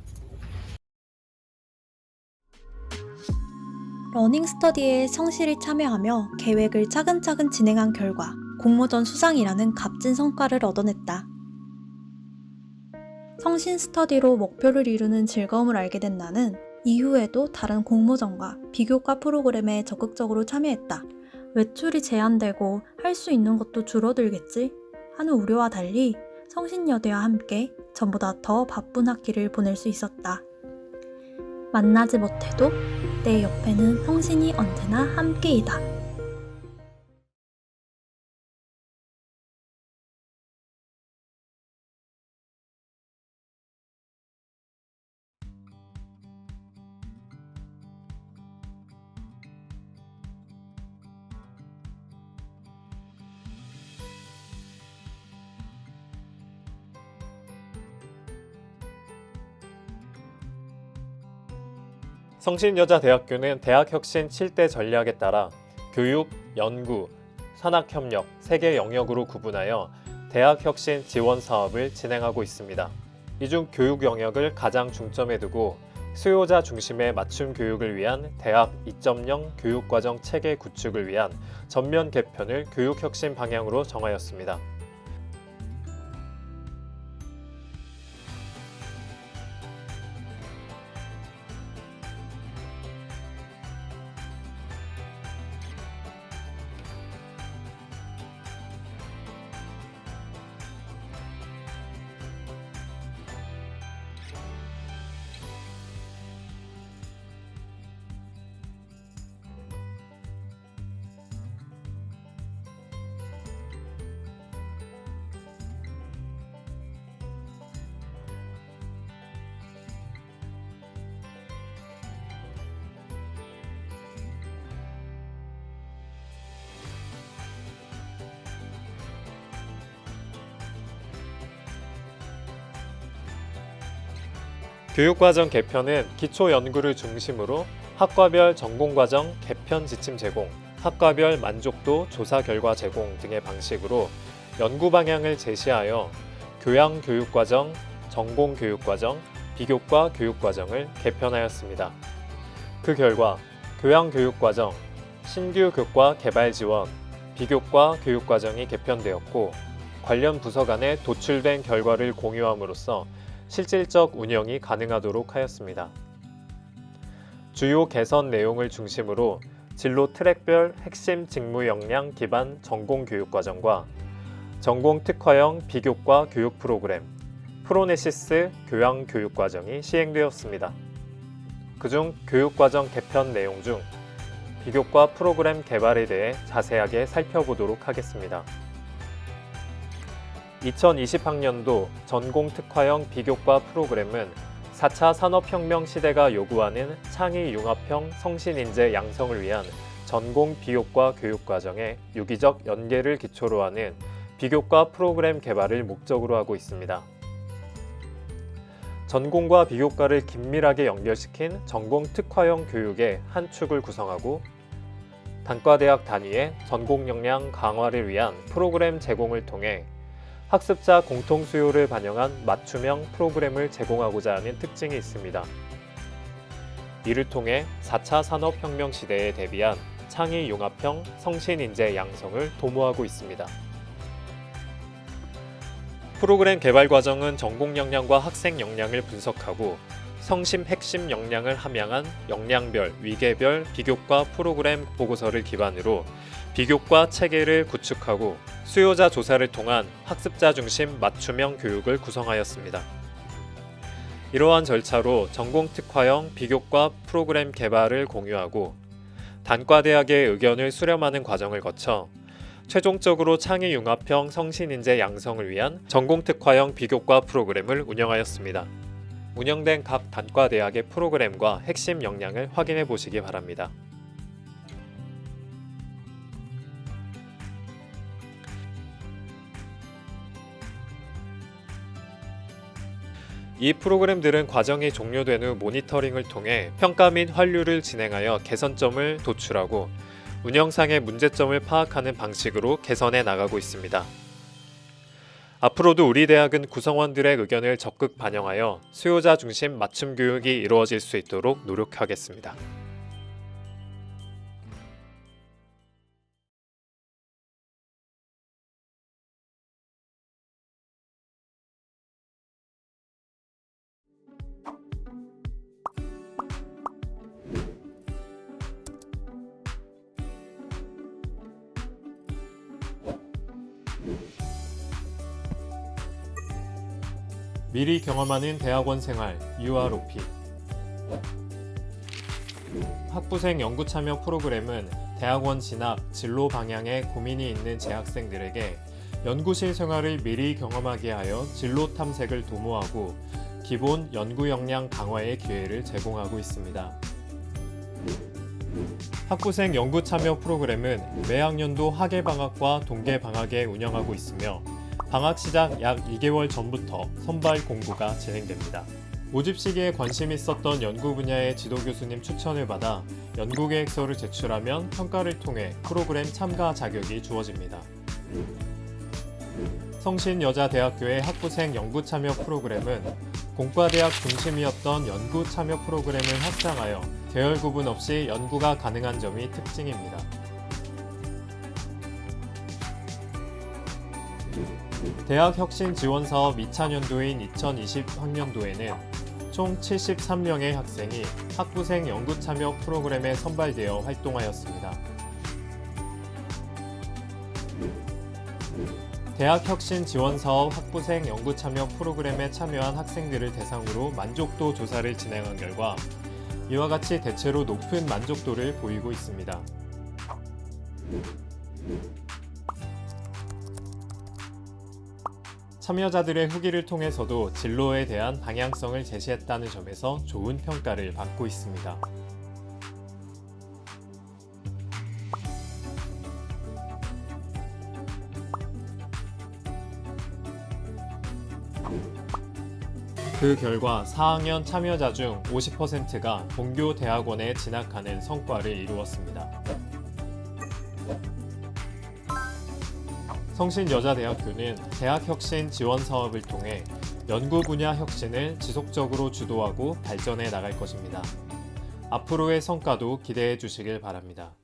러닝 스터디에 성실히 참여하며 계획을 차근차근 진행한 결과 공모전 수상이라는 값진 성과를 얻어냈다. 성신 스터디로 목표를 이루는 즐거움을 알게 된 나는 이후에도 다른 공모전과 비교과 프로그램에 적극적으로 참여했다. 외출이 제한되고 할 수 있는 것도 줄어들겠지 하는 우려와 달리 성신여대와 함께 전보다 더 바쁜 학기를 보낼 수 있었다. 만나지 못해도 내 옆에는 성신이 언제나 함께이다. 성신여자대학교는 대학혁신 7대 전략에 따라 교육, 연구, 산학협력 3개 영역으로 구분하여 대학혁신 지원 사업을 진행하고 있습니다. 이 중 교육 영역을 가장 중점에 두고 수요자 중심의 맞춤 교육을 위한 대학 2.0 교육과정 체계 구축을 위한 전면 개편을 교육혁신 방향으로 정하였습니다. 교육과정 개편은 기초 연구를 중심으로 학과별 전공과정 개편 지침 제공, 학과별 만족도 조사 결과 제공 등의 방식으로 연구 방향을 제시하여 교양교육과정, 전공교육과정, 비교과 교육과정을 개편하였습니다. 그 결과 교양교육과정, 신규 교과 개발 지원, 비교과 교육과정이 개편되었고 관련 부서 간에 도출된 결과를 공유함으로써 실질적 운영이 가능하도록 하였습니다. 주요 개선 내용을 중심으로 진로 트랙별 핵심 직무 역량 기반 전공교육과정과 전공 특화형 비교과 교육 프로그램, 프로네시스 교양교육과정이 시행되었습니다. 그중 교육과정 개편 내용 중 비교과 프로그램 개발에 대해 자세하게 살펴보도록 하겠습니다. 2020학년도 전공특화형 비교과 프로그램은 4차 산업혁명 시대가 요구하는 창의융합형 성신인재 양성을 위한 전공 비교과 교육과정의 유기적 연계를 기초로 하는 비교과 프로그램 개발을 목적으로 하고 있습니다. 전공과 비교과를 긴밀하게 연결시킨 전공특화형 교육의 한 축을 구성하고 단과대학 단위의 전공 역량 강화를 위한 프로그램 제공을 통해 학습자 공통 수요를 반영한 맞춤형 프로그램을 제공하고자 하는 특징이 있습니다. 이를 통해 4차 산업혁명 시대에 대비한 창의융합형 성신인재 양성을 도모하고 있습니다. 프로그램 개발 과정은 전공 역량과 학생 역량을 분석하고 성심 핵심 역량을 함양한 역량별, 위계별 비교과 프로그램 보고서를 기반으로 비교과 체계를 구축하고 수요자 조사를 통한 학습자 중심 맞춤형 교육을 구성하였습니다. 이러한 절차로 전공특화형 비교과 프로그램 개발을 공유하고 단과대학의 의견을 수렴하는 과정을 거쳐 최종적으로 창의융합형 성신인재 양성을 위한 전공특화형 비교과 프로그램을 운영하였습니다. 운영된 각 단과대학의 프로그램과 핵심 역량을 확인해 보시기 바랍니다. 이 프로그램들은 과정이 종료된 후 모니터링을 통해 평가 및 환류를 진행하여 개선점을 도출하고 운영상의 문제점을 파악하는 방식으로 개선해 나가고 있습니다. 앞으로도 우리 대학은 구성원들의 의견을 적극 반영하여 수요자 중심 맞춤 교육이 이루어질 수 있도록 노력하겠습니다. 미리 경험하는 대학원 생활 UROP 학부생 연구참여 프로그램은 대학원 진학, 진로 방향에 고민이 있는 재학생들에게 연구실 생활을 미리 경험하게 하여 진로 탐색을 도모하고 기본 연구 역량 강화의 기회를 제공하고 있습니다. 학부생 연구참여 프로그램은 매학년도 학예방학과 동계방학에 운영하고 있으며 방학 시작 약 2개월 전부터 선발 공고가 진행됩니다. 모집 시기에 관심 있었던 연구 분야의 지도 교수님 추천을 받아 연구 계획서를 제출하면 평가를 통해 프로그램 참가 자격이 주어집니다. 성신여자대학교의 학부생 연구 참여 프로그램은 공과대학 중심이었던 연구 참여 프로그램을 확장하여 계열 구분 없이 연구가 가능한 점이 특징입니다. 대학 혁신 지원 사업 2차년도인 2020 학년도에는 총 73명의 학생이 학부생 연구 참여 프로그램에 선발되어 활동하였습니다. 대학 혁신 지원 사업 학부생 연구 참여 프로그램에 참여한 학생들을 대상으로 만족도 조사를 진행한 결과 이와 같이 대체로 높은 만족도를 보이고 있습니다. 참여자들의 후기를 통해서도 진로에 대한 방향성을 제시했다는 점에서 좋은 평가를 받고 있습니다. 그 결과 4학년 참여자 중 50%가 본교 대학원에 진학하는 성과를 이루었습니다. 성신여자대학교는 대학혁신 지원 사업을 통해 연구 분야 혁신을 지속적으로 주도하고 발전해 나갈 것입니다. 앞으로의 성과도 기대해 주시길 바랍니다.